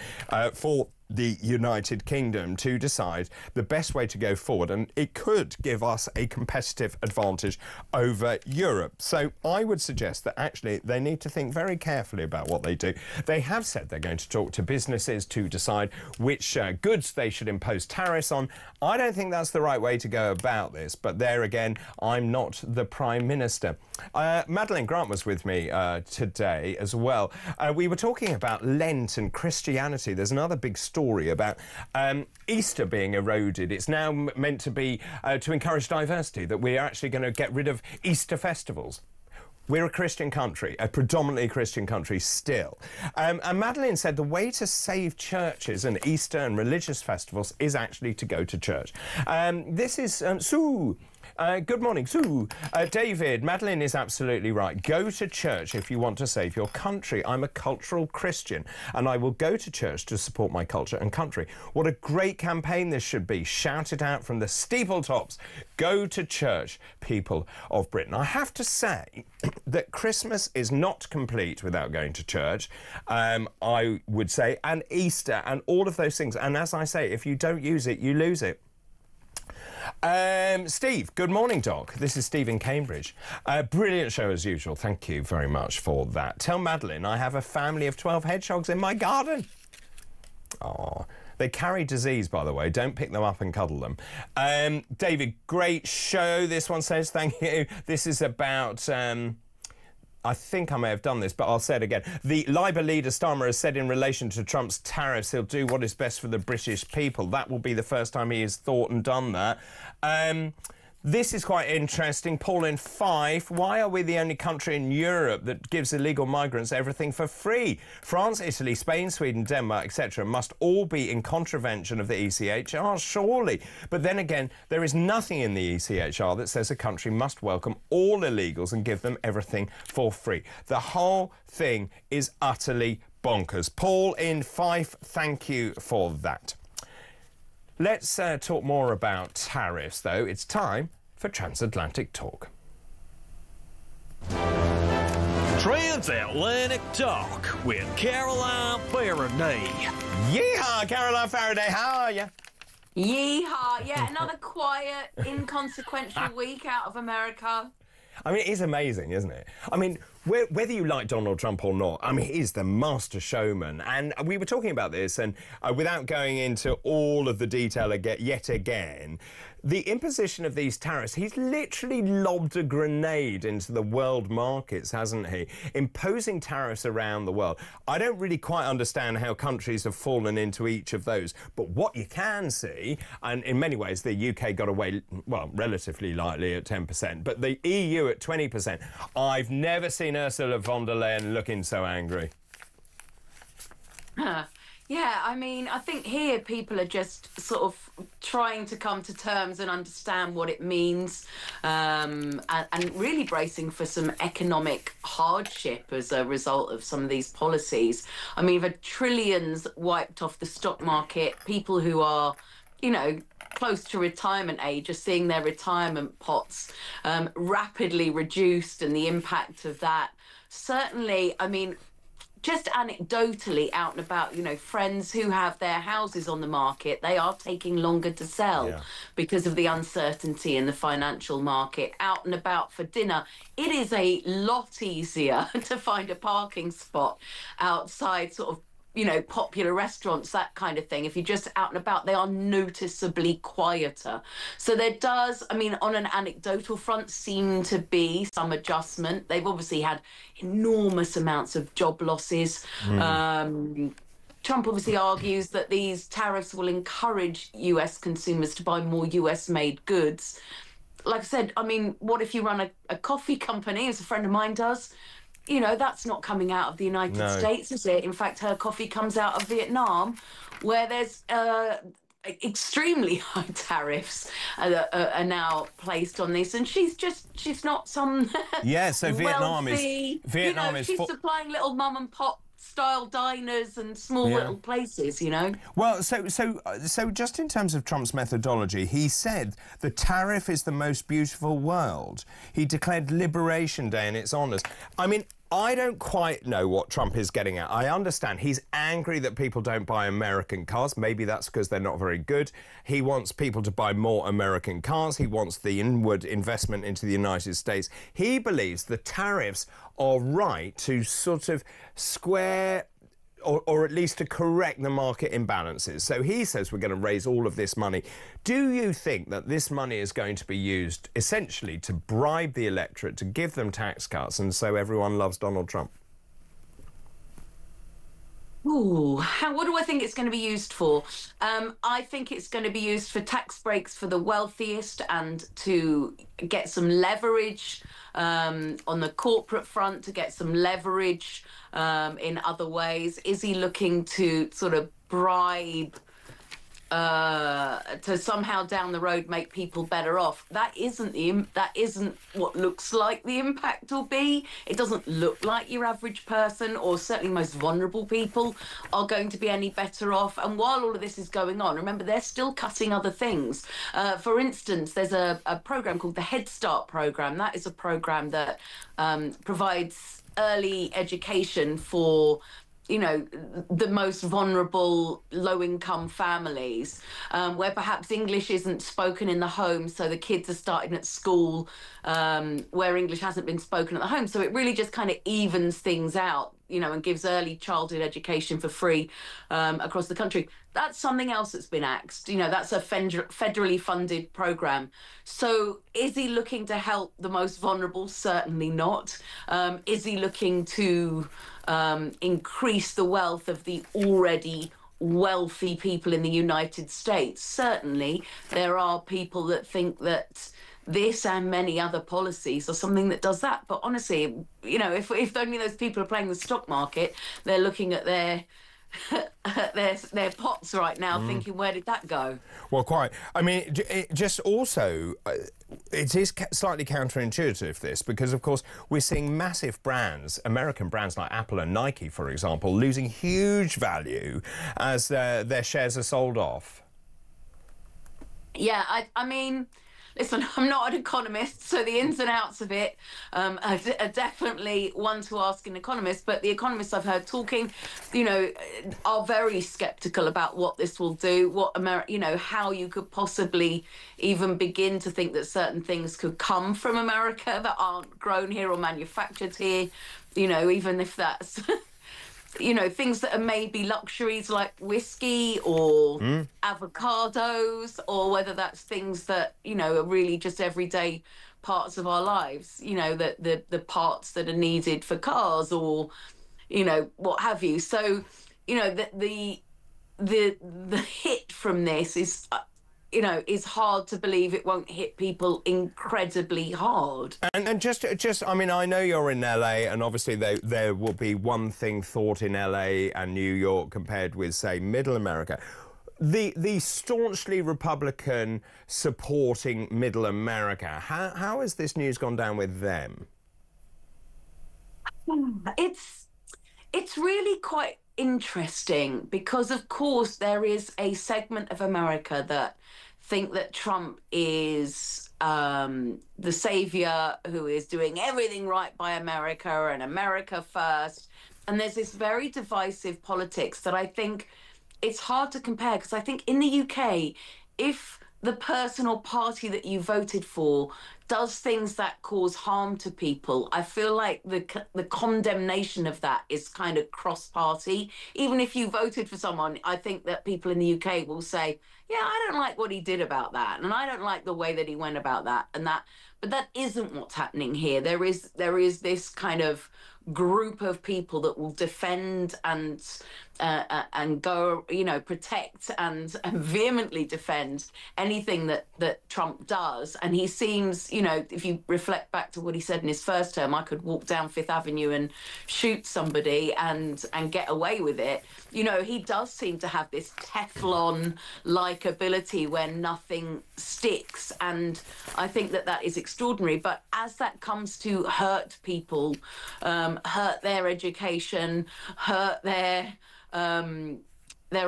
for the United Kingdom to decide the best way to go forward, and it could give us a competitive advantage over Europe. So I would suggest that actually they need to think very carefully about what they do. They have said they're going to talk to businesses to decide which goods they should impose tariffs on. I don't think that's the right way to go about this, but there again, I'm not the Prime Minister. Madeleine Grant was with me today as well. We were talking about Lent and Christianity. There's another big story about Easter being eroded. It's now meant to be to encourage diversity, that we're actually going to get rid of Easter festivals. We're a Christian country, a predominantly Christian country still. And Madeleine said the way to save churches and Easter and religious festivals is actually to go to church. This is Sue. Good morning, Sue. David, Madeleine is absolutely right. Go to church if you want to save your country. I'm a cultural Christian and I will go to church to support my culture and country. What a great campaign this should be. Shout it out from the steepletops. Go to church, people of Britain. I have to say that Christmas is not complete without going to church, I would say, and Easter and all of those things. And as I say, if you don't use it, you lose it. Steve, good morning, Doc. This is Steve in Cambridge. Brilliant show as usual. Thank you very much for that. Tell Madeleine I have a family of 12 hedgehogs in my garden. Oh, they carry disease, by the way. Don't pick them up and cuddle them. David, great show. This one says, thank you. This is about... I think I may have done this, but I'll say it again. The Labour leader Starmer has said in relation to Trump's tariffs, he'll do what is best for the British people. That will be the first time he has thought and done that. This is quite interesting. Paul in Fife. Why are we the only country in Europe that gives illegal migrants everything for free? France, Italy, Spain, Sweden, Denmark, etc. must all be in contravention of the ECHR, surely. But then again, there is nothing in the ECHR that says a country must welcome all illegals and give them everything for free. The whole thing is utterly bonkers. Paul in Fife, thank you for that. Let's talk more about tariffs, though. It's time for Transatlantic Talk. Transatlantic Talk with Caroline Faraday. Yeehaw, Caroline Faraday, how are you? Yeehaw, yeah, another quiet, inconsequential week out of America. I mean, it is amazing, isn't it? I mean, whether you like Donald Trump or not, I mean, he is the master showman. And we were talking about this, and without going into all of the detail yet again, the imposition of these tariffs, he's literally lobbed a grenade into the world markets, hasn't he? Imposing tariffs around the world. I don't really quite understand how countries have fallen into each of those. But what you can see, and in many ways the UK got away, well, relatively lightly at 10%, but the EU at 20%. I've never seen Ursula von der Leyen looking so angry. Yeah, I mean, I think here people are just sort of trying to come to terms and understand what it means, and really bracing for some economic hardship as a result of some of these policies. I mean, the trillions wiped off the stock market, people who are, you know, close to retirement age are seeing their retirement pots rapidly reduced, and the impact of that. Certainly, I mean, just anecdotally out and about, you know, friends who have their houses on the market, they are taking longer to sell because of the uncertainty in the financial market. Out and about for dinner, it is a lot easier to find a parking spot outside sort of, you know, popular restaurants, that kind of thing. If you're just out and about, they are noticeably quieter. So there does, I mean, on an anecdotal front, seem to be some adjustment. They've obviously had enormous amounts of job losses. Trump obviously argues that these tariffs will encourage US consumers to buy more US-made goods. Like I said, I mean, what if you run a coffee company, as a friend of mine does? You know, that's not coming out of the United States, is it? In fact, her coffee comes out of Vietnam, where there's extremely high tariffs are now placed on this, and she's not some yeah. So wealthy, Vietnam is she's supplying little mum and pop style diners and small little places, you know. Well, so just in terms of Trump's methodology, he said the tariff is the most beautiful world. He declared Liberation Day and its honours. I mean, I don't quite know what Trump is getting at. I understand he's angry that people don't buy American cars. Maybe that's because they're not very good. He wants people to buy more American cars. He wants the inward investment into the United States. He believes the tariffs are right to sort of square or at least to correct the market imbalances. So he says we're going to raise all of this money. Do you think that this money is going to be used essentially to bribe the electorate, to give them tax cuts, and so everyone loves Donald Trump? Ooh, what do I think it's going to be used for? I think it's going to be used for tax breaks for the wealthiest and to get some leverage on the corporate front, to get some leverage in other ways. Is he looking to sort of bribe to somehow down the road make people better off? That isn't what looks like the impact will be. It doesn't look like your average person, or certainly most vulnerable people, are going to be any better off. And while all of this is going on, remember, they're still cutting other things. For instance, there's a program called the Head Start program. That is a program that provides early education for the most vulnerable low-income families, where perhaps English isn't spoken in the home, so the kids are starting at school where English hasn't been spoken at the home. So it really just kind of evens things out, and gives early childhood education for free across the country. That's something else that's been axed. That's a federally funded program. So is he looking to help the most vulnerable? Certainly not. Is he looking to increase the wealth of the already wealthy people in the United States? Certainly. There are people that think that this and many other policies are something that does that. But honestly, if only those people are playing the stock market, they're looking at their pots right now, thinking, where did that go? Well, quite. I mean, it just also, it is slightly counterintuitive, this, because, of course, we're seeing massive brands, American brands like Apple and Nike, for example, losing huge value as their shares are sold off. Yeah, I mean, listen, I'm not an economist, so the ins and outs of it are definitely one to ask an economist. But the economists I've heard talking, are very sceptical about what this will do, how you could possibly even begin to think that certain things could come from America that aren't grown here or manufactured here, even if that's... things that are maybe luxuries like whiskey or avocados, or whether that's things that, are really just everyday parts of our lives, that the parts that are needed for cars or, what have you. So, the hit from this is... is hard to believe it won't hit people incredibly hard. And just, I mean, I know you're in LA, and obviously there will be one thing thought in LA and New York compared with, say, Middle America. The staunchly Republican supporting Middle America, how has this news gone down with them? It's really quite interesting because, of course, there is a segment of America that think that Trump is the savior who is doing everything right by America and America first. And there's this very divisive politics that I think it's hard to compare, because I think in the UK, if the person or party that you voted for does things that cause harm to people, I feel like the condemnation of that is kind of cross-party. Even if you voted for someone, I think that people in the UK will say, yeah, I don't like what he did about that, and I don't like the way that he went about that and that. But that isn't what's happening here. There is this kind of group of people that will defend and go, protect and vehemently defend anything that Trump does. And he seems, you know, if you reflect back to what he said in his first term, I could walk down Fifth Avenue and shoot somebody and get away with it. You know, he does seem to have this Teflon-like ability where nothing sticks, and I think that is extraordinary. But as that comes to hurt people, hurt their education, hurt their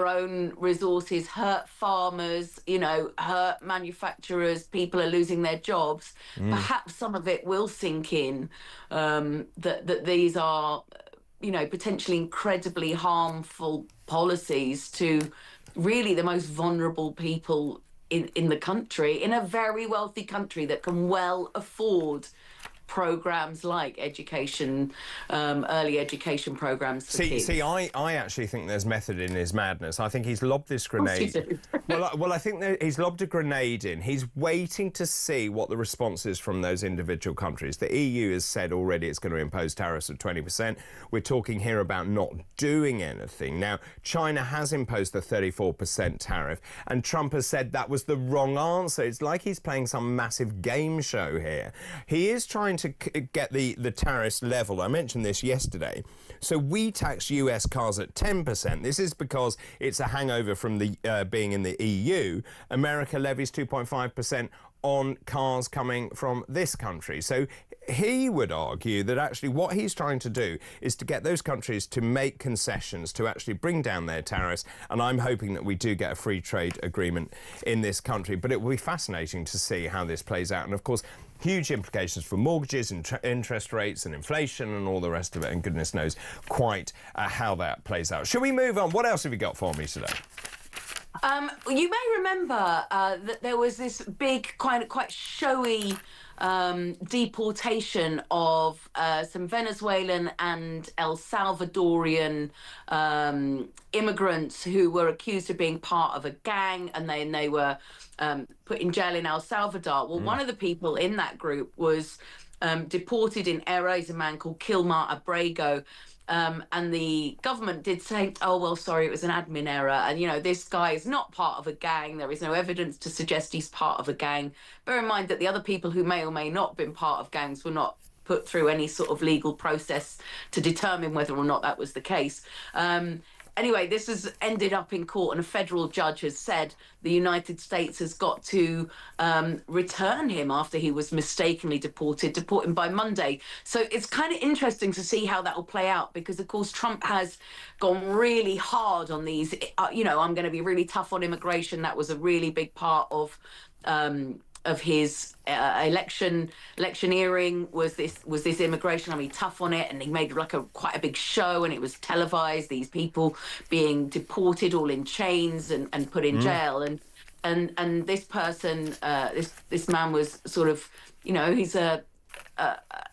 own resources, hurt farmers, you know, hurt manufacturers, people are losing their jobs, perhaps some of it will sink in, that these are, you know, potentially incredibly harmful policies to really the most vulnerable people in the country, in a very wealthy country that can well afford programs like education, early education programs for kids. See, I actually think there's method in his madness. I think he's lobbed this grenade. Well, I think that he's lobbed a grenade in. He's waiting to see what the response is from those individual countries. The EU has said already it's going to impose tariffs of 20%. We're talking here about not doing anything. Now, China has imposed a 34% tariff, and Trump has said that was the wrong answer. It's like he's playing some massive game show here. He is trying to get the tariffs level. I mentioned this yesterday. So we tax US cars at 10%. This is because it's a hangover from the being in the EU. America levies 2.5% on cars coming from this country. So he would argue that actually what he's trying to do is to get those countries to make concessions to actually bring down their tariffs, and I'm hoping that we do get a free trade agreement in this country. But it will be fascinating to see how this plays out, and of course huge implications for mortgages and interest rates and inflation and all the rest of it, and goodness knows quite how that plays out. Shall we move on? What else have you got for me today? You may remember that there was this big, quite showy deportation of some Venezuelan and El Salvadorian immigrants who were accused of being part of a gang, and then they were put in jail in El Salvador. Well, one of the people in that group was deported in error. He's a man called Kilmar Abrego. And the government did say, oh, well, sorry, it was an admin error. And, you know, this guy is not part of a gang. There is no evidence to suggest he's part of a gang. Bear in mind that the other people who may or may not have been part of gangs were not put through any sort of legal process to determine whether or not that was the case. Anyway, this has ended up in court, and a federal judge has said the United States has got to return him after he was mistakenly deported, deport him by Monday. So it's kind of interesting to see how that will play out, because, of course, Trump has gone really hard on these. You know, I'm going to be really tough on immigration. That was a really big part of his electioneering was this immigration. I mean, tough on it, and he made like quite a big show, and it was televised. These people being deported, all in chains and put in jail, and this person, this man was sort of, you know, he's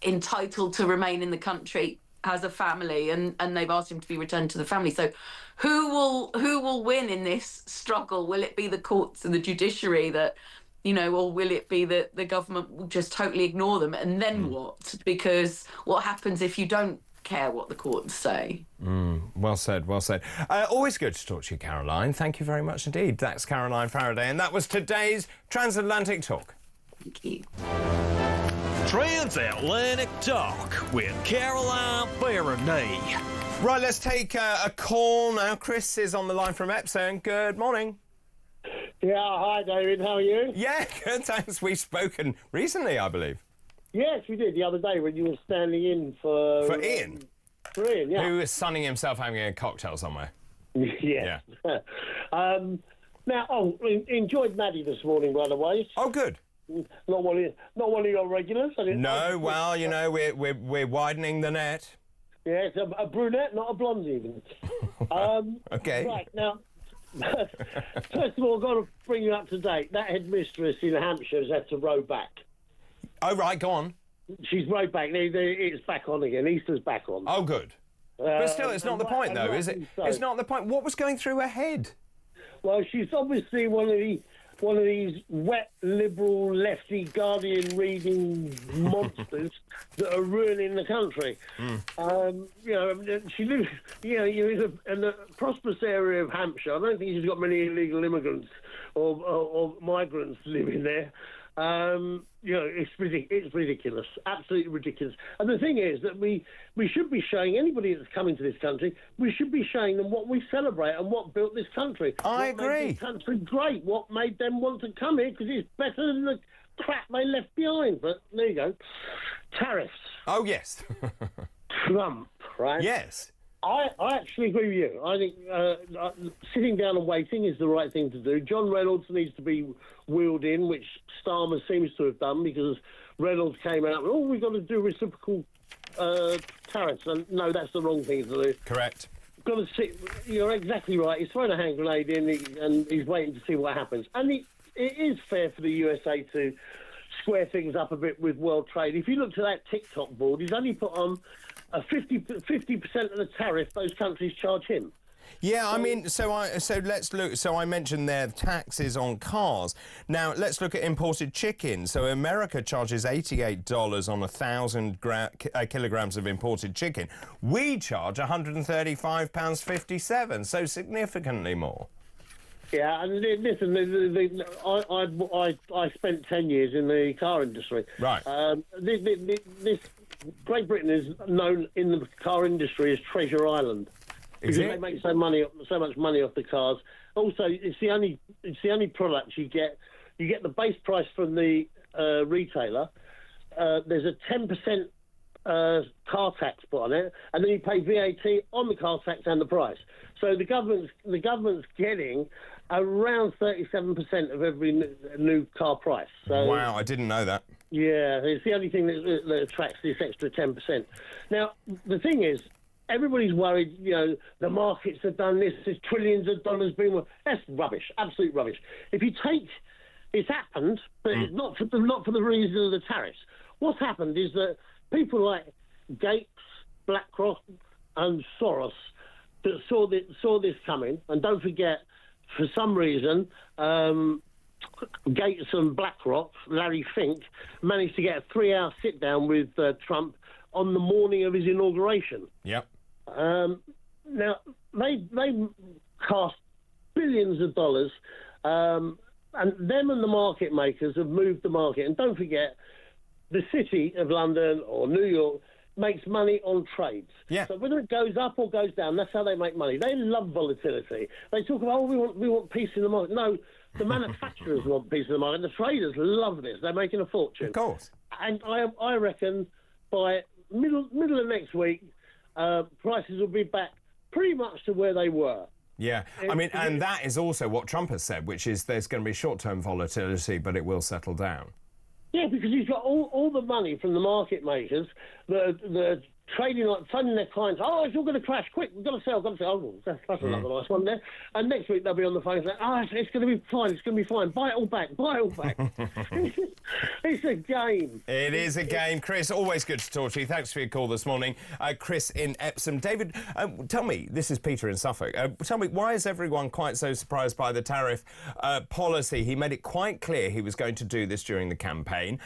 entitled to remain in the country, has a family, and they've asked him to be returned to the family. So who will win in this struggle? Will it be the courts and the judiciary that, you know, or will it be that the government will just totally ignore them? And then what? Because what happens if you don't care what the courts say? Well said, well said. Always good to talk to you, Caroline. Thank you very much indeed. That's Caroline Faraday, and that was today's Transatlantic Talk. Thank you. Transatlantic Talk with Caroline Faraday. Right, let's take a call now. Chris is on the line from Epsom. Good morning. Yeah, hi David, how are you? Yeah, good, thanks. We've spoken recently, I believe. Yes, we did, the other day when you were standing in for... For Ian? For Ian, yeah. Who was sunning himself having a cocktail somewhere. Yes. Yeah. Enjoyed Maddie this morning, by the way. Oh, good. Not one of your regulars. No, well, you know, we're widening the net. Yeah, it's a brunette, not a blonde even. Okay. Right, now... First of all, I've got to bring you up to date. That headmistress in Hampshire has had to row back. Oh, right, go on. She's rowed back. It's back on again. Easter's back on. Oh, good. But still, it's not the point, though, is it? So. It's not the point. What was going through her head? Well, she's obviously one of these wet, liberal, lefty, Guardian-reading monsters that are ruining the country. You know, she lives, you know, in a prosperous area of Hampshire. I don't think she's got many illegal immigrants or migrants living there. You know, it's ridiculous, absolutely ridiculous. And the thing is that we should be showing anybody that's coming to this country, we should be showing them what we celebrate and what built this country. I agree. agree. Made this country great. What made them want to come here, because it's better than the crap they left behind. But there you go. Tariffs. Oh, yes. Trump, right? Yes. I actually agree with you. I think sitting down and waiting is the right thing to do. John Reynolds needs to be wheeled in, which Starmer seems to have done, because Reynolds came out, we've got to do reciprocal tariffs. And no, that's the wrong thing to do. Correct. Got to sit. You're exactly right. He's thrown a hand grenade in, and he's waiting to see what happens. And it is fair for the USA to square things up a bit with world trade. If you look to that TikTok board, he's only put on a 50% of the tariff those countries charge him. Yeah, I mean, so let's look. So I mentioned their taxes on cars. Now let's look at imported chicken. So America charges $88 on 1,000 kilograms of imported chicken. We charge £135.57, so significantly more. Yeah, and listen, I spent 10 years in the car industry. Right. This Great Britain is known in the car industry as Treasure Island. Because they make so much money off the cars. Also, it's the only product you get. You get the base price from the retailer. There's a 10% car tax put on it, and then you pay VAT on the car tax and the price. So the government's getting around 37% of every new car price. So, wow, I didn't know that. Yeah, it's the only thing that attracts this extra 10%. Now, the thing is, everybody's worried, you know, the markets have done this, there's trillions of dollars being... That's rubbish, absolute rubbish. If you take... It's happened, but it's not for the reason of the tariffs. What's happened is that people like Gates, BlackRock and Soros that saw this coming, and don't forget, for some reason, Gates and BlackRock, Larry Fink, managed to get a 3-hour sit-down with Trump on the morning of his inauguration. Yep. Now, they cost billions of dollars, and them and the market makers have moved the market. And don't forget, the city of London or New York makes money on trades. Yeah. So whether it goes up or goes down, that's how they make money. They love volatility. They talk about, we want peace in the market. No, the manufacturers want peace in the market. The traders love this. They're making a fortune. Of course. And I reckon by middle of next week, prices will be back pretty much to where they were. Yeah, I mean, and that is also what Trump has said, which is there's going to be short-term volatility, but it will settle down. Yeah, because he's got all the money from the market makers that are trading, like funding their clients. Oh, it's all going to crash quick. We've got to sell. Oh, that's another nice one there. And next week they'll be on the phone saying, it's going to be fine. It's going to be fine. Buy it all back. Buy it all back. It's a game. It is a game. Chris, always good to talk to you. Thanks for your call this morning. Chris in Epsom. David, tell me, this is Peter in Suffolk. Tell me, why is everyone quite so surprised by the tariff policy? He made it quite clear he was going to do this during the campaign.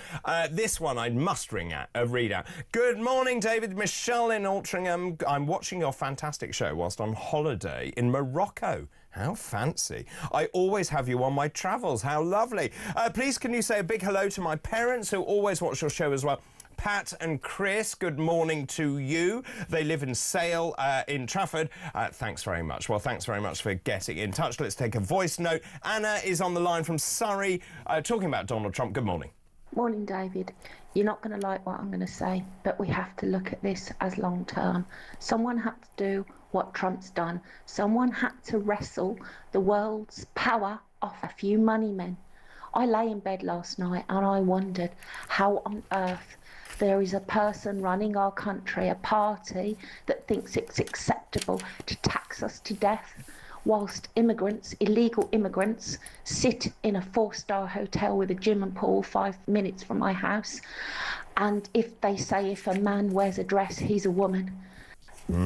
This one I must read out. Good morning, David. Michelle in Altrincham. I'm watching your fantastic show whilst on holiday in Morocco. How fancy. I always have you on my travels. How lovely. Please, can you say a big hello to my parents who always watch your show as well? Pat and Chris, good morning to you. They live in Sale in Trafford. Thanks very much. Well, thanks very much for getting in touch. Let's take a voice note. Anna is on the line from Surrey, talking about Donald Trump. Good morning. Morning, David. You're not going to like what I'm going to say, but we have to look at this as long term. Someone had to do what Trump's done. Someone had to wrestle the world's power off a few money men. I lay in bed last night and I wondered how on earth there is a person running our country, a party that thinks it's acceptable to tax us to death, whilst immigrants, illegal immigrants, sit in a 4-star hotel with a gym and pool 5 minutes from my house. And if they say if a man wears a dress, he's a woman.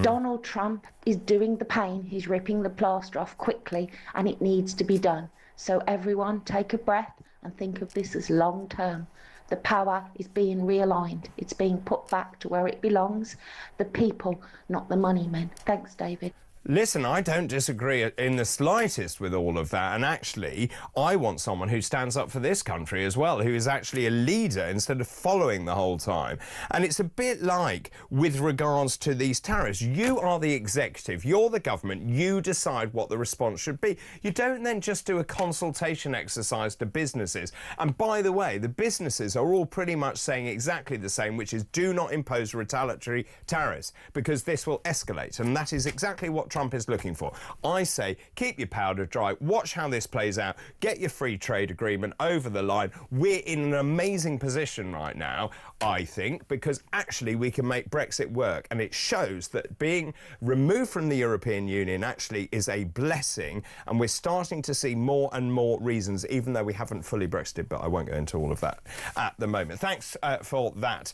Donald Trump is doing the pain. He's ripping the plaster off quickly, and it needs to be done. So everyone take a breath and think of this as long term. The power is being realigned. It's being put back to where it belongs. The people, not the money men. Thanks, David. Listen, I don't disagree in the slightest with all of that, and actually I want someone who stands up for this country as well, who is actually a leader instead of following the whole time. And it's a bit like with regards to these tariffs. You are the executive, you're the government, you decide what the response should be. You don't then just do a consultation exercise to businesses. And by the way, the businesses are all pretty much saying exactly the same, which is do not impose retaliatory tariffs, because this will escalate, and that is exactly what Trump is looking for. I say keep your powder dry, watch how this plays out, get your free trade agreement over the line. We're in an amazing position right now, I think, because actually we can make Brexit work, and it shows that being removed from the European Union actually is a blessing, and we're starting to see more and more reasons, even though we haven't fully Brexited, but I won't go into all of that at the moment. Thanks for that,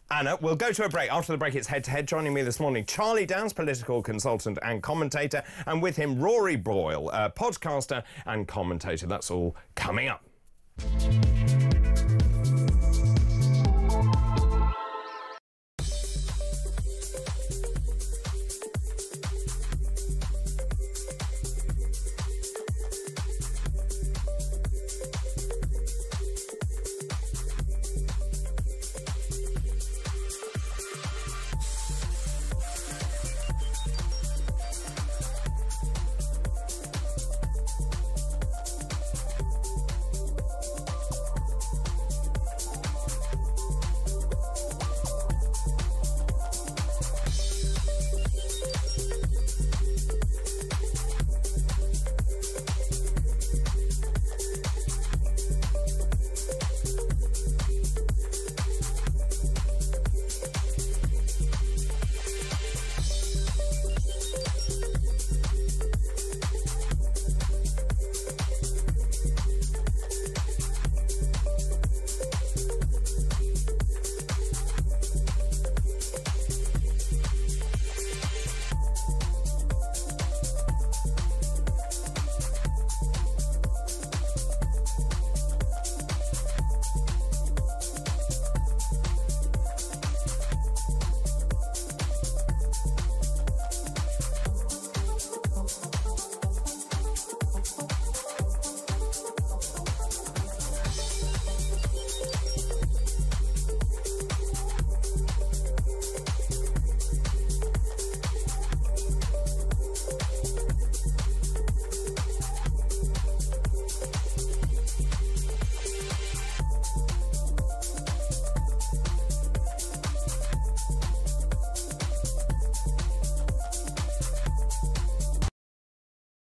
Anna. We'll go to a break. After the break, it's Head to Head. Joining me this morning, Charlie Downs, political consultant and commentator, and with him, Rory Boyle, podcaster and commentator. That's all coming up.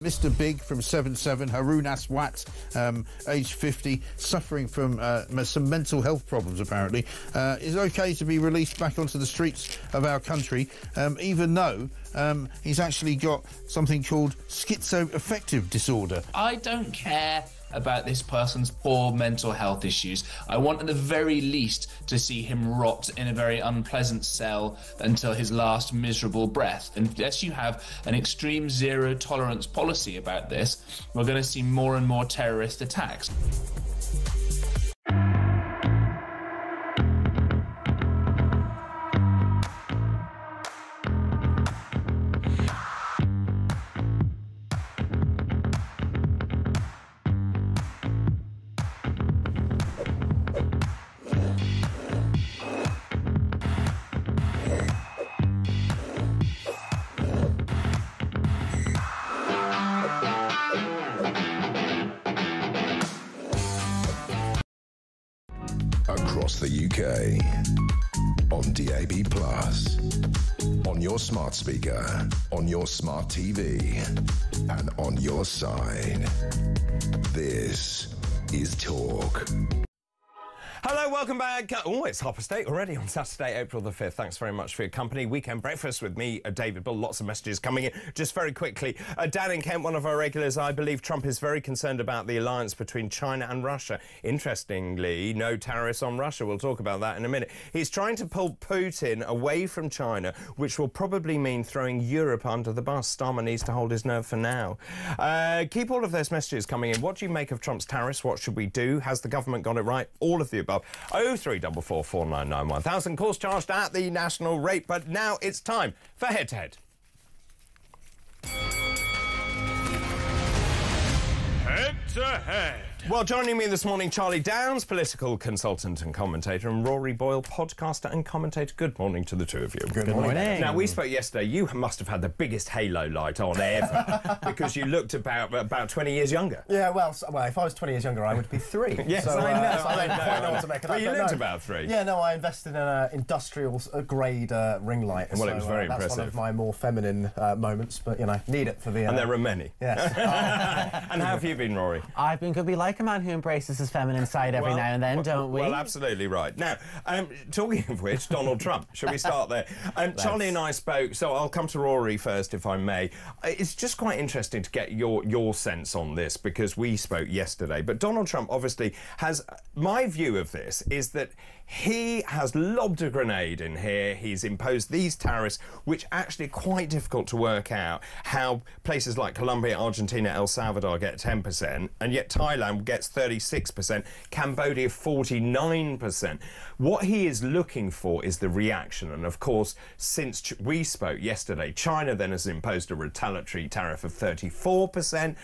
Mr. Big from 7-7, Haroon Aswat, age 50, suffering from some mental health problems, apparently, is okay to be released back onto the streets of our country, even though he's actually got something called schizoaffective disorder. I don't care about this person's poor mental health issues. I want at the very least to see him rot in a very unpleasant cell until his last miserable breath. And unless you have an extreme zero tolerance policy about this, we're going to see more and more terrorist attacks. Across the UK, on DAB+, on your smart speaker, on your smart TV, and on your side. This is Talk. Hello, welcome back. Oh, it's 8:30 already on Saturday, April the 5th. Thanks very much for your company. Weekend breakfast with me, David Bull. Lots of messages coming in. Just very quickly, Dan in Kent, one of our regulars, I believe Trump is very concerned about the alliance between China and Russia. Interestingly, no tariffs on Russia. We'll talk about that in a minute. He's trying to pull Putin away from China, which will probably mean throwing Europe under the bus. Starmer needs to hold his nerve for now. Keep all of those messages coming in. What do you make of Trump's tariffs? What should we do? Has the government got it right? All of the above. 03444 499 1000. Calls charged at the national rate, but now it's time for Head to Head. Head-to-Head. Well, joining me this morning, Charlie Downs, political consultant and commentator, and Rory Boyle, podcaster and commentator. Good morning to the two of you. Good morning. Now, we spoke yesterday. You must have had the biggest halo light on ever because you looked about 20 years younger. Yeah, well, if I was 20 years younger, I would be 3. Yes, so, I know. So I don't quite know what to make of that. Well, you looked about 3. Yeah, no, I invested in an industrial-grade ring light. Well, it was very that's impressive. one of my more feminine moments, but, you know, need it for the... And there are many. Yes. And how have you been, Rory? I've been good. We like a man who embraces his feminine side every now and then, don't we? Well, absolutely right. Now, talking of which, Donald Trump, shall we start there? Charlie and I spoke, so I'll come to Rory first, if I may. It's just quite interesting to get your sense on this, because we spoke yesterday. But Donald Trump obviously has... My view of this is that he has lobbed a grenade in here. He's imposed these tariffs, which actually are quite difficult to work out how places like Colombia, Argentina, El Salvador get 10%, and yet Thailand gets 36%, Cambodia 49%. What he is looking for is the reaction. And of course, since we spoke yesterday, China then has imposed a retaliatory tariff of 34%,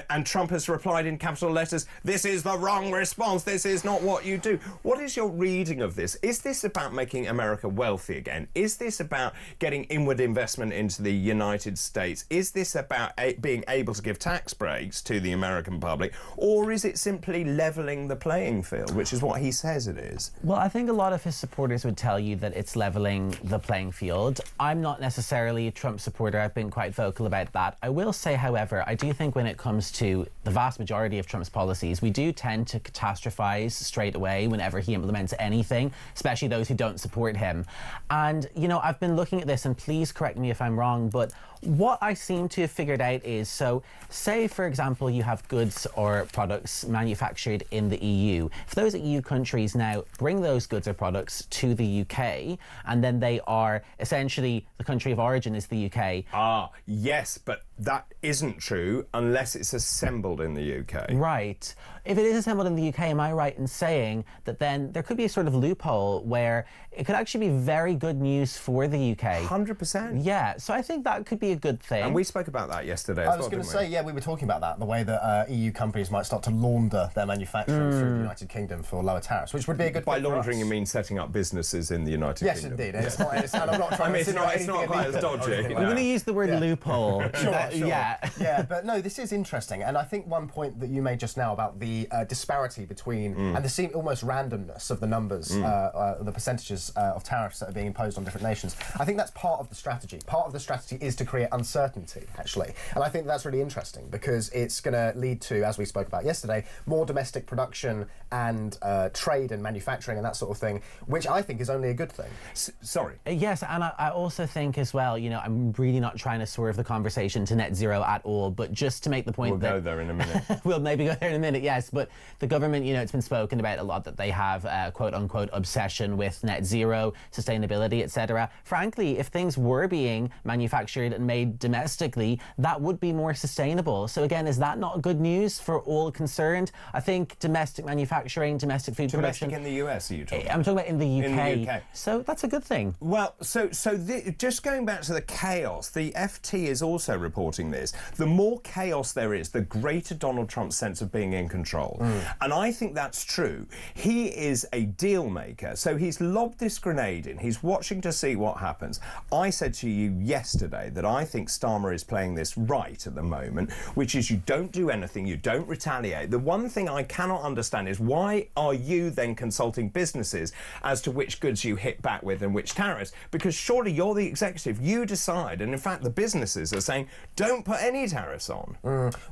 and Trump has replied in capital letters, "This is the wrong response. This is not what you do." What is your reading of this? Is this about making America wealthy again? Is this about getting inward investment into the United States? Is this about being able to give tax breaks to the American public? Or is it simply levelling the playing field, which is what he says it is? Well, I think a lot of his supporters would tell you that it's levelling the playing field. I'm not necessarily a Trump supporter. I've been quite vocal about that. I will say, however, I do think when it comes to the vast majority of Trump's policies, we do tend to catastrophize straight away whenever he implements anything, especially those who don't support him. And, you know, I've been looking at this, and please correct me if I'm wrong, but what I seem to have figured out is, so say, for example, you have goods or products manufactured in the EU. If those EU countries now bring those goods or products to the UK, and then they are essentially, the country of origin is the UK. Ah, yes, but that isn't true unless it's assembled in the UK. Right. If it is assembled in the UK, am I right in saying that then there could be a sort of loophole where it could actually be very good news for the UK? 100%. Yeah, so I think that could be a good thing. And we spoke about that yesterday as I well, was going to didn't we? say, yeah, we were talking about that, the way that EU companies might start to launder their manufacturing through the United Kingdom for lower tariffs, which would be a good By thing for laundering, us. you mean setting up businesses in the United Yes, Kingdom? indeed. It's not, I'm not trying to it's not quite as dodgy. I'm going to use the word loophole. Sure. Yeah. Yeah, but no, this is interesting. And I think one point that you made just now about the disparity between and the almost randomness of the numbers, the percentages of tariffs that are being imposed on different nations, I think that's part of the strategy. Part of the strategy is to create uncertainty, actually. And I think that's really interesting because it's going to lead to, as we spoke about yesterday, more domestic production and trade and manufacturing and that sort of thing, which I think is only a good thing. Sorry. Yes, and I also think as well, you know, I'm really not trying to swerve the conversation to net zero at all, but just to make the point We'll go there in a minute. We'll maybe go there in a minute, yes, but the government, you know, it's been spoken about a lot that they have quote-unquote obsession with net zero, sustainability, etc. Frankly, if things were being manufactured and made domestically, that would be more sustainable. So again, is that not good news for all concerned? I think domestic manufacturing, domestic food Domestic production... in the US, are you talking I'm talking about in the UK. In the UK. So that's a good thing. Well, just going back to the chaos, the FT is also reporting this. The more chaos there is, the greater Donald Trump's sense of being in control. And I think that's true. He is a deal maker. So he's lobbed this grenade in. He's watching to see what happens. I said to you yesterday that I think Starmer is playing this right at the moment, which is you don't do anything, you don't retaliate. The one thing I cannot understand is why are you then consulting businesses as to which goods you hit back with and which tariffs? Because surely you're the executive, you decide. And in fact, the businesses are saying, don't put any tariffs on.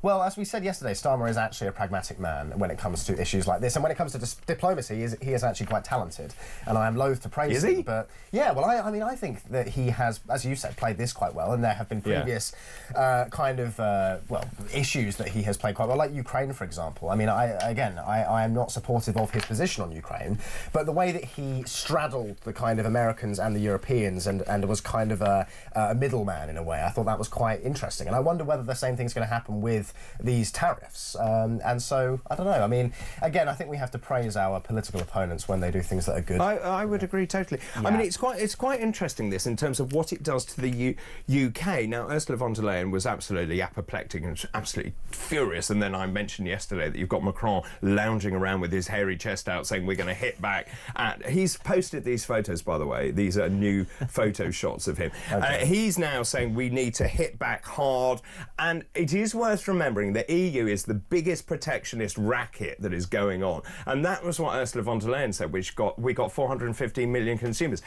Well, as we said yesterday, Starmer is actually a pragmatic man when it comes to issues like this. And when it comes to diplomacy, he is actually quite talented. And I am loath to praise him. But yeah, well, I mean, I think that he has, as you said, played this quite well. And there have been previous issues that he has played quite well, like Ukraine, for example. I mean, I am not supportive of his position on Ukraine, but the way that he straddled the kind of Americans and the Europeans and was kind of a middleman in a way, I thought that was quite interesting. interesting. And I wonder whether the same thing's going to happen with these tariffs. And so, I don't know. I mean, again, I think we have to praise our political opponents when they do things that are good. I would agree totally. Yeah. I mean, it's quite interesting, this, in terms of what it does to the UK. Now, Ursula von der Leyen was absolutely apoplectic and absolutely furious, and then I mentioned yesterday that you've got Macron lounging around with his hairy chest out saying we're going to hit back. He's posted these photos, by the way. These are new photo shots of him. Okay. He's now saying we need to hit back hard, and it is worth remembering the EU is the biggest protectionist racket that is going on, and that was what Ursula von der Leyen said, we got 415 million consumers.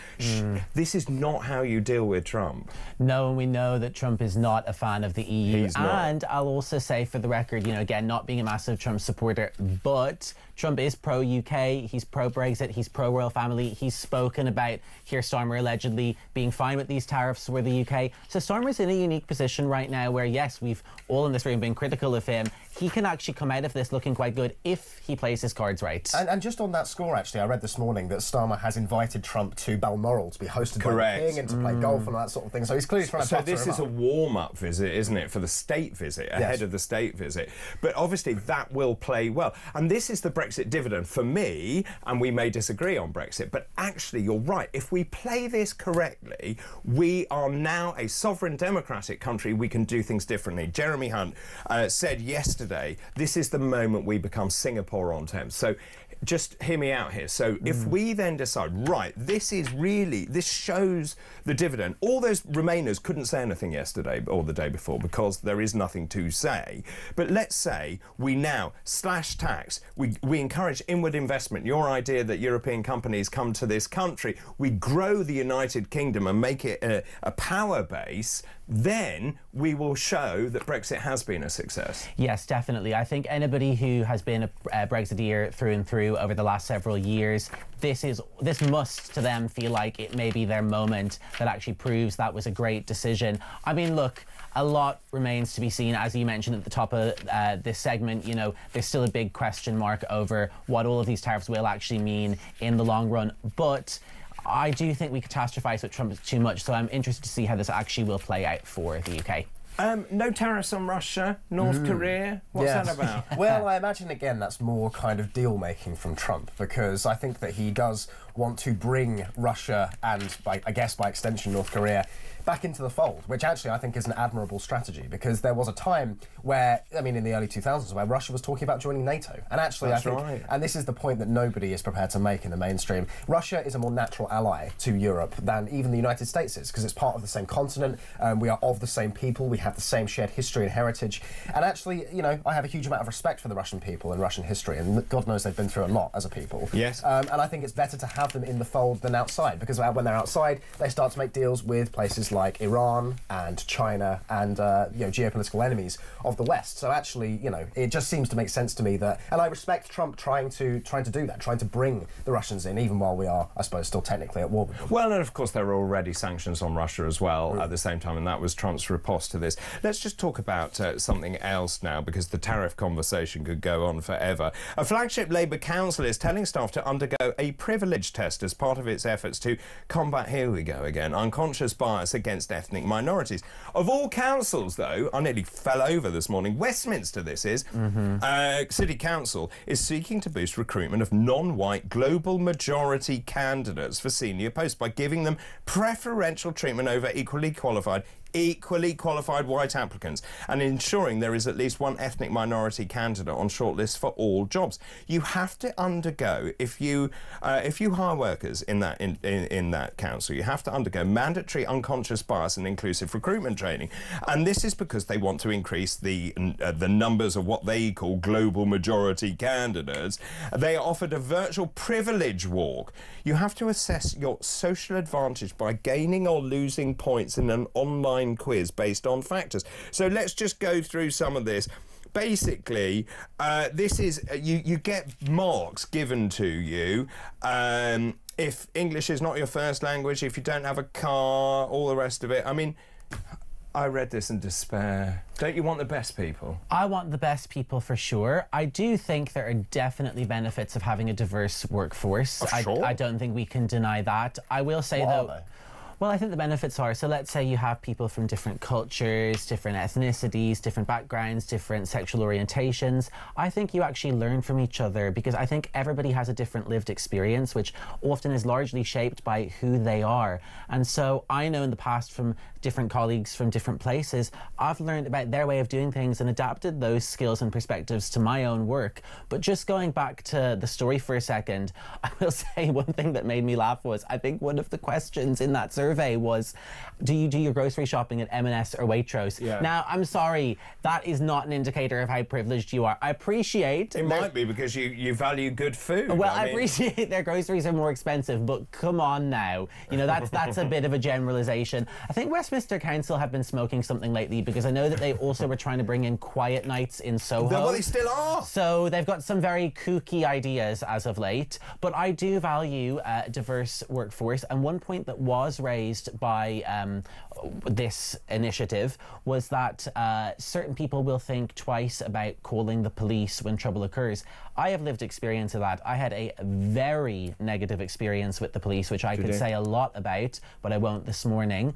This is not how you deal with Trump. No, and we know that Trump is not a fan of the EU. He's not. And I'll also say, for the record, you know, again, not being a massive Trump supporter, but Trump is pro-UK, he's pro-Brexit, he's pro-royal family. He's spoken about Keir Starmer allegedly being fine with these tariffs for the UK. So Starmer's in a unique position right now where, yes, we've all in this room been critical of him. He can actually come out of this looking quite good if he plays his cards right. And just on that score, actually, I read this morning that Starmer has invited Trump to Balmoral to be hosted by the King and to play golf and all that sort of thing. So he's clearly trying to butter him up. So this is a warm-up visit, isn't it, for the state visit, ahead of the state visit. But obviously that will play well. And this is the Brexit dividend for me, and we may disagree on Brexit, but actually you're right. If we play this correctly, we are now a sovereign democratic country. We can do things differently. Jeremy Hunt said yesterday, this is the moment we become Singapore on Thames. So just hear me out here. So if we then decide, right, this shows the dividend. All those Remainers couldn't say anything yesterday or the day before because there is nothing to say. But let's say we now slash tax, we encourage inward investment. Your idea that European companies come to this country, we grow the United Kingdom and make it a power base, then we will show that Brexit has been a success. Yes, definitely. I think anybody who has been a Brexiteer through and through over the last several years, this must to them feel like it may be their moment that actually proves that was a great decision. I mean, look, a lot remains to be seen. As you mentioned at the top of this segment, you know, there's still a big question mark over what all of these tariffs will actually mean in the long run. But I do think we catastrophise with Trump too much, so I'm interested to see how this actually will play out for the UK. No tariffs on Russia, North Korea. What's that about? Well, I imagine, again, that's more kind of deal-making from Trump, because I think that he does want to bring Russia and, I guess by extension, North Korea back into the fold, which actually I think is an admirable strategy, because there was a time where, I mean, in the early 2000s, where Russia was talking about joining NATO. And actually, I think, and this is the point that nobody is prepared to make in the mainstream, Russia is a more natural ally to Europe than even the United States is, because it's part of the same continent, we are of the same people, we have the same shared history and heritage. And actually, you know, I have a huge amount of respect for the Russian people and Russian history, and God knows they've been through a lot as a people. Yes. And I think it's better to have them in the fold than outside, because when they're outside, they start to make deals with places like Iran and China and you know, geopolitical enemies of the West. So actually, you know, it just seems to make sense to me that, and I respect Trump trying to do that, trying to bring the Russians in, even while we are, I suppose, still technically at war with them. Well, and of course there are already sanctions on Russia as well at the same time, and that was Trump's riposte to this. Let's just talk about something else now, because the tariff conversation could go on forever. A flagship Labour council is telling staff to undergo a privilege test as part of its efforts to combat, here we go again, unconscious bias against ethnic minorities. Of all councils, though, I nearly fell over this morning, Westminster this is, City Council is seeking to boost recruitment of non-white global majority candidates for senior posts by giving them preferential treatment over equally qualified white applicants and ensuring there is at least one ethnic minority candidate on shortlists for all jobs. You have to undergo, if you hire workers in that council, you have to undergo mandatory unconscious bias and inclusive recruitment training, and this is because they want to increase the numbers of what they call global majority candidates. They are offered a virtual privilege walk. You have to assess your social advantage by gaining or losing points in an online quiz based on factors. So let's just go through some of this. Basically, this is you get marks given to you if English is not your first language, if you don't have a car, all the rest of it. I mean, I read this in despair. Don't you want the best people? I want the best people for sure. I do think there are definitely benefits of having a diverse workforce. Oh, sure. I don't think we can deny that. I will say, though... Well, I think the benefits are, so let's say you have people from different cultures, different ethnicities, different backgrounds, different sexual orientations. I think you actually learn from each other, because I think everybody has a different lived experience, which often is largely shaped by who they are. And so I know in the past from different colleagues from different places, I've learned about their way of doing things and adapted those skills and perspectives to my own work. But just going back to the story for a second, I will say one thing that made me laugh was, I think one of the questions in that survey was, do you do your grocery shopping at M&S or Waitrose? Yeah. Now, I'm sorry, that is not an indicator of how privileged you are. I appreciate... It might be because you value good food. Well, I appreciate their groceries are more expensive, but come on now. You know, that's a bit of a generalisation. I think Westminster Council have been smoking something lately, because I know that they also were trying to bring in quiet nights in Soho. Well, they still are. So they've got some very kooky ideas as of late, but I do value a diverse workforce. And one point that was raised by this initiative was that certain people will think twice about calling the police when trouble occurs. I have lived experience of that. I had a very negative experience with the police, which I could say a lot about, but I won't this morning,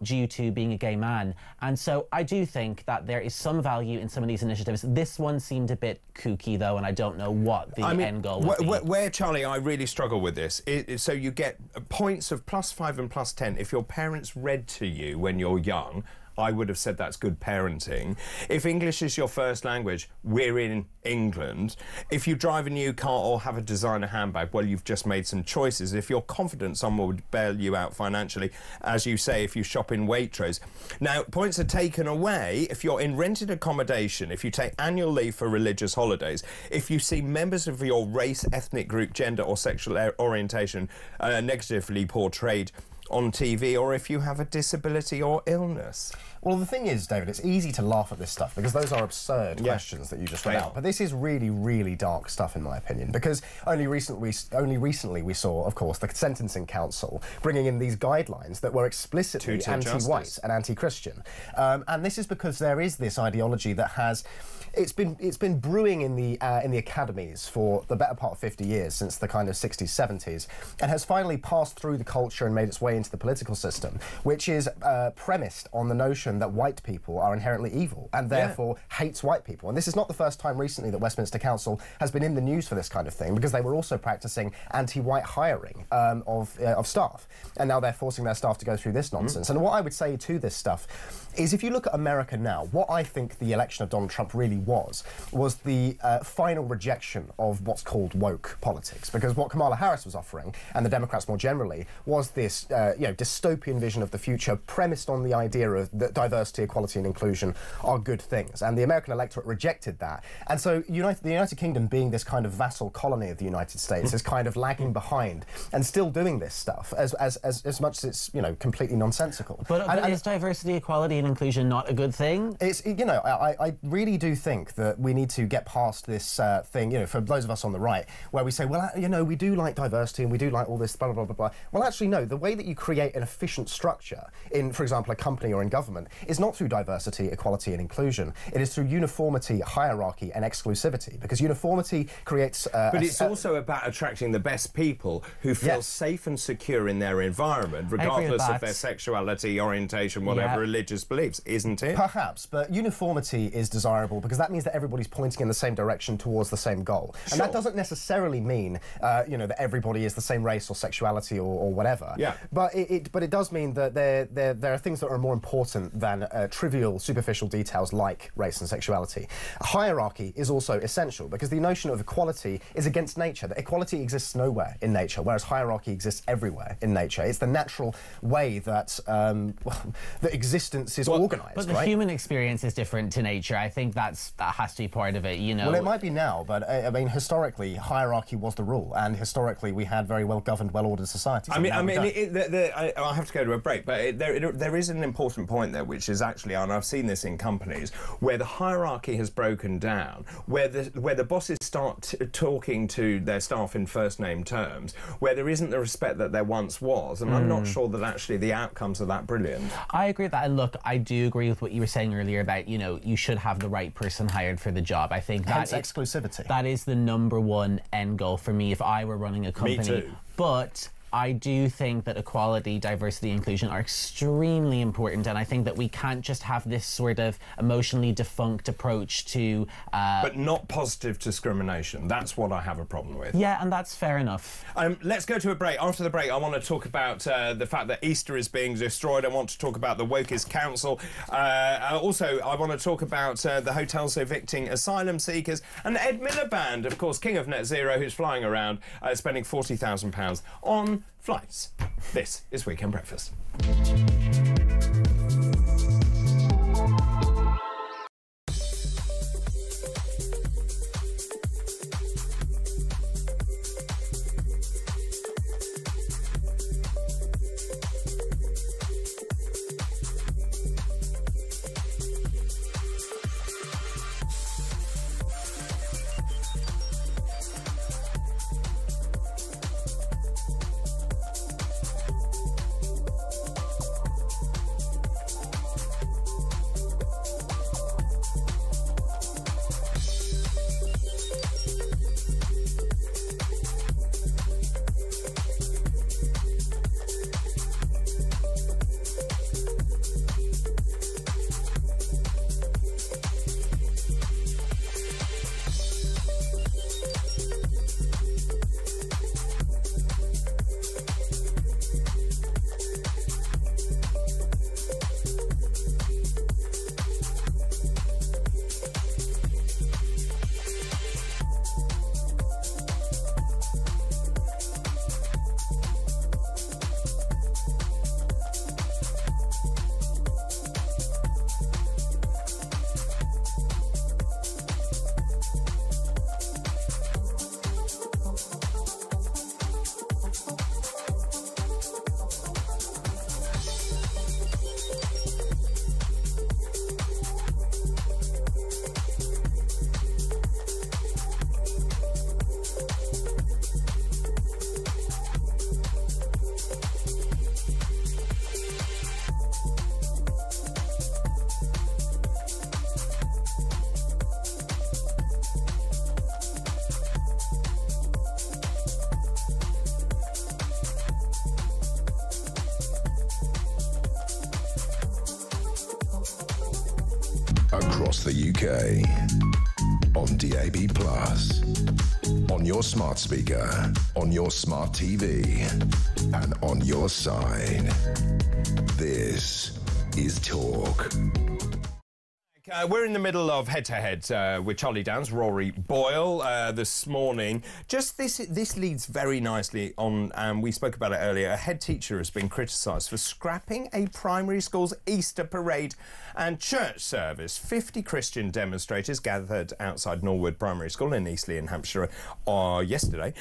due to being a gay man. And so I do think that there is some value in some of these initiatives. This one seemed a bit kooky, though, and I don't know what the end goal would be. Where, Charlie, I really struggle with this, so you get points of +5 and +10 if your parents read to you when you're young. I would have said that's good parenting. If English is your first language, we're in England. If you drive a new car or have a designer handbag, well, you've just made some choices. If you're confident someone would bail you out financially, as you say, if you shop in Waitrose. Now, points are taken away if you're in rented accommodation, if you take annual leave for religious holidays, if you see members of your race, ethnic group, gender or sexual orientation negatively portrayed on TV, or if you have a disability or illness. Well, the thing is, David, it's easy to laugh at this stuff because those are absurd questions that you just read out. But this is really, really dark stuff, in my opinion, because only recently we saw, of course, the Sentencing Council bringing in these guidelines that were explicitly anti-white and anti-Christian. And this is because there is this ideology that has... It's been brewing in the academies for the better part of 50 years, since the kind of 60s, 70s, and has finally passed through the culture and made its way into the political system, which is premised on the notion that white people are inherently evil and therefore hates white people. And this is not the first time recently that Westminster Council has been in the news for this kind of thing, because they were also practising anti-white hiring of staff, and now they're forcing their staff to go through this nonsense. And what I would say to this stuff is, if you look at America now, what I think the election of Donald Trump really was the final rejection of what's called woke politics, because what Kamala Harris was offering, and the Democrats more generally, was this dystopian vision of the future premised on the idea of that diversity, equality and inclusion are good things, and the American electorate rejected that. And so the United Kingdom, being this kind of vassal colony of the United States, is kind of lagging behind and still doing this stuff as much as it's, you know, completely nonsensical. But is diversity, equality and inclusion not a good thing? It's, you know, I really do think that we need to get past this thing, you know, for those of us on the right, where we say, well, you know, we do like diversity and we do like all this blah, blah, blah, blah. Well, actually, no, the way that you create an efficient structure in, for example, a company or in government is not through diversity, equality and inclusion. It is through uniformity, hierarchy and exclusivity, because uniformity creates... but it's also about attracting the best people who feel safe and secure in their environment, regardless of their sexuality, orientation, whatever religious beliefs, isn't it? Perhaps, but uniformity is desirable because that means that everybody's pointing in the same direction towards the same goal. And that doesn't necessarily mean, you know, that everybody is the same race or sexuality or whatever. Yeah. But it does mean that there are things that are more important than trivial, superficial details like race and sexuality. Hierarchy is also essential because the notion of equality is against nature. That equality exists nowhere in nature, whereas hierarchy exists everywhere in nature. It's the natural way that that existence is organised. But the human experience is different to nature. I think that has to be part of it, you know. Well, it might be now, but I mean, historically, hierarchy was the rule, and historically, we had very well-governed, well-ordered societies. I have to go to a break, but there is an important point there, which is actually, and I've seen this in companies, where the hierarchy has broken down, where the bosses start talking to their staff in first-name terms, where there isn't the respect that there once was, and I'm not sure that actually the outcomes are that brilliant. I agree with that, and look, I do agree with what you were saying earlier about, you know, you should have the right person hired for the job. I think that exclusivity. That is the #1 end goal for me if I were running a company. Me too. But I do think that equality, diversity, inclusion are extremely important, and I think that we can't just have this sort of emotionally defunct approach to... but not positive discrimination. That's what I have a problem with. Yeah, and that's fair enough. Let's go to a break. After the break, I want to talk about the fact that Easter is being destroyed. I want to talk about the Wokest Council. Also, I want to talk about the hotels evicting asylum seekers, and Ed Miliband, of course, king of net zero, who's flying around spending £40,000 on flights. This is Weekend Breakfast. Across the UK, on DAB+, on your smart speaker, on your smart TV, and on your side. This is Talk. We're in the middle of head-to-head with Charlie Downs, Rory Boyle this morning. Just this leads very nicely on, and we spoke about it earlier, a head teacher has been criticised for scrapping a primary school's Easter parade and church service. 50 Christian demonstrators gathered outside Norwood Primary School in Eastleigh in Hampshire yesterday.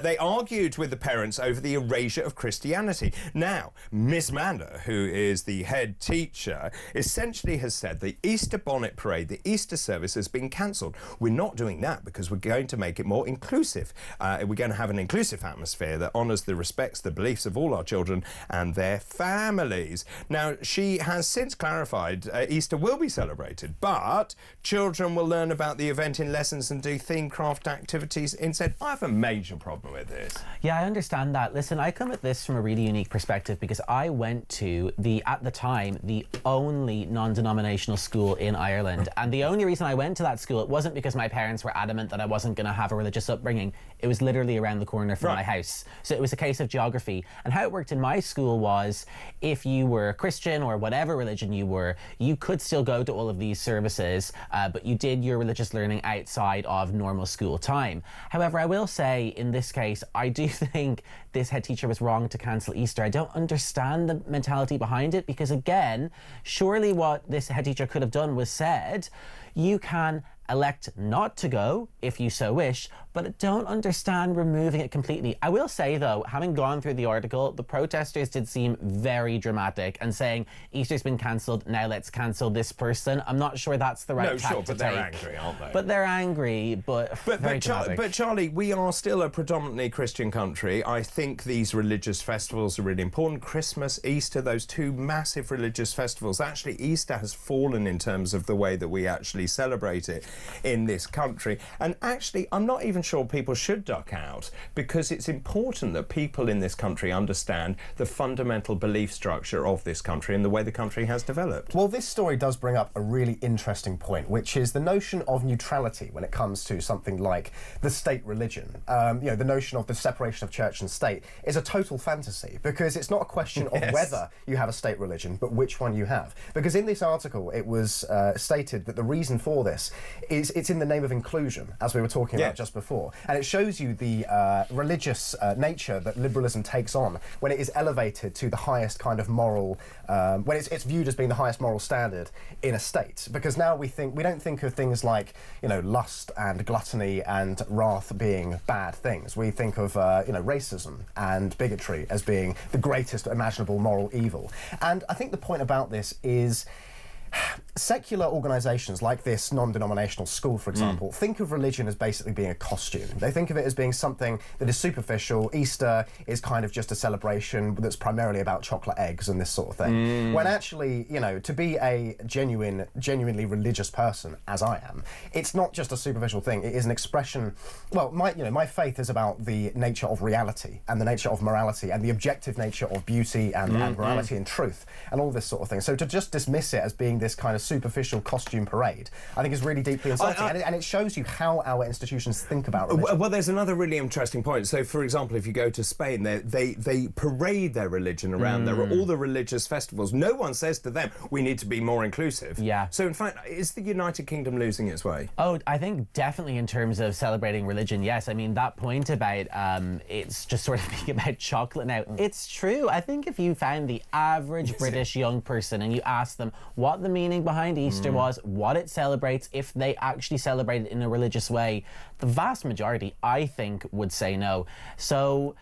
They argued with the parents over the erasure of Christianity. Now, Miss Manda, who is the head teacher, essentially has said the Easter bonnet parade, the Easter service, has been cancelled. We're not doing that because we're going to make it more inclusive. We're going to have an inclusive atmosphere that honours the respects, the beliefs of all our children and their families. Now, she has since clarified Easter will be celebrated, but children will learn about the event in lessons and do theme craft activities instead. I have a major problem with this. Yeah, I understand that. Listen, I come at this from a really unique perspective because I went to at the time, the only non-denominational school in Ireland. And the only reason I went to that school, it wasn't because my parents were adamant that I wasn't going to have a religious upbringing. It was literally around the corner from my house. So it was a case of geography. And how it worked in my school was if you were a Christian or whatever religion you were, you could still go to all of these services, but you did your religious learning outside of normal school time. However, I will say in this case, I do think this head teacher was wrong to cancel Easter. I don't understand the mentality behind it because, again, surely what this head teacher could have done was said, you can elect not to go if you so wish, but I don't understand removing it completely. I will say, though, having gone through the article, the protesters did seem very dramatic and saying, Easter's been cancelled, now let's cancel this person. I'm not sure that's the right tack to take. But they're angry, aren't they? But they're angry, but very dramatic. But Charlie, we are still a predominantly Christian country. I think these religious festivals are really important. Christmas, Easter, those two massive religious festivals. Actually, Easter has fallen in terms of the way that we actually celebrate it. in this country. And actually, I'm not even sure people should duck out, because it's important that people in this country understand the fundamental belief structure of this country and the way the country has developed. Well, this story does bring up a really interesting point, which is the notion of neutrality when it comes to something like the state religion. You know, the notion of the separation of church and state is a total fantasy, because it's not a question of whether you have a state religion, but which one you have. Because in this article, it was stated that the reason for this is it's in the name of inclusion, as we were talking about just before. And it shows you the religious nature that liberalism takes on when it is elevated to the highest kind of moral, when it's viewed as being the highest moral standard in a state. Because now we don't think of things like, you know, lust and gluttony and wrath being bad things. We think of, you know, racism and bigotry as being the greatest imaginable moral evil. And I think the point about this is secular organisations like this non-denominational school, for example, think of religion as basically being a costume. They think of it as being something that is superficial. Easter is kind of just a celebration that's primarily about chocolate eggs and this sort of thing. When actually, you know, to be a genuinely religious person, as I am, it's not just a superficial thing. It is an expression. Well, my faith is about the nature of reality and the nature of morality and the objective nature of beauty and morality and truth and all this sort of thing. So to just dismiss it as being this kind of superficial costume parade, I think is really deeply insulting, and it shows you how our institutions think about religion. Well, there's another really interesting point. So, for example, if you go to Spain, they parade their religion around. There are all the religious festivals. No one says to them, we need to be more inclusive. Yeah. So, in fact, is the United Kingdom losing its way? Oh, I think definitely in terms of celebrating religion, yes. I mean, that point about it's just sort of being about chocolate now, it's true. I think if you found the average British young person and you asked them what the meaning behind Easter was, what it celebrates, if they actually celebrate it in a religious way, the vast majority, I think, would say no. So,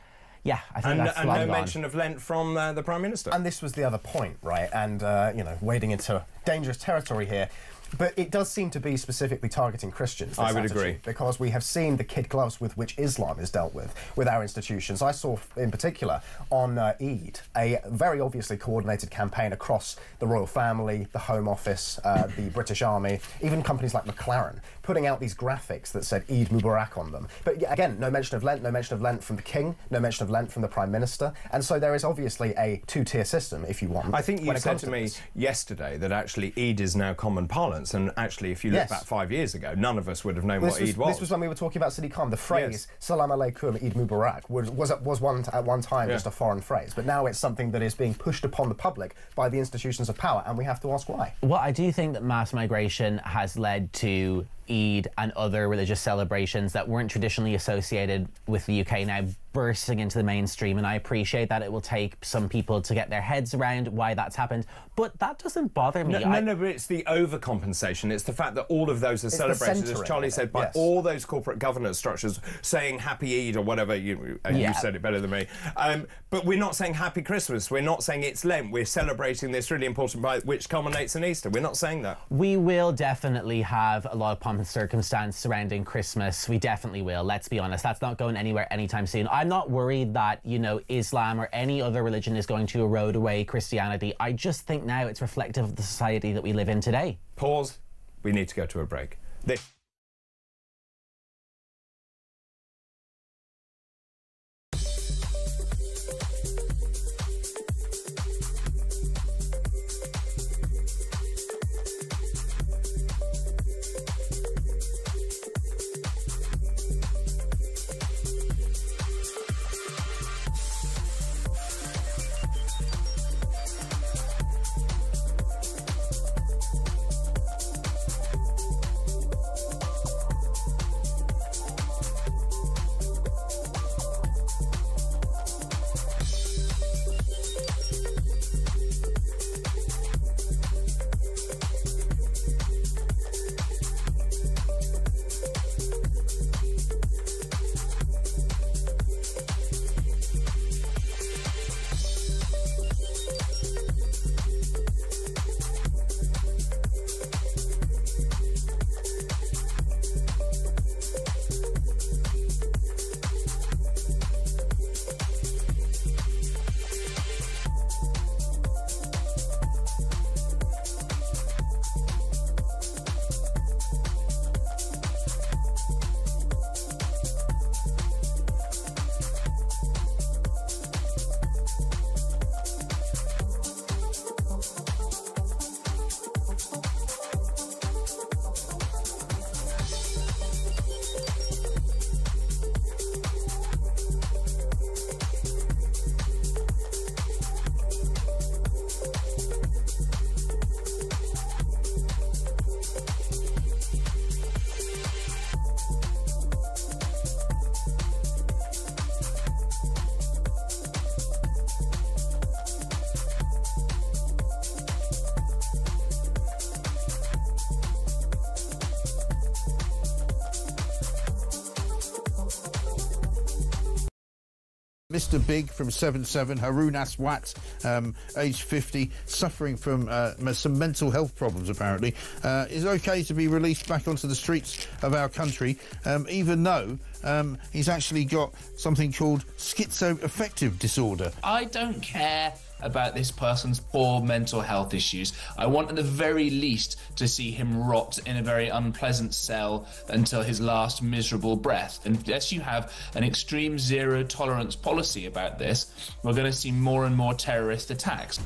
yeah, I think that's long no gone. mention of Lent from the Prime Minister. And this was the other point, right? And, you know, wading into dangerous territory here. But it does seem to be specifically targeting Christians. I would agree. Because we have seen the kid gloves with which Islam is dealt with our institutions. I saw, in particular, on Eid, a very obviously coordinated campaign across the royal family, the Home Office, the British Army, even companies like McLaren, putting out these graphics that said Eid Mubarak on them. But again, no mention of Lent, no mention of Lent from the King, no mention of Lent from the Prime Minister. And so there is obviously a two-tier system, if you want. I think you said to me yesterday that actually Eid is now common parlance. And actually, if you look back 5 years ago, none of us would have known what Eid was. This was when we were talking about City Calm. The phrase Salam Alaikum Eid Mubarak was at one time just a foreign phrase. But now it's something that is being pushed upon the public by the institutions of power, and we have to ask why. Well, I do think that mass migration has led to Eid and other religious celebrations that weren't traditionally associated with the UK now bursting into the mainstream, and I appreciate that it will take some people to get their heads around why that's happened, but that doesn't bother me. No, but it's the overcompensation. It's the fact that all of those are celebrated, as Charlie said, by all those corporate governance structures saying Happy Eid or whatever. You said it better than me. But we're not saying Happy Christmas. We're not saying it's Lent. We're celebrating this really important rite which culminates in Easter. We're not saying that. We will definitely have a lot of pomp and circumstance surrounding Christmas. We definitely will. Let's be honest. That's not going anywhere anytime soon. I'm not worried that, you know, Islam or any other religion is going to erode away Christianity. I just think now it's reflective of the society that we live in today. Pause. We need to go to a break. Mr. Big from 7-7, Haroon Aswat, age 50, suffering from some mental health problems, apparently, is okay to be released back onto the streets of our country, even though he's actually got something called schizoaffective disorder. I don't care about this person's poor mental health issues. I want at the very least to see him rot in a very unpleasant cell until his last miserable breath. And unless you have an extreme zero tolerance policy about this, we're going to see more and more terrorist attacks.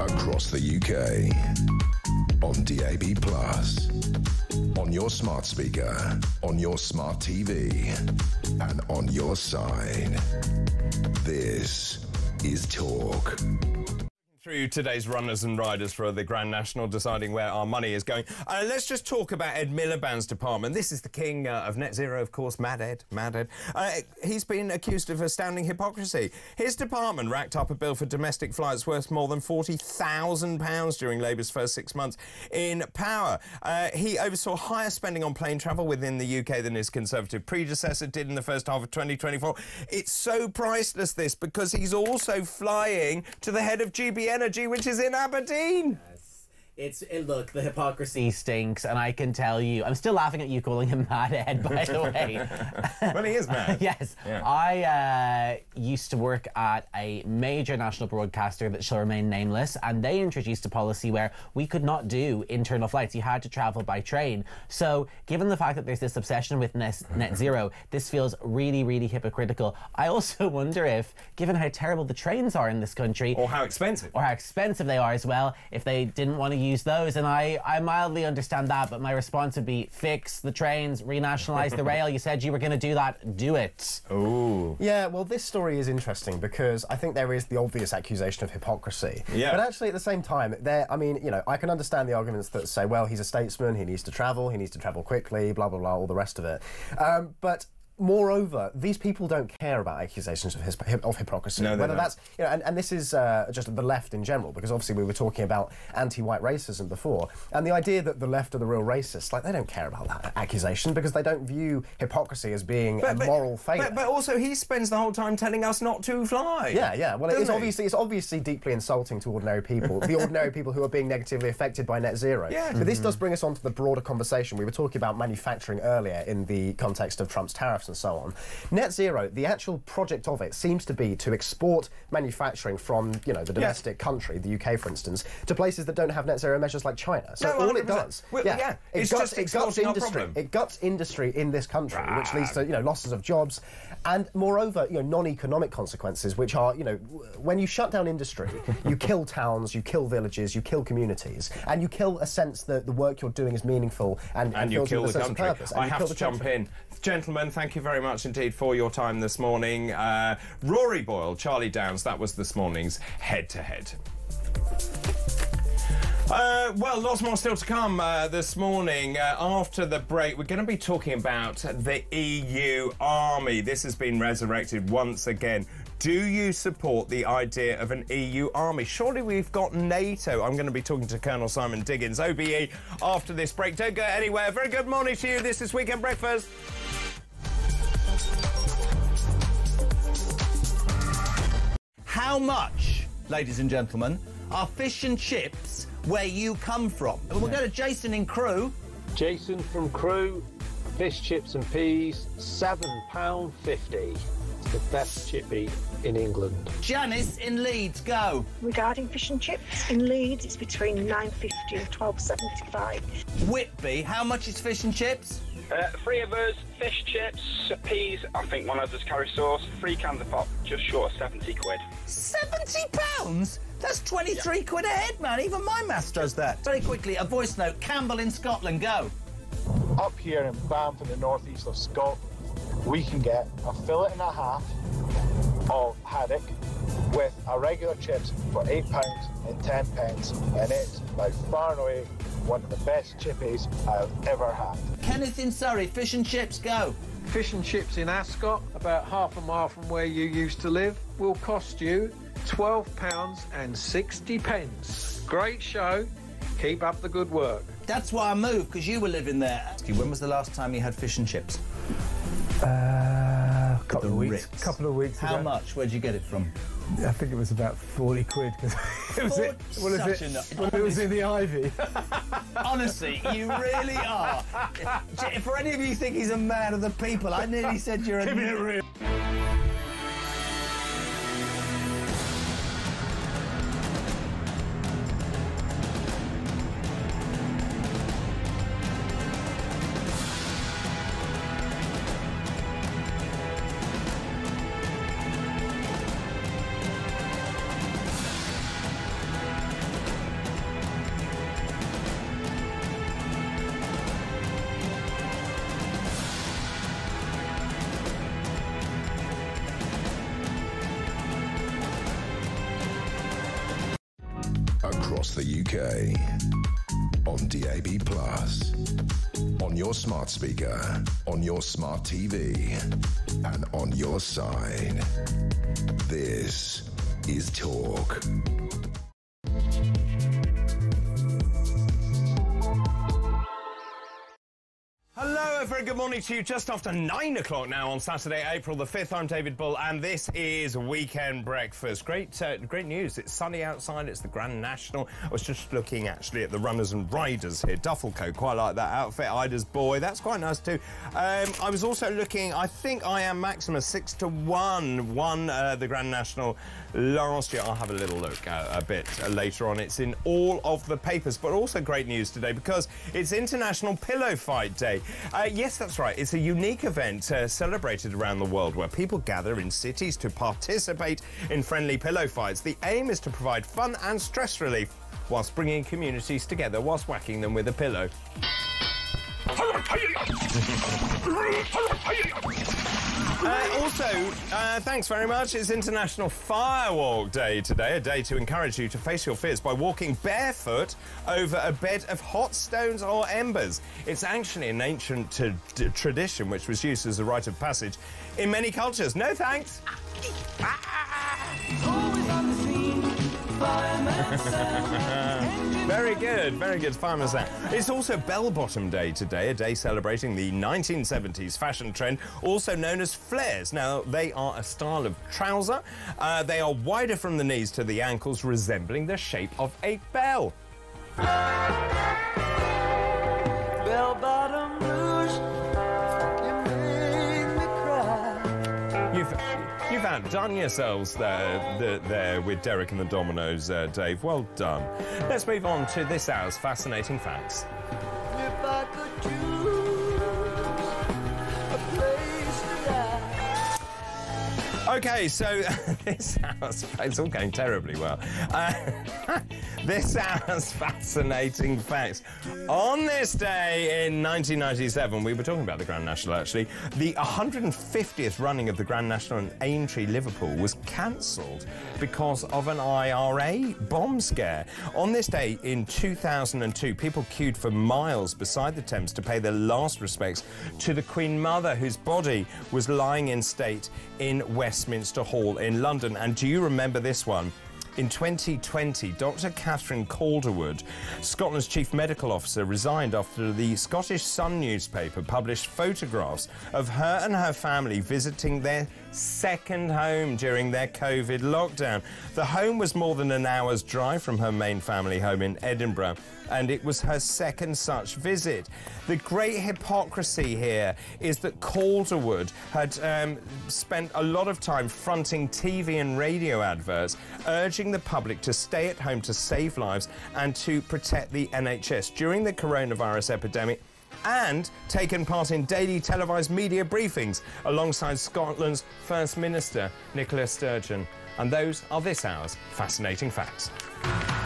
Across the UK, on DAB+, on your smart speaker, on your smart TV, and on your side. This is Talk. Through today's runners and riders for the Grand National, deciding where our money is going. Let's just talk about Ed Miliband's department. This is the king of net zero, of course, Mad Ed. He's been accused of astounding hypocrisy. His department racked up a bill for domestic flights worth more than £40,000 during Labour's first 6 months in power. He oversaw higher spending on plane travel within the UK than his Conservative predecessor did in the first half of 2024. It's so priceless, this, because he's also flying to the head of GB Energy, which is in Aberdeen. Look, the hypocrisy stinks, and I can tell you, I'm still laughing at you calling him Mad Ed, by the way. Well, he is mad. Yes. Yeah. I used to work at a major national broadcaster that shall remain nameless, and they introduced a policy where we could not do internal flights. You had to travel by train. So, given the fact that there's this obsession with net zero, this feels really, really hypocritical. I also wonder if, given how terrible the trains are in this country... Or how expensive. Or how expensive they are as well, if they didn't want to use those, and I mildly understand that, but my response would be fix the trains, renationalise the rail. You said you were going to do that, do it. Ooh. Yeah, well, this story is interesting because I think there is the obvious accusation of hypocrisy. Yeah. But actually, at the same time, I mean, you know, I can understand the arguments that say, well, he's a statesman, he needs to travel quickly, blah, blah, blah, all the rest of it. But moreover, these people don't care about accusations of hypocrisy. No, whether that's, you know, and this is just the left in general, because obviously we were talking about anti-white racism before, and the idea that the left are the real racists, like, they don't care about that accusation because they don't view hypocrisy as being a moral failure. But also, he spends the whole time telling us not to fly. Yeah, yeah. Well, it's obviously deeply insulting to ordinary people, the ordinary people who are being negatively affected by net zero. Yeah. But this does bring us on to the broader conversation. We were talking about manufacturing earlier in the context of Trump's tariffs and so on. Net zero, the actual project of it seems to be to export manufacturing from, you know, the domestic country, the UK, for instance, to places that don't have net zero measures like China. So all it does, it guts industry in this country, which leads to, you know, losses of jobs, and moreover, you know, non-economic consequences, which are, you know, when you shut down industry, you kill towns, you kill villages, you kill communities, and you kill a sense that the work you're doing is meaningful and you fills kill with a the sense of country. purpose. I have to jump in. Gentlemen, thank you very much indeed for your time this morning. Rory Boyle, Charlie Downs, that was this morning's head-to-head. Well, lots more still to come this morning. After the break, we're going to be talking about the EU army. This has been resurrected once again. Do you support the idea of an EU army? Surely we've got NATO. I'm going to be talking to Colonel Simon Diggins, OBE, after this break. Don't go anywhere. Very good morning to you. This is Weekend Breakfast. How much, ladies and gentlemen, are fish and chips where you come from? We'll go to Jason in Crewe. Jason from Crewe, fish, chips and peas, £7.50. It's the best chippy in England. Janice in Leeds, go. Regarding fish and chips, in Leeds it's between £9.50 and £12.75. Whitby, how much is fish and chips? 3 of us, fish, chips, peas, I think one of us curry sauce, 3 cans of pop, just short of 70 quid. £70? That's 23 quid a head, man. Even my maths does that. Very quickly, a voice note. Campbell in Scotland, go. Up here in Banff in the northeast of Scotland, we can get a fillet and a half of haddock with our regular chips for £8 and 10 pence, and it's by far and away one of the best chippies I've ever had. Kenneth in Surrey, fish and chips, go. Fish and chips in Ascot, about half a mile from where you used to live, will cost you £12 and 60 pence. Great show. Keep up the good work. That's why I moved, because you were living there. When was the last time you had fish and chips? Couple of weeks How ago. much? Where'd you get it from? I think it was about 40 quid because it was in the Ivy. Honestly, you really are. For any of you who think he's a man of the people, I nearly said you're a... Give it real. Across the UK, on DAB+, on your smart speaker, on your smart TV, and on your side. This is Talk. Hello, a very good morning to you. Just after 9 o'clock now on Saturday, April the 5th. I'm David Bull, and this is Weekend Breakfast. Great news. It's sunny outside. It's the Grand National. I was just looking, actually, at the runners and riders here. Duffel coat, quite like that outfit. Ida's boy, that's quite nice too. I was also looking, I think I Am Maximus 6-1 won the Grand National last year. I'll have a little look a bit later on. It's in all of the papers, but also great news today because it's International Pillow Fight Day. Yes, that's right. It's a unique event celebrated around the world where people gather in cities to participate in friendly pillow fights. The aim is to provide fun and stress relief whilst bringing communities together whilst whacking them with a pillow. Thanks very much. It's International Firewalk Day today, a day to encourage you to face your fears by walking barefoot over a bed of hot stones or embers. It's actually an ancient tradition which was used as a rite of passage in many cultures. No thanks. Very good, Fireman's Sound. It's also Bell-Bottom Day today, a day celebrating the 1970s fashion trend, also known as flares. Now, they are a style of trouser. They are wider from the knees to the ankles, resembling the shape of a bell. Bell-bottom rouge, you make me cry. You've outdone yourselves there with Derek and the Dominoes, Dave. Well done. Let's move on to this hour's fascinating facts. If I could choose a place to die. Okay, so this hour's... It's all going terribly well. This hour's fascinating facts. On this day in 1997, we were talking about the Grand National, actually, the 150th running of the Grand National in Aintree, Liverpool, was cancelled because of an IRA bomb scare. On this day in 2002, people queued for miles beside the Thames to pay their last respects to the Queen Mother, whose body was lying in state in Westminster Hall in London. And do you remember this one? In 2020, Dr. Catherine Calderwood, Scotland's chief medical officer, resigned after the Scottish Sun newspaper published photographs of her and her family visiting their second home during their COVID lockdown. The home was more than an hour's drive from her main family home in Edinburgh, and it was her second such visit. The great hypocrisy here is that Calderwood had spent a lot of time fronting TV and radio adverts, urging the public to stay at home to save lives and to protect the NHS during the coronavirus epidemic, and taken part in daily televised media briefings alongside Scotland's First Minister, Nicola Sturgeon. And those are this hour's fascinating facts.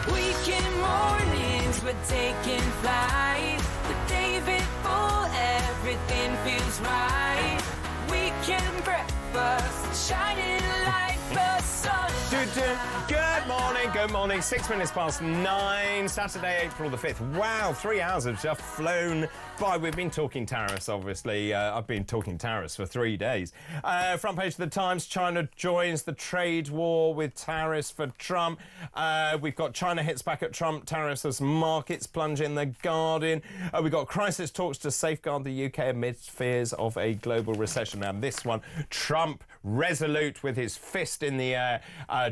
Weekend mornings, we're taking flight. With David Bull, everything feels right. We making breakfast, shining like the sun. Good morning. 6 minutes past 9, Saturday, April the 5th. Wow, 3 hours have just flown by. We've been talking tariffs, obviously. I've been talking tariffs for 3 days. Front page of the Times, China joins the trade war with tariffs for Trump. We've got China hits back at Trump tariffs as markets plunge in the Guardian. We've got crisis talks to safeguard the UK amidst fears of a global recession. Now, this one, Trump resolute with his fist in the air,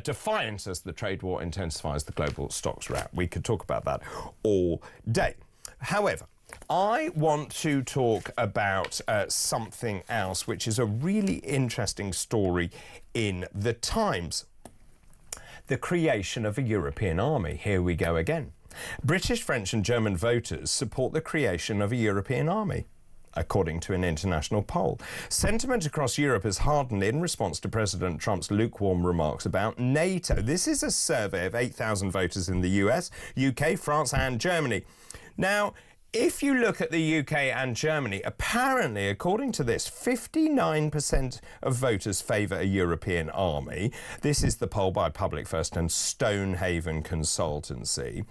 defiant as the trade war intensifies the global stocks rout. We could talk about that all day. However, I want to talk about something else, which is a really interesting story in the Times. The creation of a European army. Here we go again. British, French and German voters support the creation of a European army, according to an international poll. Sentiment across Europe has hardened in response to President Trump's lukewarm remarks about NATO. This is a survey of 8,000 voters in the US, UK, France and Germany. Now, if you look at the UK and Germany, apparently, according to this, 59% of voters favour a European army. This is the poll by Public First and Stonehaven Consultancy.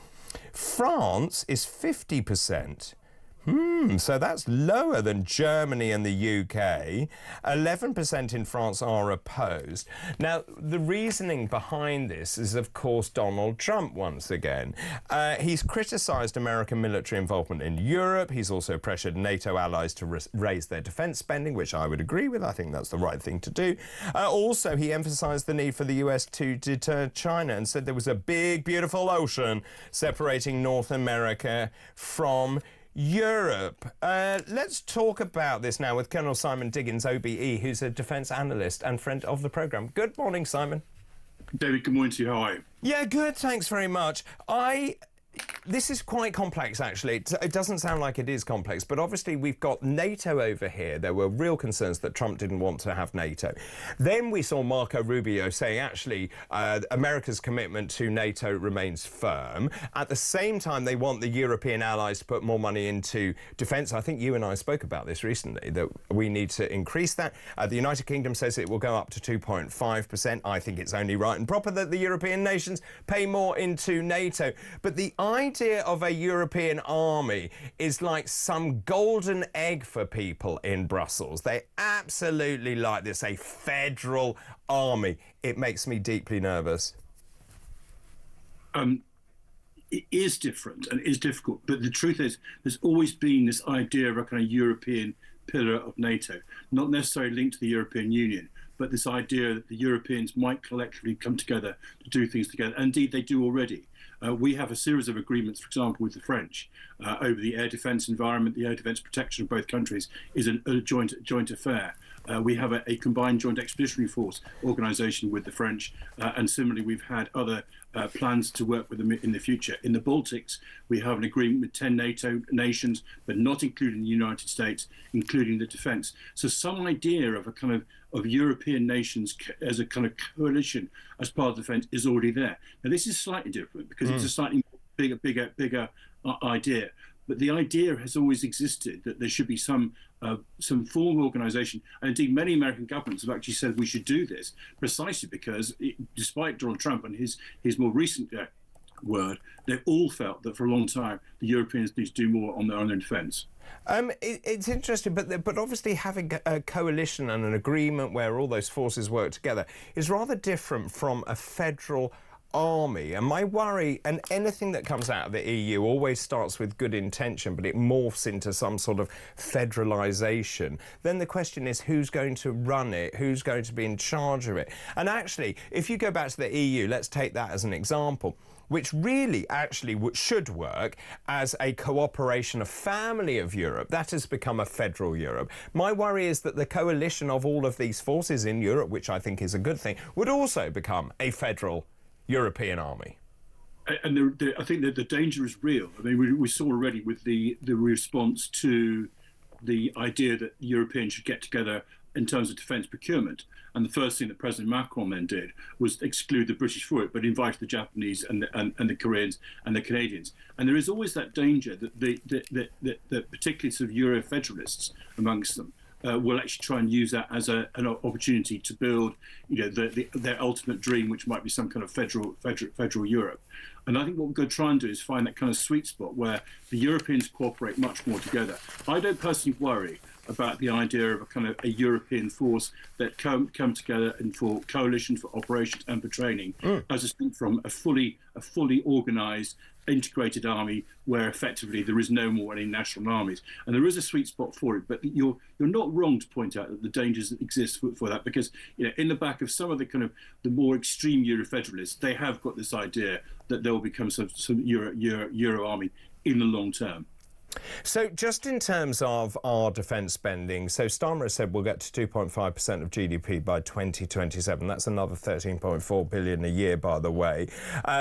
France is 50%. So that's lower than Germany and the UK. 11% in France are opposed. Now, the reasoning behind this is, of course, Donald Trump once again. He's criticised American military involvement in Europe. He's also pressured NATO allies to raise their defence spending, which I would agree with. I think that's the right thing to do. Also, he emphasised the need for the US to deter China and said there was a big, beautiful ocean separating North America from Europe. Let's talk about this now with Colonel Simon Diggins, OBE, who's a defence analyst and friend of the programme. Good morning, Simon. David, good morning to you. How are you? Yeah, good. Thanks very much. This is quite complex, actually. It doesn't sound like it is complex, but obviously we've got NATO over here. There were real concerns that Trump didn't want to have NATO. Then we saw Marco Rubio saying, actually, America's commitment to NATO remains firm. At the same time, they want the European allies to put more money into defence. I think you and I spoke about this recently, that we need to increase that. The United Kingdom says it will go up to 2.5%. I think it's only right and proper that the European nations pay more into NATO. But the idea of a European army is like some golden egg for people in Brussels. They absolutely like this, a federal army. It makes me deeply nervous. It is different and it is difficult, but the truth is there's always been this idea of a kind of European pillar of NATO, not necessarily linked to the European Union, but this idea that the Europeans might collectively come together to do things together. And indeed, they do already. We have a series of agreements, for example, with the French over the air defence environment. The air defence protection of both countries is a joint affair. We have a combined joint expeditionary force organisation with the French, and similarly we've had other plans to work with them in the future. In the Baltics, we have an agreement with 10 NATO nations, but not including the United States, including the defence. So some idea of a kind of European nations as a kind of coalition as part of the defence is already there. Now this is slightly different because it's a slightly bigger idea. But the idea has always existed that there should be some form of organisation, and indeed many American governments have actually said we should do this precisely because, despite Donald Trump and his more recent word, they've all felt that for a long time the Europeans need to do more on their own defence. It's interesting, but obviously having a coalition and an agreement where all those forces work together is rather different from a federal army. And my worry, and anything that comes out of the EU always starts with good intention, but it morphs into some sort of federalisation. Then the question is, who's going to run it? Who's going to be in charge of it? And actually, if you go back to the EU, let's take that as an example, which really actually should work as a cooperation, a family of Europe. That has become a federal Europe. My worry is that the coalition of all of these forces in Europe, which I think is a good thing, would also become a federal European army. And I think that the danger is real. I mean, we saw already with the response to the idea that Europeans should get together in terms of defence procurement. And the first thing that President Macron then did was exclude the British for it, but invite the Japanese and the Koreans and the Canadians. And there is always that danger that particularly sort of Euro-federalists amongst them will actually try and use that as an opportunity to build, their ultimate dream, which might be some kind of federal Europe. And I think what we're going to try and do is find that kind of sweet spot where the Europeans cooperate much more together. I don't personally worry about the idea of a kind of a European force that come together and for coalition, for operations and for training, as distinct from a fully organised, integrated army where effectively there is no more any national armies. And there is a sweet spot for it, but you're not wrong to point out that the dangers that exist for that, because in the back of some of the kind of the more extreme Euro-federalists, they have got this idea that there will become some Euro army in the long term. So just in terms of our defence spending, so Starmer has said we'll get to 2.5% of GDP by 2027. That's another 13.4 billion a year, by the way.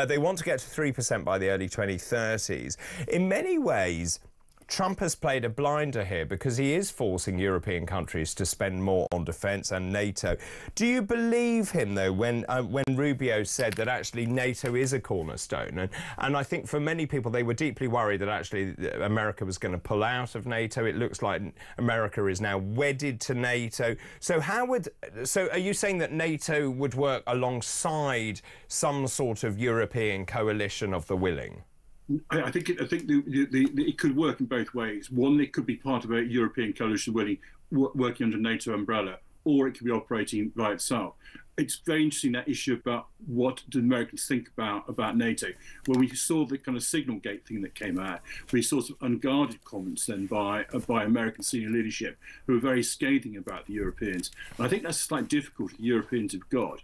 They want to get to 3% by the early 2030s. In many ways, Trump has played a blinder here because he is forcing European countries to spend more on defence and NATO. Do you believe him, though, when Rubio said that actually NATO is a cornerstone? And I think for many people, they were deeply worried that actually America was going to pull out of NATO. It looks like America is now wedded to NATO. So are you saying that NATO would work alongside some sort of European coalition of the willing? I think it could work in both ways. One, it could be part of a European coalition working under NATO umbrella, or it could be operating by itself. It's very interesting, that issue about what do Americans think about NATO. When we saw the kind of signal gate thing that came out, we saw some unguarded comments then by American senior leadership who were very scathing about the Europeans. And I think that's a slight difficulty the Europeans have got.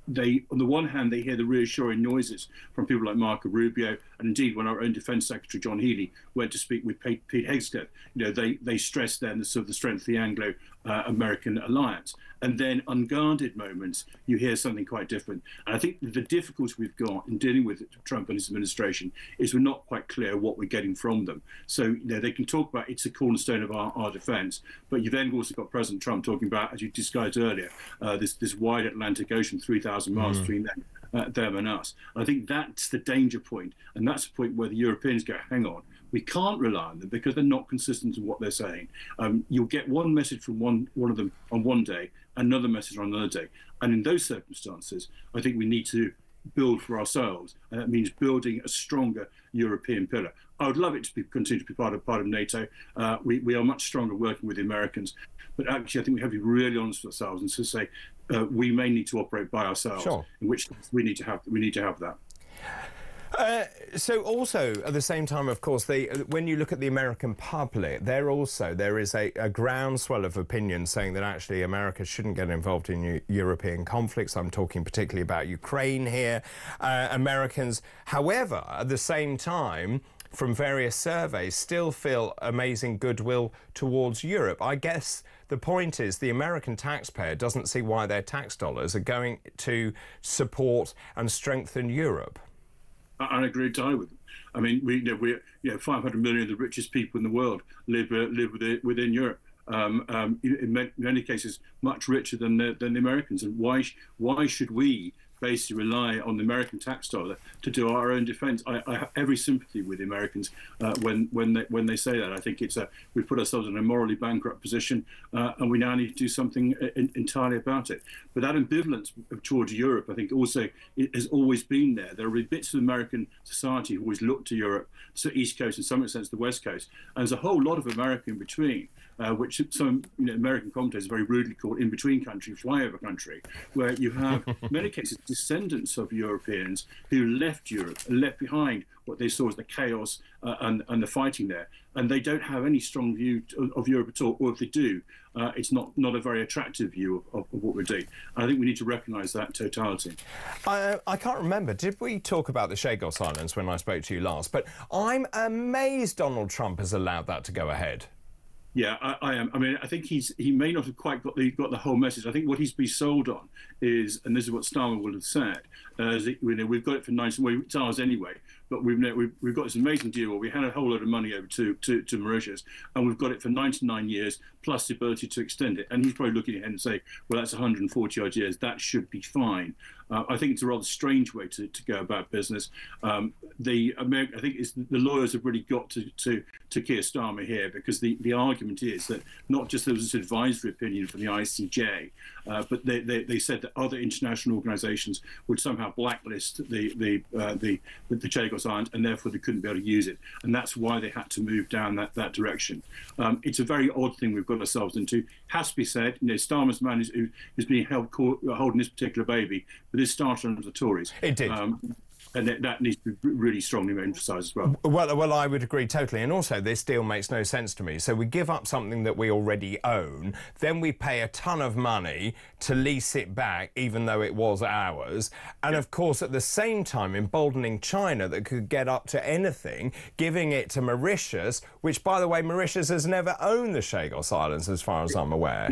They, on the one hand, they hear the reassuring noises from people like Marco Rubio, and indeed when our own Defence Secretary John Healey went to speak with Pete Hegseth, they stressed then the strength of the Anglo-American alliance. And then unguarded moments, you hear something quite different. And I think the difficulty we've got in dealing with Trump and his administration is we're not quite clear what we're getting from them. So they can talk about it's a cornerstone of our defence, but you've then also got President Trump talking about, as you described earlier, this wide Atlantic Ocean, 3,000 miles between them and us. And I think that's the danger point, and that's the point where the Europeans go, hang on, we can't rely on them because they're not consistent in what they're saying. You'll get one message from one of them on one day, another message on another day. And in those circumstances, I think we need to build for ourselves, and that means building a stronger European pillar. I would love it to continue to be part of NATO. We are much stronger working with the Americans, but actually I think we have to be really honest with ourselves and to say we may need to operate by ourselves. Sure. In which case we need to have that. So also at the same time, of course, when you look at the American public, there is a groundswell of opinion saying that actually America shouldn't get involved in European conflicts. I'm talking particularly about Ukraine here. Americans, however, at the same time, from various surveys, still feel amazing goodwill towards Europe. I guess the point is the American taxpayer doesn't see why their tax dollars are going to support and strengthen Europe. I agree entirely with them. I mean, we're 500 million of the richest people in the world live within Europe. In many cases, much richer than the Americans. And why should we basically rely on the American tax dollar to do our own defence? I have every sympathy with the Americans when they say that. I think we've put ourselves in a morally bankrupt position, and we now need to do something entirely about it. But that ambivalence towards Europe, I think, also has always been there. There are bits of American society who always look to Europe, to the East Coast, in some sense the West Coast, and there's a whole lot of America in between. Which some American commentators very rudely call in-between country, flyover country, where you have, in many cases, descendants of Europeans who left Europe and left behind what they saw as the chaos and the fighting there. And they don't have any strong view of Europe at all, or if they do, it's not a very attractive view of what we're doing. And I think we need to recognise that totality. I can't remember, did we talk about the Chagos Islands when I spoke to you last? But I'm amazed Donald Trump has allowed that to go ahead. Yeah, I am. I mean, I think he may not have quite got the whole message. I think what he's been sold on is, and this is what Starmer would have said, We've got it for 90. Well, it's ours anyway. But we've got this amazing deal where we hand a whole load of money over to Mauritius, and we've got it for 99 years plus the ability to extend it. And he's probably looking ahead and say, well, that's 140 odd years. That should be fine. I think it's a rather strange way to go about business. I think it's the lawyers have really got to Keir Starmer here, because the argument is that not just there was this advisory opinion from the ICJ, but they said that other international organisations would somehow blacklist the Chagos Island, and therefore they couldn't be able to use it, and that's why they had to move down that direction. It's a very odd thing we've got ourselves into. Has to be said, Starmer's man who's being holding this particular baby, but this started under the Tories. It did. And that needs to be really strongly emphasised as well. Well, I would agree totally. And also, this deal makes no sense to me. So we give up something that we already own, then we pay a ton of money to lease it back, even though it was ours. And of course, at the same time, emboldening China that could get up to anything, giving it to Mauritius, which, by the way, Mauritius has never owned the Chagos Islands, as far as I'm aware.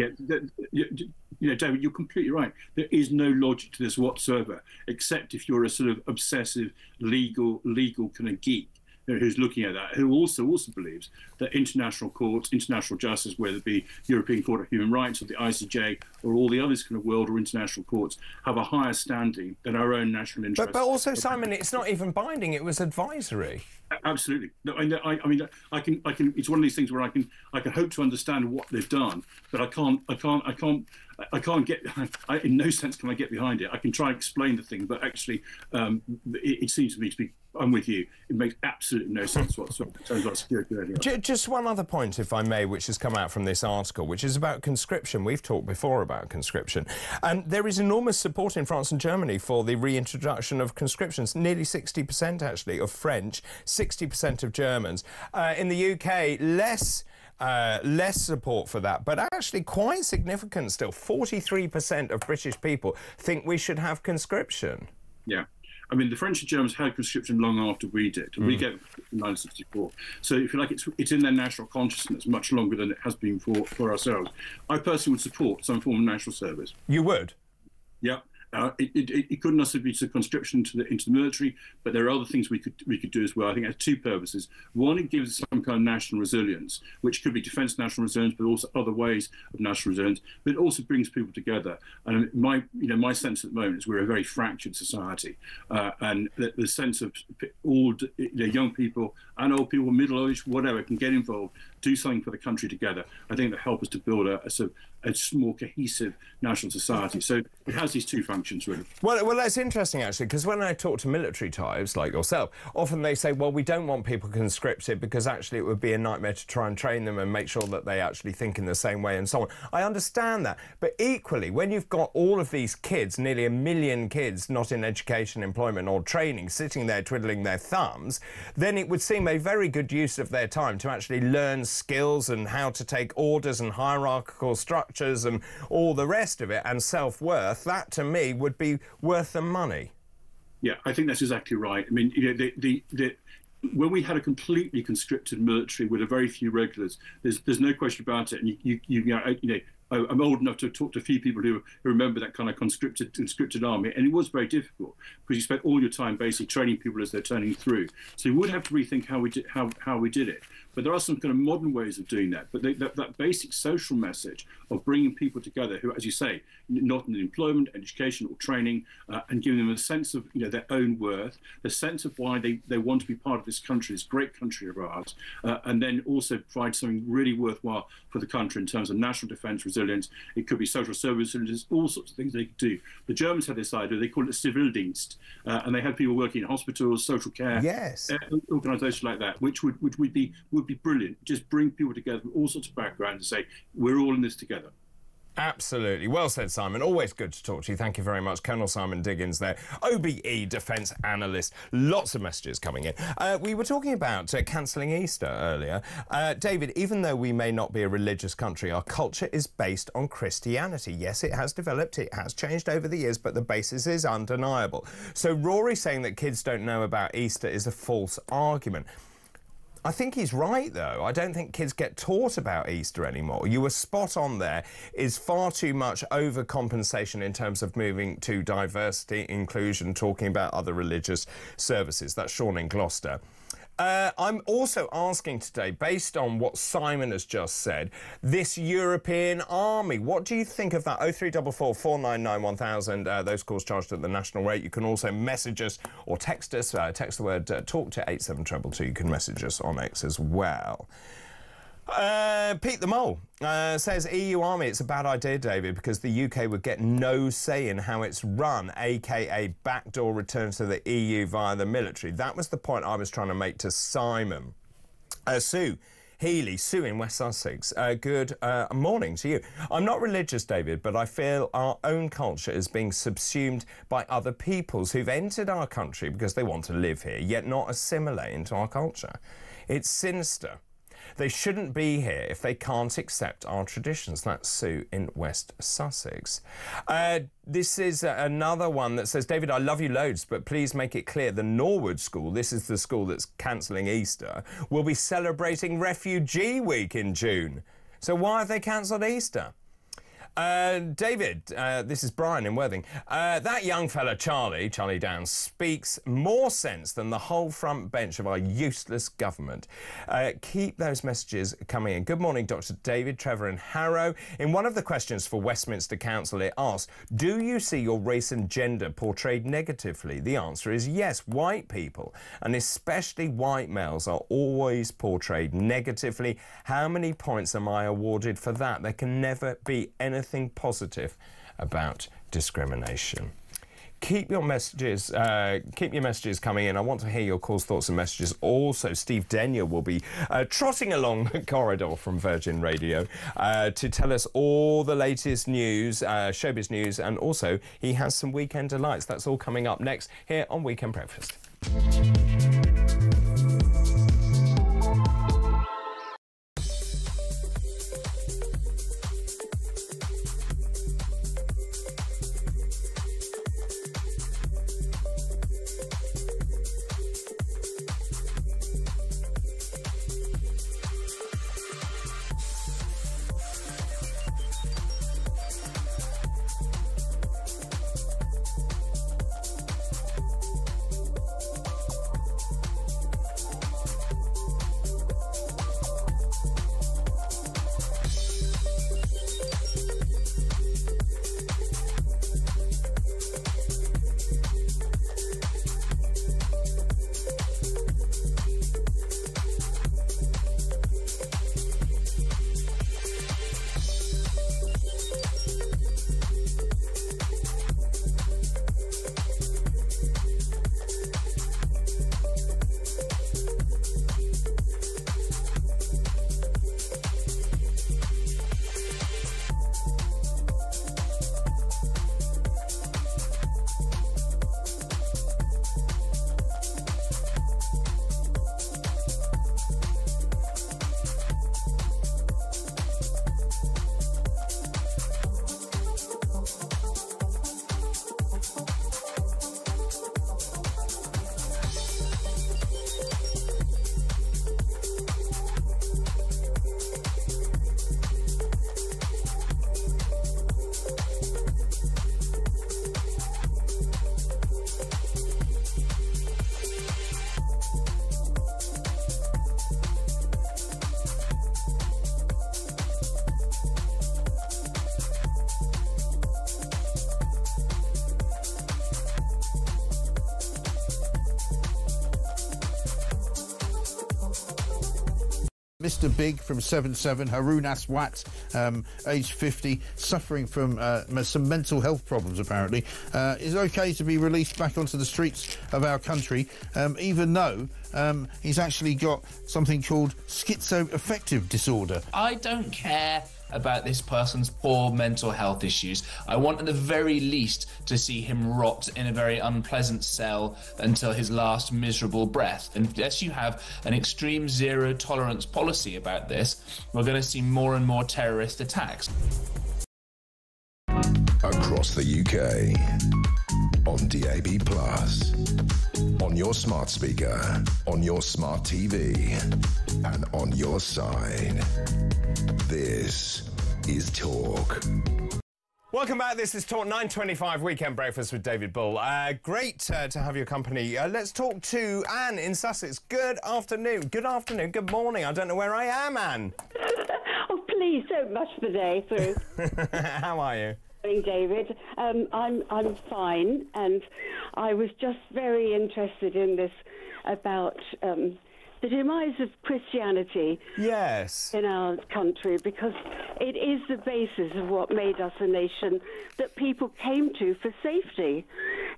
David, you're completely right. There is no logic to this whatsoever, except if you're a sort of obsessive legal kind of geek who's looking at that, who also believes that international courts, international justice, whether it be European Court of Human Rights or the ICJ or all the other kind of world or international courts, have a higher standing than our own national interests. But also, Simon, it's not even binding. It was advisory. Absolutely. No, I mean, I can. It's one of these things where I can hope to understand what they've done, but I can't get. In no sense can I get behind it. I can try and explain the thing, but actually, it seems to me to be. I'm with you. It makes absolutely no sense whatsoever in terms of our security. Just one other point, if I may, which has come out from this article, which is about conscription. We've talked before about conscription. And there is enormous support in France and Germany for the reintroduction of conscriptions. Nearly 60%, actually, of French, 60% of Germans. In the UK, less support for that, but actually quite significant still. 43% of British people think we should have conscription. Yeah. I mean, the French and Germans had conscription long after we did. We get it in 1964. So, if you like, it's in their national consciousness much longer than it has been for ourselves. I personally would support some form of national service. You would? Yeah. It couldn't necessarily be conscription into the military, but there are other things we could do as well. I think it has two purposes. One, it gives some kind of national resilience, which could be defence national resilience, but also other ways of national resilience. But it also brings people together. And my sense at the moment is we're a very fractured society, and the sense of all young people and old people, middle-aged, whatever, can get involved, do something for the country together. I think that help us to build a more cohesive national society. So it has these two functions, really. Well, that's interesting, actually, because when I talk to military types like yourself, often they say, well, we don't want people conscripted because actually it would be a nightmare to try and train them and make sure that they actually think in the same way and so on. I understand that. But equally, when you've got all of these kids, nearly 1 million kids not in education, employment or training, sitting there twiddling their thumbs, then it would seem a very good use of their time to actually learn skills and how to take orders and hierarchical structures and all the rest of it, and self-worth. That, to me, would be worth the money. Yeah, I think that's exactly right. I mean, when we had a completely conscripted military with a very few regulars, there's no question about it. And I'm old enough to talk to a few people who remember that kind of conscripted army, and it was very difficult because you spent all your time basically training people as they're turning through. So you would have to rethink how we did it. But there are some kind of modern ways of doing that. But that basic social message of bringing people together who, as you say, not in employment, education or training, and giving them a sense of their own worth, the sense of why they want to be part of this country, this great country of ours, and then also provide something really worthwhile for the country in terms of national defence resilience. It could be social service resilience, all sorts of things they could do. The Germans had this idea, they call it Zivildienst, and they had people working in hospitals, social care, organisations like that, which would be brilliant. Just bring people together from all sorts of backgrounds and say, we're all in this together. Absolutely. Well said, Simon. Always good to talk to you. Thank you very much. Colonel Simon Diggins there, OBE Defence Analyst. Lots of messages coming in. We were talking about cancelling Easter earlier. David, even though we may not be a religious country, our culture is based on Christianity. Yes, it has developed, it has changed over the years, but the basis is undeniable. So Rory saying that kids don't know about Easter is a false argument. I think he's right, though. I don't think kids get taught about Easter anymore. You were spot on there. Is far too much overcompensation in terms of moving to diversity, inclusion, talking about other religious services. That's Sean in Gloucester. I'm also asking today, based on what Simon has just said, this European army, what do you think of that? 0344 499 1000, those calls charged at the national rate. You can also message us or text us. Text the word talk to 87222. You can message us on X as well. Pete the Mole says, EU army, it's a bad idea, David, because the UK would get no say in how it's run, a.k.a. backdoor return to the EU via the military. That was the point I was trying to make to Simon. Sue Healy, Sue in West Sussex, good morning to you. I'm not religious, David, but I feel our own culture is being subsumed by other peoples who've entered our country because they want to live here, yet not assimilate into our culture. It's sinister. They shouldn't be here if they can't accept our traditions. That's Sue in West Sussex. This is another one that says, David, I love you loads, but please make it clear the Norwood School, this is the school that's cancelling Easter, will be celebrating Refugee Week in June. So why have they cancelled Easter? David, this is Brian in Worthing. That young fella, Charlie Downs, speaks more sense than the whole front bench of our useless government. Keep those messages coming in. Good morning, Dr. David, Trevor and Harrow. In one of the questions for Westminster Council, it asks, do you see your race and gender portrayed negatively? The answer is yes. White people, and especially white males, are always portrayed negatively. How many points am I awarded for that? There can never be anything positive about discrimination. Keep your messages coming in. I want to hear your calls, thoughts and messages. Also, Steve Denyer will be trotting along the corridor from Virgin Radio to tell us all the latest news, showbiz news, and also he has some weekend delights. That's all coming up next here on Weekend Breakfast. Mr. Big from 7-7, Haroon Aswat, age 50, suffering from some mental health problems, apparently, is okay to be released back onto the streets of our country, even though he's actually got something called schizoaffective disorder. I don't care about this person's poor mental health issues. I want at the very least to see him rot in a very unpleasant cell until his last miserable breath. And unless you have an extreme zero tolerance policy about this, we're going to see more and more terrorist attacks. Across the UK, on DAB+, on your smart speaker, on your smart TV, and on your side. This is Talk. Welcome back. This is Talk 9:25 Weekend Breakfast with David Bull. Great to have your company. Let's talk to Anne in Sussex. Good afternoon. Good afternoon. Good morning. I don't know where I am, Anne. Oh, please don't mush the day through. How are you? David, I'm fine, and I was just very interested in this about the demise of Christianity. Yes. In our country, because it is the basis of what made us a nation that people came to for safety.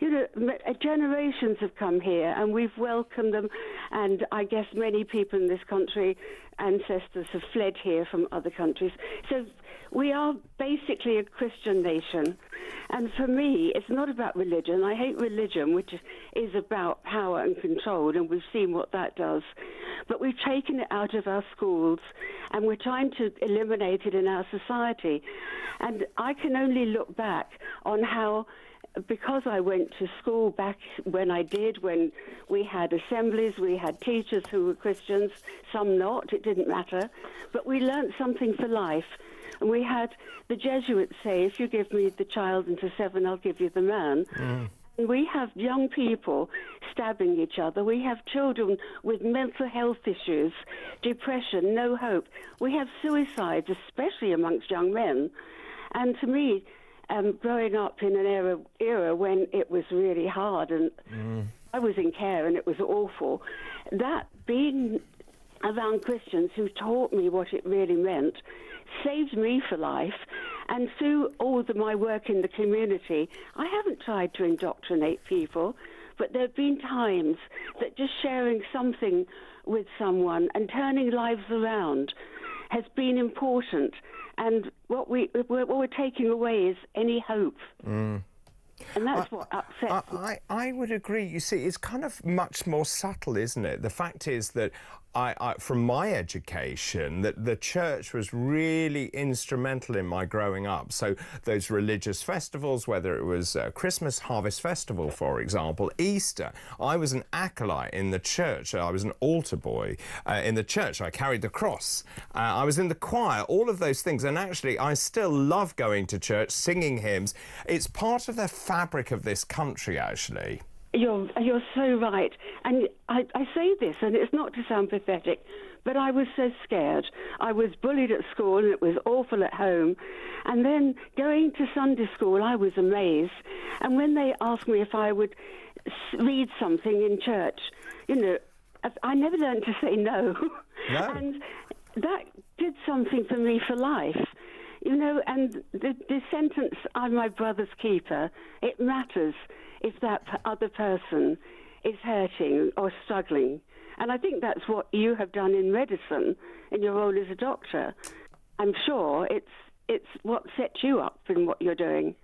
You know, generations have come here, and we've welcomed them, and I guess many people in this country, ancestors, have fled here from other countries. So we are basically a Christian nation. And for me, it's not about religion. I hate religion, which is about power and control, and we've seen what that does. But we've taken it out of our schools, and we're trying to eliminate it in our society. And I can only look back on how, because I went to school back when I did, when we had assemblies, we had teachers who were Christians, some not, it didn't matter, but we learnt something for life. And we had the Jesuits say, if you give me the child until 7, I'll give you the man. Mm. And we have young people stabbing each other. We have children with mental health issues, depression, no hope. We have suicides, especially amongst young men. And to me, growing up in an era when it was really hard, and I was in care and it was awful, that being around Christians who taught me what it really meant saved me for life. And through all my work in the community, I haven't tried to indoctrinate people, but there have been times that just sharing something with someone and turning lives around has been important. And what we're taking away is any hope. Mm. And that's what upsets me. I would agree. You see, it's kind of much more subtle, isn't it? The fact is that from my education, that the church was really instrumental in my growing up. So those religious festivals, whether it was Christmas Harvest Festival, for example, Easter, I was an acolyte in the church. I was an altar boy in the church. I carried the cross. I was in the choir, all of those things. And actually, I still love going to church, singing hymns. It's part of the fabric of this country, actually. You're so right. And I say this, and it's not to sound pathetic, but I was so scared. I was bullied at school, and it was awful at home. And then going to Sunday school, I was amazed. And when they asked me if I would read something in church, you know, I never learned to say no. No. And that did something for me for life. You know, and the sentence, I'm my brother's keeper, it matters if that other person is hurting or struggling. And I think that's what you have done in medicine, in your role as a doctor. I'm sure it's what set you up in what you're doing.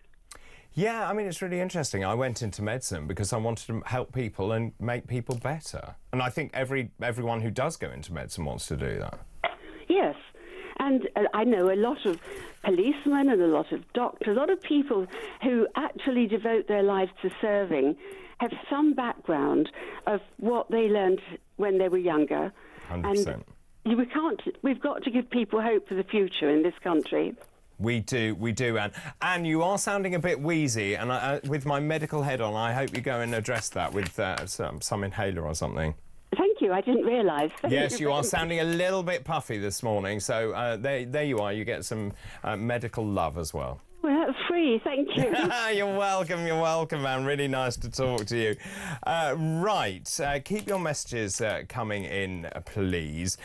Yeah, I mean, it's really interesting. I went into medicine because I wanted to help people and make people better. And I think everyone who does go into medicine wants to do that. Yes. And I know a lot of policemen and a lot of doctors, a lot of people who actually devote their lives to serving have some background of what they learned when they were younger. 100%. And we've got to give people hope for the future in this country. We do, Anne. Anne, you are sounding a bit wheezy, and with my medical head on, I hope you go and address that with some inhaler or something. Thank you. I didn't realise. Yes, you are sounding a little bit puffy this morning, so there you are. You get some medical love as well. Well, that's free. Thank you. You're welcome, man. Really nice to talk to you. Right, keep your messages coming in, please.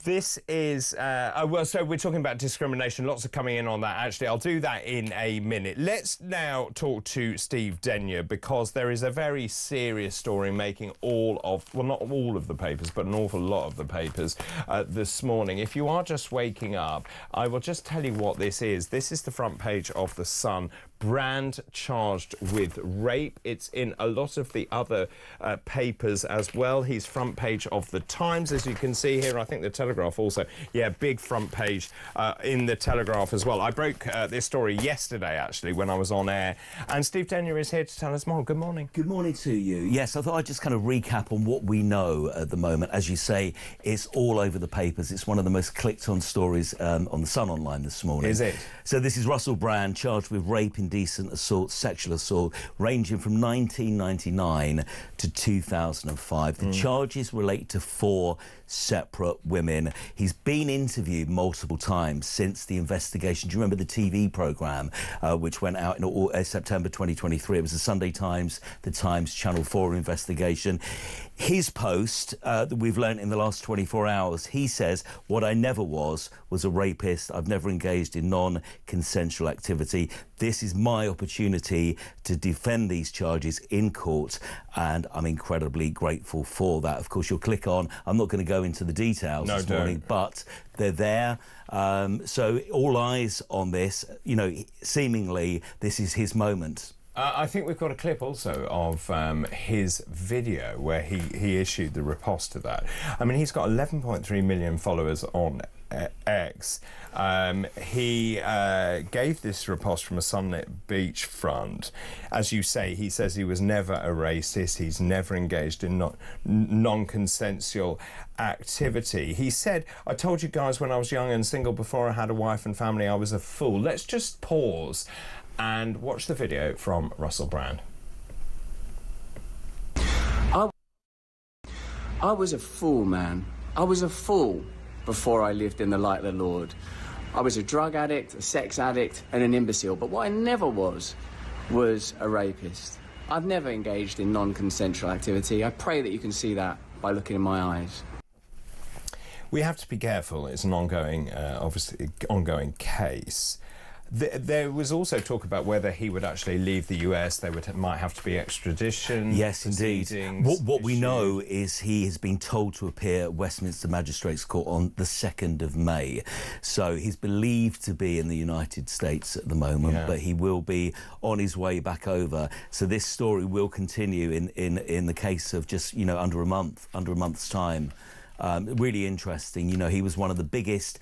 This is, so we're talking about discrimination. Lots are coming in on that, actually. I'll do that in a minute. Let's now talk to Steve Denyer, because there is a very serious story making all of, well, not all of the papers, but an awful lot of the papers this morning. If you are just waking up, I will just tell you what this is. This is the front page of The Sun. Brand charged with rape. It's in a lot of the other papers as well. He's front page of the Times, as you can see here. I think the Telegraph also. Yeah, big front page in the Telegraph as well. I broke this story yesterday, actually, when I was on air. And Steve Denyer is here to tell us more. Good morning. Good morning to you. Yes, I thought I'd just kind of recap on what we know at the moment. As you say, it's all over the papers. It's one of the most clicked-on stories on the Sun Online this morning. Is it? So this is Russell Brand, charged with rape, indecent assault, sexual assault, ranging from 1999 to 2005. The charges relate to 4 separate women. He's been interviewed multiple times since the investigation. Do you remember the TV programme which went out in September 2023? It was the Sunday Times, the Times Channel 4 investigation. His post that we've learned in the last 24 hours, he says, "What I never was a rapist. I've never engaged in non-consensual activity. This is my opportunity to defend these charges in court, and I'm incredibly grateful for that." Of course, you'll click on, I'm not going to go into the details this morning, but they're there. So all eyes on this. You know, seemingly this is his moment. I think we've got a clip also of his video where he issued the riposte to that. I mean, he's got 11.3 million followers on X. He gave this riposte from a sunlit beachfront. As you say, he says he was never a racist. He's never engaged in non-consensual activity. He said, "I told you guys when I was young and single before I had a wife and family, I was a fool." Let's just pause and watch the video from Russell Brand. I was a fool, man. I was a fool before I lived in the light of the Lord. I was a drug addict, a sex addict, and an imbecile. But what I never was a rapist. I've never engaged in non-consensual activity. I pray that you can see that by looking in my eyes. We have to be careful. It's an ongoing, obviously, ongoing case. There was also talk about whether he would actually leave the US. There might have to be extradition. Yes, indeed. What we know is he has been told to appear at Westminster Magistrates Court on the 2nd of May. So he's believed to be in the United States at the moment, but he will be on his way back over. So this story will continue in the case of just, you know, under a month's time. Really interesting. You know, he was one of the biggest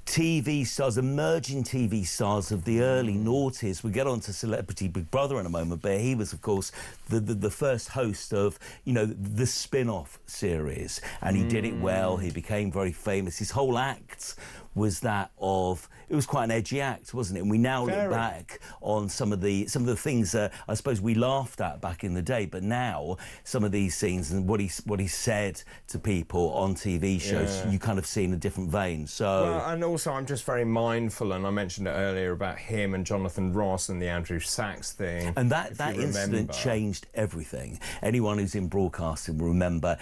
TV stars, emerging TV stars of the early noughties. We'll get on to Celebrity Big Brother in a moment, but he was, of course, the first host of, you know, the spin-off series, and he did it well. He became very famous. His whole act was that of, it was quite an edgy act, wasn't it? And we now look back on some of the things that I suppose we laughed at back in the day, but now some of these scenes and what he said to people on TV shows, you kind of see in a different vein. So, well, and also I'm just very mindful, and I mentioned it earlier about him and Jonathan Ross and the Andrew Sachs thing. And that incident changed everything. Anyone who's in broadcasting will remember.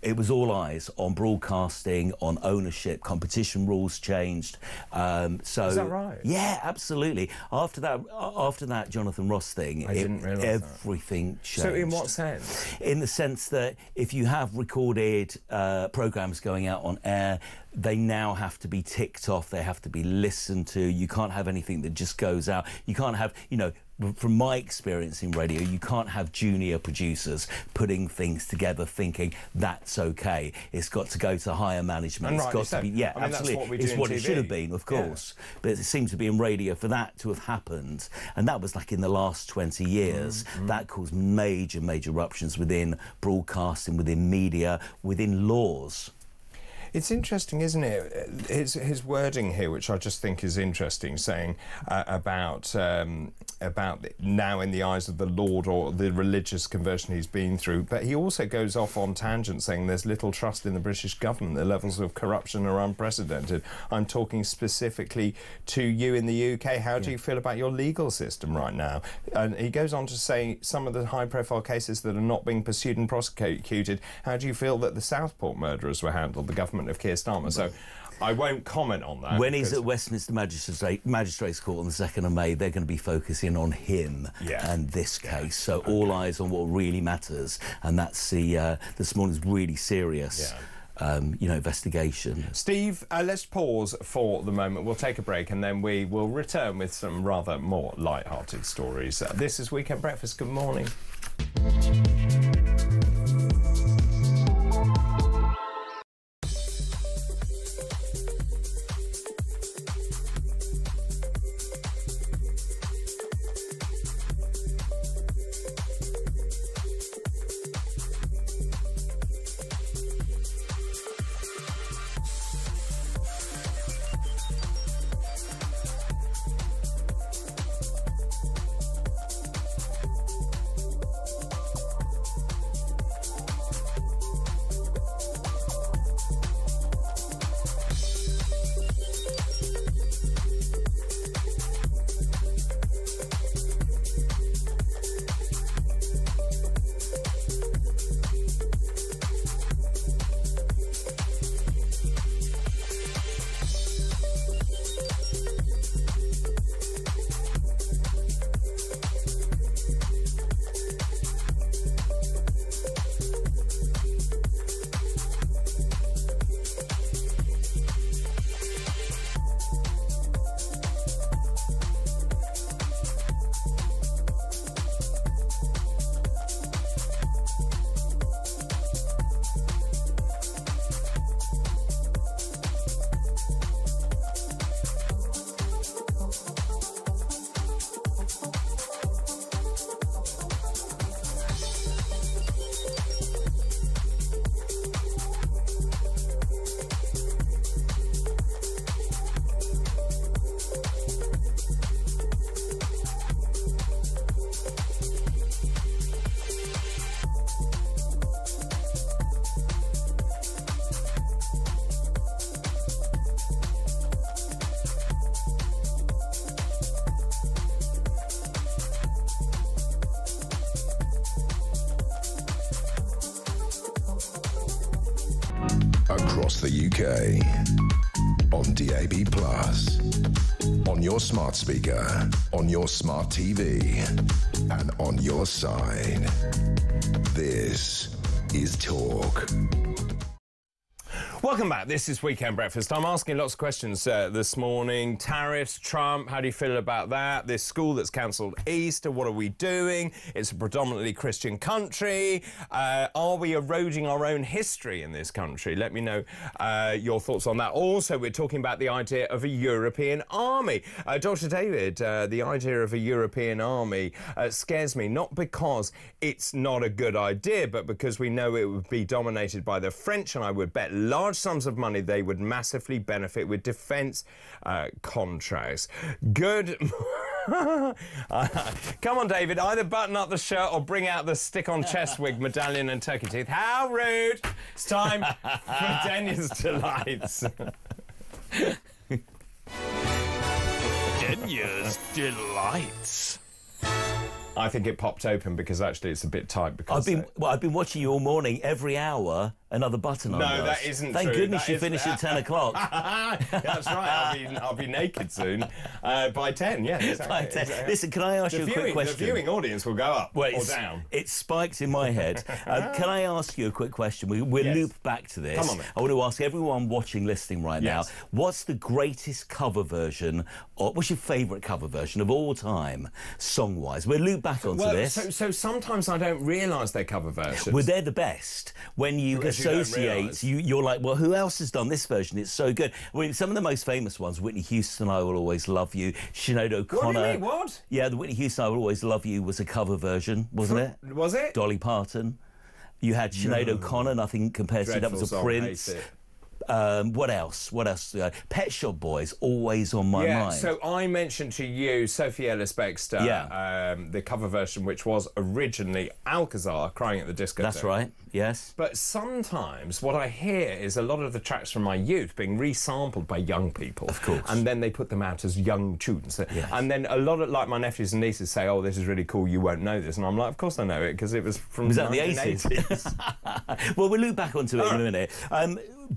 It was all eyes on broadcasting, on ownership. Competition rules changed. So is that right? Yeah, absolutely. After that Jonathan Ross thing, I didn't realise everything changed. So in what sense? In the sense that if you have recorded programmes going out on air, they now have to be ticked off. They have to be listened to. You can't have anything that just goes out. You can't have, you know, from my experience in radio, you can't have junior producers putting things together thinking that's okay. It's got to go to higher management. It's got to be, yeah, absolutely. It's what it should have been, of course. But it seems to be in radio for that to have happened, and that was like in the last 20 years. That caused major eruptions within broadcasting, within media, within laws. It's interesting, isn't it? His wording here, which I just think is interesting, saying about now in the eyes of the Lord, or the religious conversion he's been through. But he also goes off on tangents, saying there's little trust in the British government. The levels of corruption are unprecedented. I'm talking specifically to you in the UK. How do you feel about your legal system right now? And he goes on to say some of the high-profile cases that are not being pursued and prosecuted. How do you feel that the Southport murderers were handled, the government of Keir Starmer? So I won't comment on that. When he's at Westminster Magistrates Court on the 2nd of May, they're going to be focusing on him and this case. So all eyes on what really matters, and that's this morning's really serious investigation. Steve, let's pause for the moment. We'll take a break and then we will return with some rather more light-hearted stories. This is Weekend Breakfast. Good morning. Across the UK, on DAB+, on your smart speaker, on your smart TV, and on your side. This is Talk. Welcome back. This is Weekend Breakfast. I'm asking lots of questions this morning. Tariffs, Trump, how do you feel about that? This school that's cancelled Easter, what are we doing? It's a predominantly Christian country. Are we eroding our own history in this country? Let me know your thoughts on that. Also, we're talking about the idea of a European army. Dr. David, the idea of a European army scares me, not because it's not a good idea, but because we know it would be dominated by the French, and I would bet large sums of money they would massively benefit with defence contracts. Good. Come on, David, either button up the shirt or bring out the stick-on chest wig, medallion and turkey teeth. How rude! It's time for Denya's Delights. Denya's Delights. I think it popped open because actually it's a bit tight. Because I've been watching you all morning. Every hour, another button on. No, that isn't Thank true. goodness you finished at 10 o'clock. That's right. I'll be naked soon. By 10, yeah. Exactly. By 10. Listen, can I ask you a quick question? The viewing audience will go up or down. It spikes in my head. Can I ask you a quick question? We'll loop back to this. Come on, then. I want to ask everyone watching, listening right now, what's the greatest cover version, or what's your favourite cover version of all time, song-wise? We'll loop back onto this. So sometimes I don't realise they're cover versions. Well, they're the best. When you associate, you're like, well, who else has done this version? It's so good. Well, some of the most famous ones, Whitney Houston, I Will Always Love You, Sinead O'Connor. What do you mean, what? Yeah, the Whitney Houston, I Will Always Love You was a cover version, wasn't it? Was it? Dolly Parton. You had Sinead O'Connor, Nothing Compares to That was a Prince. What else? Pet Shop Boys, always on my mind. So I mentioned to you Sophie Ellis-Bextor, the cover version, which was originally Alcazar, Crying at the Disco. That's right, yes. But sometimes what I hear is a lot of the tracks from my youth being resampled by young people. Of course. And then they put them out as young tunes. Yes. And then a lot of, like, my nephews and nieces say, oh, this is really cool, you won't know this. And I'm like, of course I know it, because it was from Was that the 80s? Well, we'll loop back onto it in a minute.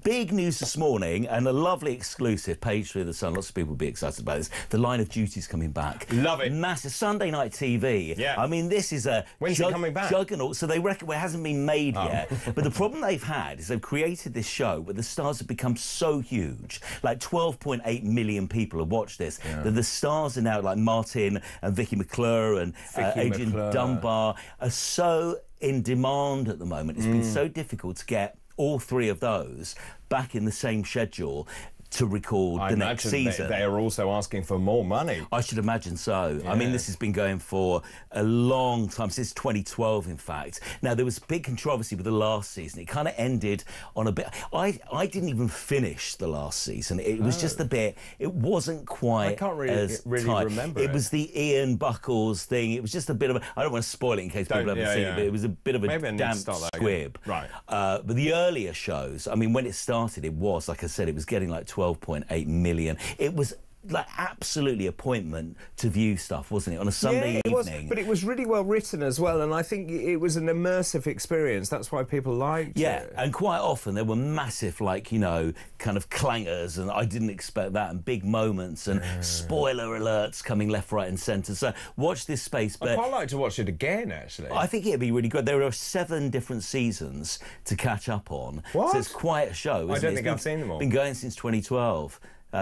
Big news this morning and a lovely exclusive, page 3 of The Sun. Lots of people will be excited about this. The Line of Duty's coming back. Love it. Massive Sunday night TV. Yeah. I mean, this is a When's it coming back? juggernaut. So they reckon it hasn't been made yet. But the problem they've had is they've created this show where the stars have become so huge. Like 12.8 million people have watched this. That the stars are now like Martin and Vicky McClure and Adrian Dunbar are so in demand at the moment. It's been so difficult to get all 3 of those back in the same schedule to record the next season. They are also asking for more money. I should imagine so. Yeah. I mean, this has been going for a long time, since 2012, in fact. Now, there was big controversy with the last season. It kind of ended on a bit... I didn't even finish the last season. It was just a bit... It wasn't quite I can't as really tight. remember it. It was the Ian Buckles thing. It was just a bit of a... I don't want to spoil it in case people haven't seen it, but it was a bit of a damp squib. Right. But the earlier shows, I mean, when it started, it was, like I said, it was getting like 12.8 million. It was like absolutely appointment to view stuff, wasn't it, on a Sunday evening? But it was really well written as well, and I think it was an immersive experience. That's why people liked it. And quite often there were massive, like, you know, kind of clangers, and I didn't expect that, and big moments, and spoiler alerts coming left, right and centre. So watch this space. But I'd quite like to watch it again, actually. I think it'd be really good. There are 7 different seasons to catch up on. What? So it's quite a show, isn't I don't it? think I've seen them all. Been going since 2012.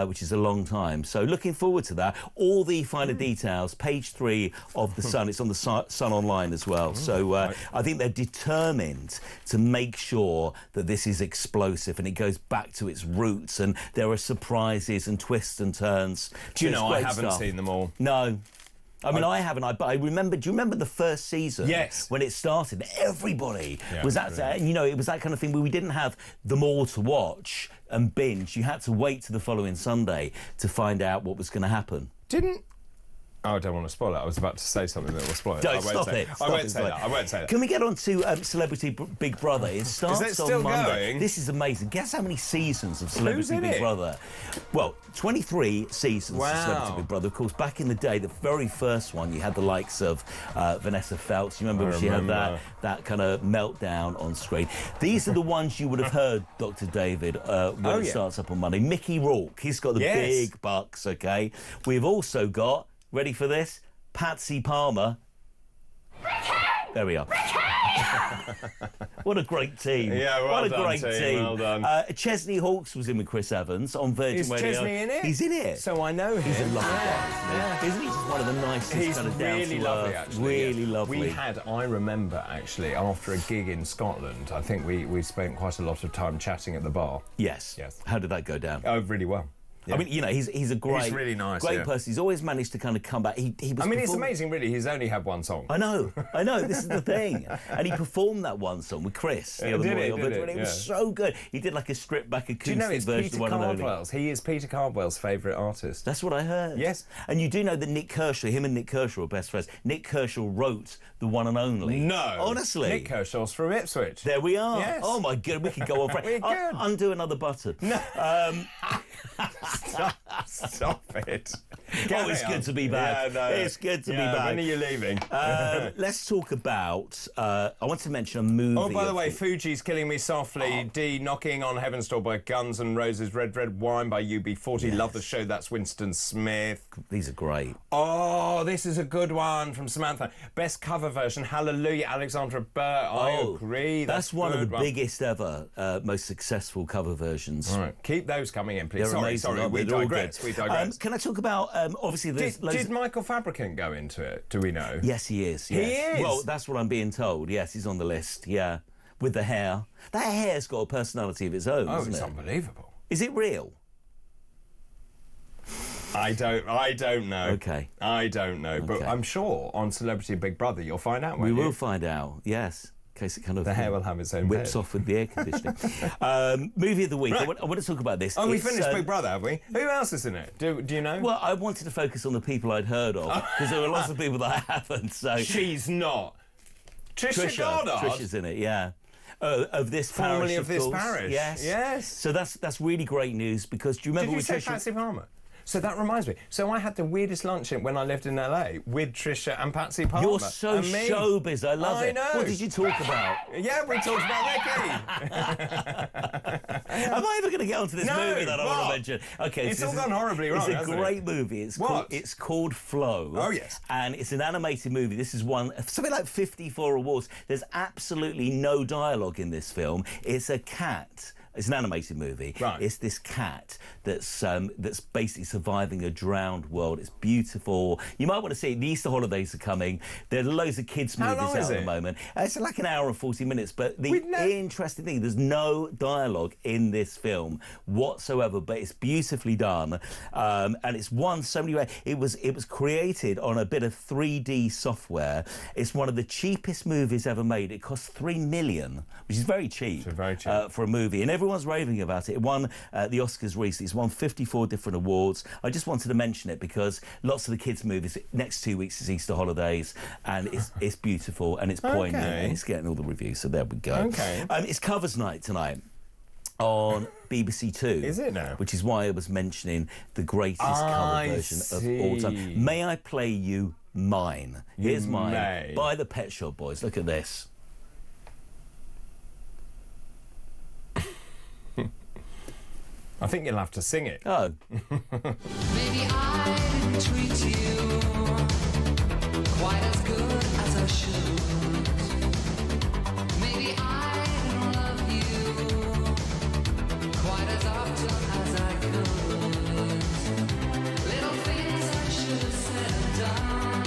Which is a long time. So looking forward to that. All the finer details, page 3 of The Sun. It's on the Sun Online as well. So I think they're determined to make sure that this is explosive and it goes back to its roots, and there are surprises and twists and turns. Do you know, I haven't stuff. seen them all. No. I mean, I haven't. But I remember. Do you remember the first season? Yes. When it started, everybody was at. You know, it was that kind of thing where we didn't have them all to watch and binge. You had to wait to the following Sunday to find out what was going to happen. Oh, I don't want to spoil it. I was about to say something that will spoil it. Don't stop it. I won't say that. I won't say that. Can we get on to Celebrity Big Brother? It starts Is it still on Monday. going? This is amazing. Guess how many seasons of Celebrity Big Brother? Well, 23 seasons of Celebrity Big Brother. Of course, back in the day, the very first one, you had the likes of Vanessa Feltz. You remember when she had that kind of meltdown on screen? These are the ones you would have heard, Dr. David, when it starts up on Monday. Mickey Rourke. He's got the big bucks, OK? We've also got, ready for this? Patsy Palmer. There we are. What a great team. Yeah, well what a done, great team. Well done. Chesney Hawkes was in with Chris Evans on Virgin Radio. Is Chesney in it? He's in it. So I know him. He's a lovely guy, isn't he? He's just one of the nicest, kind of down really to lovely, earth. actually. Really lovely. We had, I remember, actually, after a gig in Scotland, I think we spent quite a lot of time chatting at the bar. Yes. How did that go down? Oh, really well. Yeah. I mean, you know, he's a great, really nice, great person. He's always managed to kind of come back. He was. I mean, it's amazing, really. He's only had one song. I know. This is the thing. And he performed that one song with Chris the other morning. It was so good. He did like a stripped back acoustic do you know it's version Peter of One and Only. Cardwell's? He is Peter Cardwell's favourite artist. That's what I heard. Yes. And you do know that Nick Kershaw, him and Nick Kershaw are best friends. Nick Kershaw wrote The One and Only. No. Honestly. Nick Kershaw's from Ipswich. There we are. Yes. Oh my God, we could go on forever. Undo another button. No. Stop it. Oh, it's good to be back. Yeah, no. It's good to be back. When are you leaving? Let's talk about... I want to mention a movie... Oh, by the way, Fuji's Killing Me Softly, D, Knocking on Heaven's Door by Guns N' Roses, Red Red Wine by UB40, Love the Show, that's Winston Smith. These are great. Oh, this is a good one from Samantha. Best cover version, Hallelujah, Alexandra Burr. I agree. That's one of the biggest ever, most successful cover versions. All right. Keep those coming in, please. They're amazing, sorry, we digress. Can I talk about, obviously there's... Did Michael Fabricant go into it? Do we know? Yes, he is. He is? Well, that's what I'm being told. Yes, he's on the list, yeah. With the hair. That hair's got a personality of its own, Oh, isn't it's it? unbelievable. Is it real? I don't know. Okay. I don't know, but I'm sure on Celebrity Big Brother you'll find out. We will find out, yes. In case it kind of... The hair will have its own whips bed. off with the air conditioning. Movie of the week. Right. I want to talk about this. Oh, we finished Big Brother, have we? Who else is in it? Do you know? Well, I wanted to focus on the people I'd heard of, because there are lots of people that I haven't, so... She's not. Trisha Goddard? Trisha's in it, yeah. Of this Formerly parish, of this course. parish. Yes. Yes. So that's really great news, because do you remember Did you with say Trisha... Patsy Palmer? So that reminds me. So I had the weirdest lunch when I lived in LA with Trisha and Patsy Palmer. You're so showbiz. I love it. I know. What did you talk about? Yeah, we talked about Ricky. Am I ever going to get onto this movie that I want to mention? Okay, it's all gone horribly wrong. It's a great movie. It's called Flow. Oh yes, and it's an animated movie. This has won something like 54 awards. There's absolutely no dialogue in this film. It's a cat. It's an animated movie. Right. It's this cat that's basically surviving a drowned world. It's beautiful. You might want to see it. The Easter holidays are coming. There are loads of kids' movies out at the moment. It's like an hour and 40 minutes. But the interesting thing, there's no dialogue in this film whatsoever. But it's beautifully done, and it's won so many ways. It was created on a bit of 3D software. It's one of the cheapest movies ever made. It cost $3 million, which is very cheap, for a movie. And everyone's raving about it. It won the Oscars recently. It's won 54 different awards. I just wanted to mention it because lots of the kids' movies, next 2 weeks is Easter holidays, and it's beautiful and it's poignant and it's getting all the reviews. So there we go. Okay. It's covers night tonight on BBC Two. Is it now? Which is why I was mentioning the greatest cover version of all time. May I play you mine? Here's mine by the Pet Shop Boys. Look at this. I think you'll have to sing it. Oh. Maybe I didn't treat you quite as good as I should. Maybe I didn't love you quite as often as I could. Little things I should have said and done.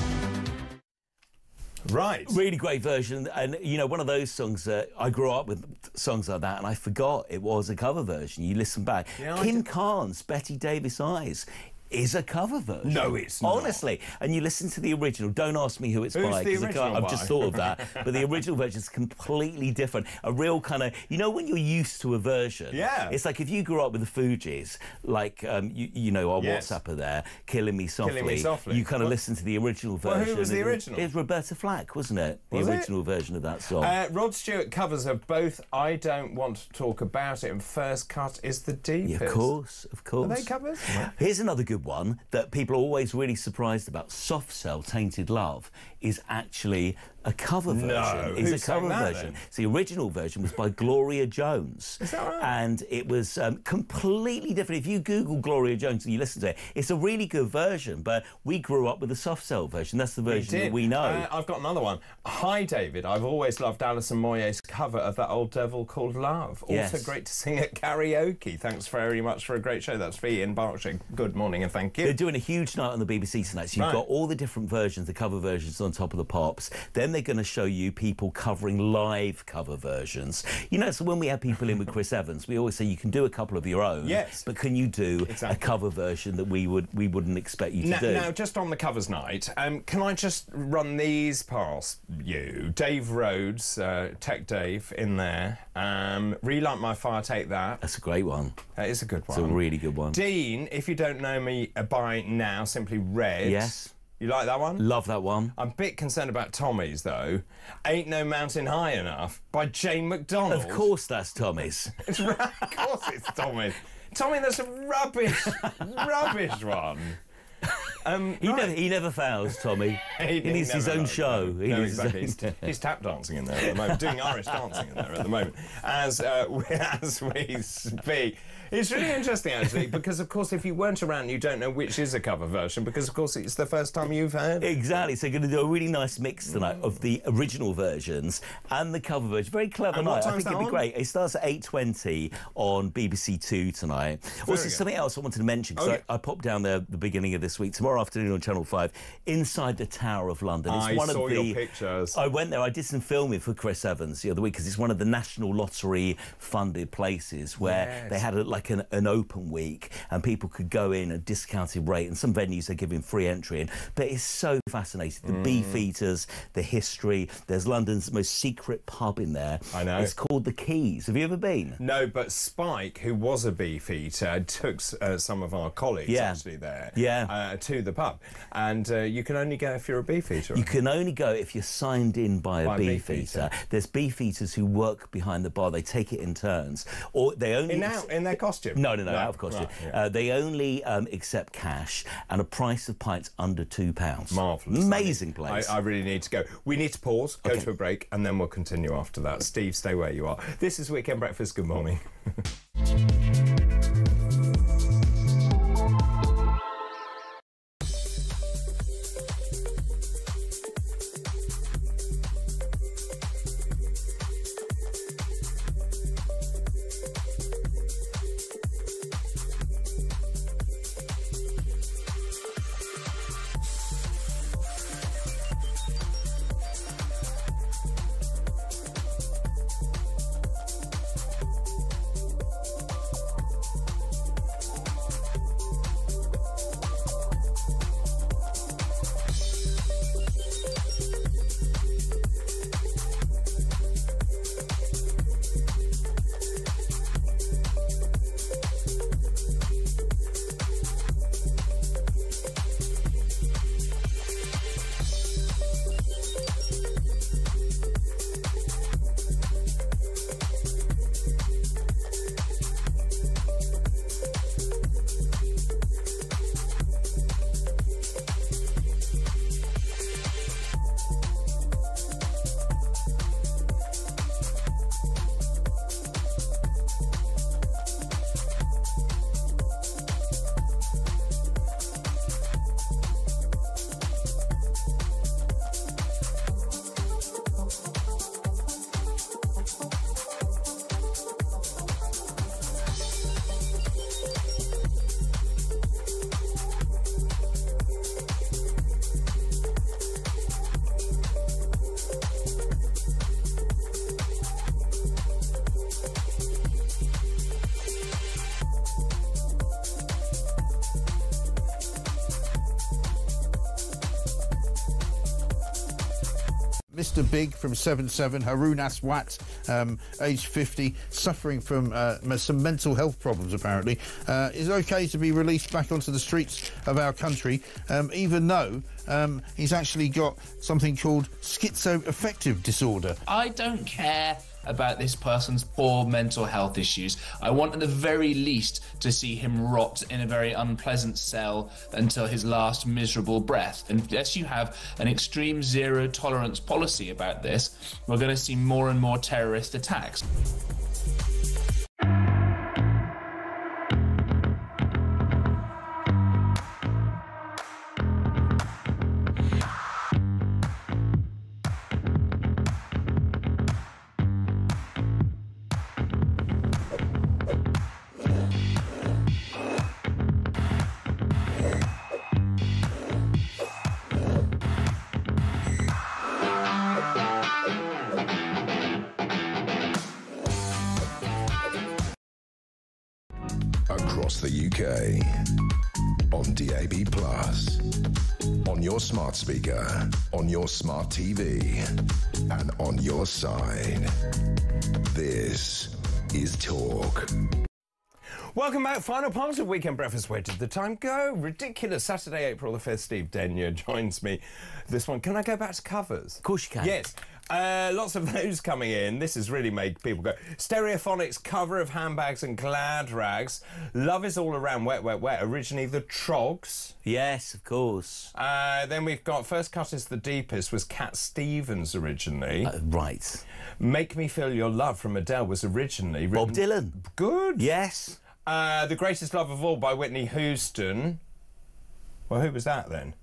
Right. Really great version. And, you know, one of those songs that I grew up with songs like that and I forgot it was a cover version. You listen back. Yeah, Kim Carnes, Betty Davis Eyes is a cover version. No, it's not. Honestly. And you listen to the original. Don't ask me who it's by. the 'cause original I've by? just thought of that. But the original version is completely different. A real kind of... You know when you're used to a version? Yeah. It's like if you grew up with the Fugees, like, you know, our WhatsApper there, Killing Me Softly. You kind of listen to the original version. Well, who was the original? It was Roberta Flack, wasn't it? The Was it? original version of that song. Rod Stewart covers of both I Don't Want to Talk About It and First Cut is the Deepest. Yeah, of course, of course. Are they covers? Here's another good one that people are always really surprised about. Soft Cell, Tainted Love is actually a cover version. No, It's who a cover sang that, version. then? So the original version was by Gloria Jones. Is that right? And it was completely different. If you Google Gloria Jones and you listen to it, it's a really good version, but we grew up with the Soft Cell version. That's the version that we know. I've got another one. Hi, David. I've always loved Alison Moyet's cover of that old devil called Love. Yes. Also great to sing at karaoke. Thanks very much for a great show. That's for Ian Berkshire. Good morning and thank you. They're doing a huge night on the BBC tonight, so you've Right. got all the different versions, the cover versions on top of the pops. Then they're going to show you people covering live cover versions. You know, so when we have people in with Chris Evans, we always say you can do a couple of your own. Yes. But can you do a cover version that we wouldn't expect you to do? Now, just on the covers night, can I just run these past you? Dave Rhodes, Tech Dave, in there. Relight My Fire, Take That. That's a great one. That is a good one. It's a really good one. Dean, If You Don't Know Me by Now, Simply Red. Yes. You like that one? Love that one. I'm a bit concerned about Tommy's, though. Ain't No Mountain High Enough by Jane McDonald. Of course that's Tommy's. It's right, of course it's Tommy. Tommy, that's a rubbish one. He never fails, Tommy. he needs his own show. He No, needs his exactly. own- He's tap dancing in there at the moment, doing Irish dancing in there at the moment, as we speak. It's really interesting, actually, because, of course, if you weren't around, you don't know which is a cover version, because, of course, it's the first time you've heard. Exactly. So you're going to do a really nice mix tonight of the original versions and the cover version. Very clever And what night. I time's think it'd that be on? great. It starts at 8:20 on BBC Two tonight. Also, good. something else I wanted to mention, because I popped down there at the beginning of this week, tomorrow afternoon on Channel 5, Inside the Tower of London. It's I one saw of the, your pictures. I went there. I did some filming for Chris Evans the other week, because it's one of the National Lottery-funded places where they had like an open week and people could go in at a discounted rate, and some venues are giving free entry in. But it's so fascinating. The Beefeaters, the history. There's London's most secret pub in there. I know. It's called The Keys. Have you ever been? No, but Spike, who was a Beefeater, took some of our colleagues actually there to to the pub. And you can only go if you're a beefeater. You can only go if you're signed in by a beefeater. There's beefeaters who work behind the bar. They take it in turns, or they only in their costume. No, out of costume. Right, yeah. They only accept cash and a price of pints under £2. Marvellous. Amazing place. I really need to go. We need to pause, go to a break, and then we'll continue after that. Steve, stay where you are. This is Weekend Breakfast. Good morning. Mr. Big from 7-7, Haroon Aswat, aged 50, suffering from some mental health problems, apparently, is okay to be released back onto the streets of our country, even though he's actually got something called schizoaffective disorder. I don't care about this person's poor mental health issues. I want at the very least to see him rot in a very unpleasant cell until his last miserable breath. And unless you have an extreme zero tolerance policy about this, we're going to see more and more terrorist attacks. Across the UK, on DAB+, on your smart speaker, on your smart TV, and on your side. This is Talk. Welcome back. Final part of Weekend Breakfast. Where did the time go? Ridiculous. Saturday, April the 5th. Steve Denyer joins me. This one. Can I go back to covers? Of course you can. Yes. Lots of those coming in. This has really made people go. Stereophonics cover of Handbags and Glad Rags. Love is all around. Wet, wet, wet. Originally the Trogs. Yes, of course. Then we've got First Cut is the Deepest was Cat Stevens originally. Right. Make Me Feel Your Love from Adele was originally Bob Dylan. Good. Yes. The Greatest Love of All by Whitney Houston. Well, who was that then?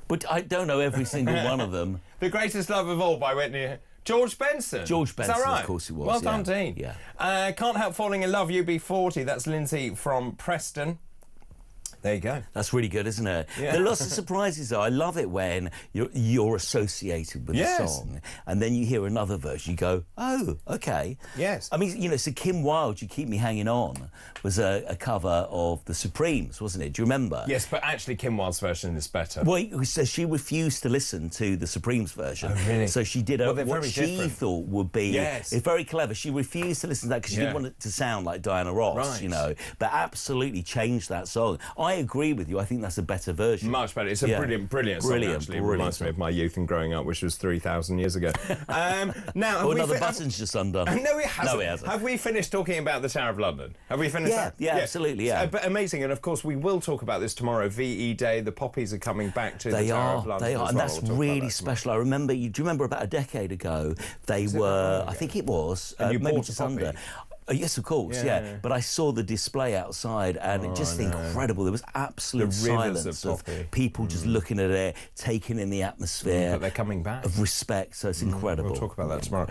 But I don't know every single one of them. The Greatest Love of All by Whitney... George Benson. George Benson, Is that right? of course it was. Well done, Dean. Yeah. Can't Help Falling in Love, UB40. That's Lindsay from Preston. There you go. That's really good, isn't it? Yeah. There are lots of surprises, though. I love it when you're associated with a song, and then you hear another version, you go, oh, OK. Yes. I mean, you know, so Kim Wilde, You Keep Me Hanging On, was a cover of The Supremes, wasn't it? Do you remember? Yes, but actually Kim Wilde's version is better. Well, so she refused to listen to the Supremes version. Oh, really? So she did what she different. thought would be... Yes. It's very clever. She refused to listen to that because she didn't want it to sound like Diana Ross, you know, but absolutely changed that song. I agree with you. I think that's a better version. Much better. It's a brilliant song, actually. It reminds me of my youth and growing up, which was 3,000 years ago. Now, another button's just undone. No, it hasn't. No, it hasn't. Have we finished talking about the Tower of London? Have we finished that? Yeah, absolutely, yeah. But amazing. And, of course, we will talk about this tomorrow. VE Day, the poppies are coming back to the Tower of London. They are, as and well. that's really special. I remember, do you remember about a decade ago, they were, I think it was, maybe just under. Yes, of course, yeah. But I saw the display outside, and it just incredible. There was absolute silence of people just looking at it, taking in the atmosphere. But they're coming back. Of respect, so it's incredible. We'll talk about that tomorrow.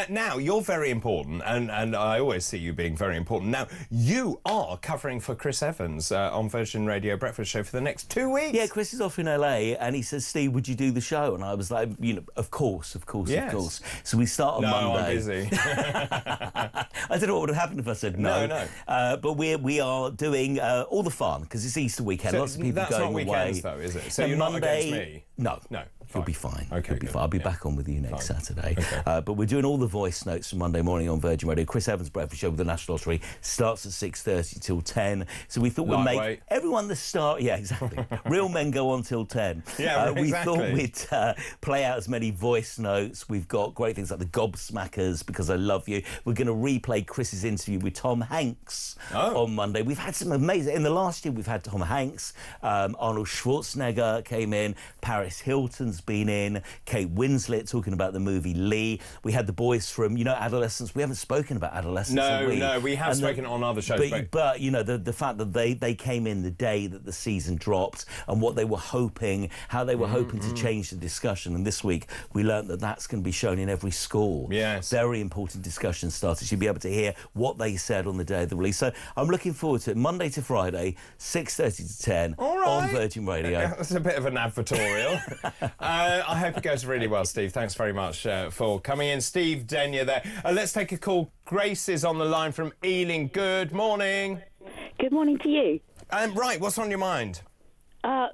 Now, you're very important, and I always see you being very important. Now, you are covering for Chris Evans on Virgin Radio Breakfast Show for the next 2 weeks. Yeah, Chris is off in LA, and he says, Steve, would you do the show? And I was like, you know, of course. So we start on Monday. No, I'm busy. I don't know what would have happened if I said no. But we are doing all the fun, because it's Easter weekend. So lots of people going away. That's not weekends, though, is it? So you're Monday, not against me? No. You'll be fine. Okay, you'll be fine. I'll be back on with you next Saturday. Okay. But we're doing all the voice notes from Monday morning on Virgin Radio. Chris Evans' Breakfast Show with the National Lottery starts at 6:30 till 10. So we thought we'd make everyone the start. Yeah, exactly. Real men go on till 10. Yeah, We exactly. thought we'd play out as many voice notes. We've got great things like the Gobsmackers, Because I Love You. We're going to replay Chris's interview with Tom Hanks on Monday. We've had some amazing... In the last year, we've had Tom Hanks, Arnold Schwarzenegger came in, Paris Hilton's been in, Kate Winslet talking about the movie Lee. We had the boys from, Adolescence. We haven't spoken about Adolescence, have we? No, we have spoken on other shows. But the fact that they came in the day that the season dropped and what they were hoping, how they were hoping to change the discussion. And this week, we learned that that's going to be shown in every school. Yes. Very important discussion starters. You'll be able to hear what they said on the day of the release. So I'm looking forward to it. Monday to Friday, 6:30 to 10 on Virgin Radio. That's a bit of an advertorial. I hope it goes really well, Steve. Thanks very much for coming in. Steve Denyer there. Let's take a call. Grace is on the line from Ealing. Good morning. Good morning to you. Right, what's on your mind?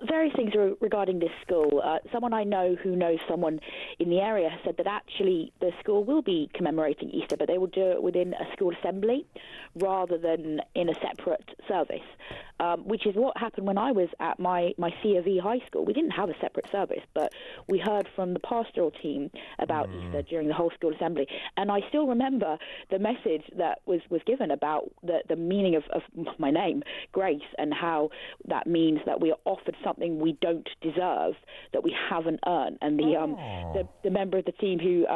Various things regarding this school. Someone I know who knows someone in the area has said that actually the school will be commemorating Easter, but they will do it within a school assembly rather than in a separate service, which is what happened when I was at my C of E high school. We didn't have a separate service, but we heard from the pastoral team about Easter during the whole school assembly. And I still remember the message that was given about the meaning of my name, Grace, and how that means that we are offered something we don't deserve, that we haven't earned. And the member of the team who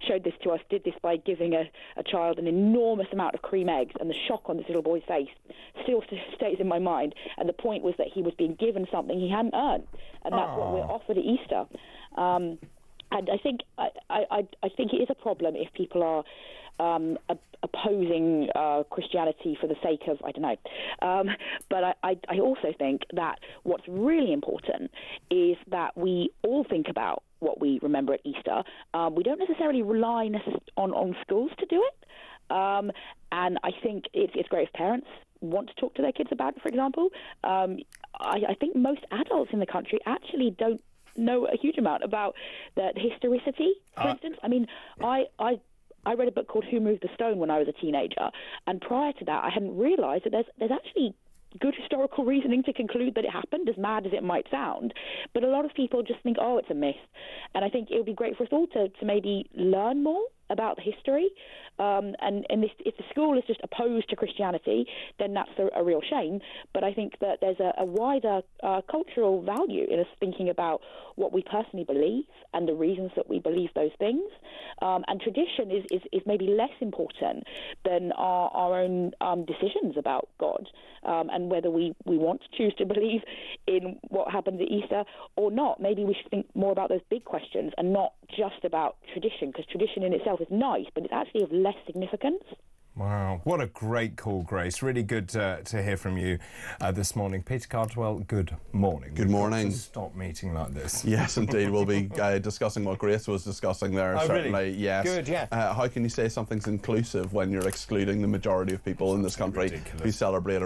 showed this to us did this by giving a child an enormous amount of cream eggs, and the shock on this little boy's face still stays in my mind. And the point was that he was being given something he hadn't earned, and that's what we're offered at Easter. And I think I think it is a problem if people are opposing Christianity for the sake of, I don't know. But I also think that what's really important is that we all think about what we remember at Easter. We don't necessarily rely on schools to do it. And I think it's great if parents want to talk to their kids about it, for example. I think most adults in the country actually don't know a huge amount about the historicity, for instance. I mean, I read a book called Who Moved the Stone when I was a teenager, and prior to that I hadn't realised that there's actually good historical reasoning to conclude that it happened, as mad as it might sound. But a lot of people just think, oh, it's a myth. And I think it would be great for us all to maybe learn more about the history. And if the school is just opposed to Christianity, then that's a real shame. But I think that there's a wider cultural value in us thinking about what we personally believe and the reasons that we believe those things. And tradition is maybe less important than our own decisions about God, and whether we want to choose to believe in what happens at Easter or not. Maybe we should think more about those big questions and not just about tradition, because tradition in itself is nice, but it's actually of less significance. Wow, what a great call, Grace. Really good to hear from you this morning. Peter Cardwell, good morning. Good morning. Stop meeting like this. Yes, indeed. We'll be discussing what Grace was discussing there, certainly. Really? Yes. Good, yeah. How can you say something's inclusive when you're excluding the majority of people in this country who celebrate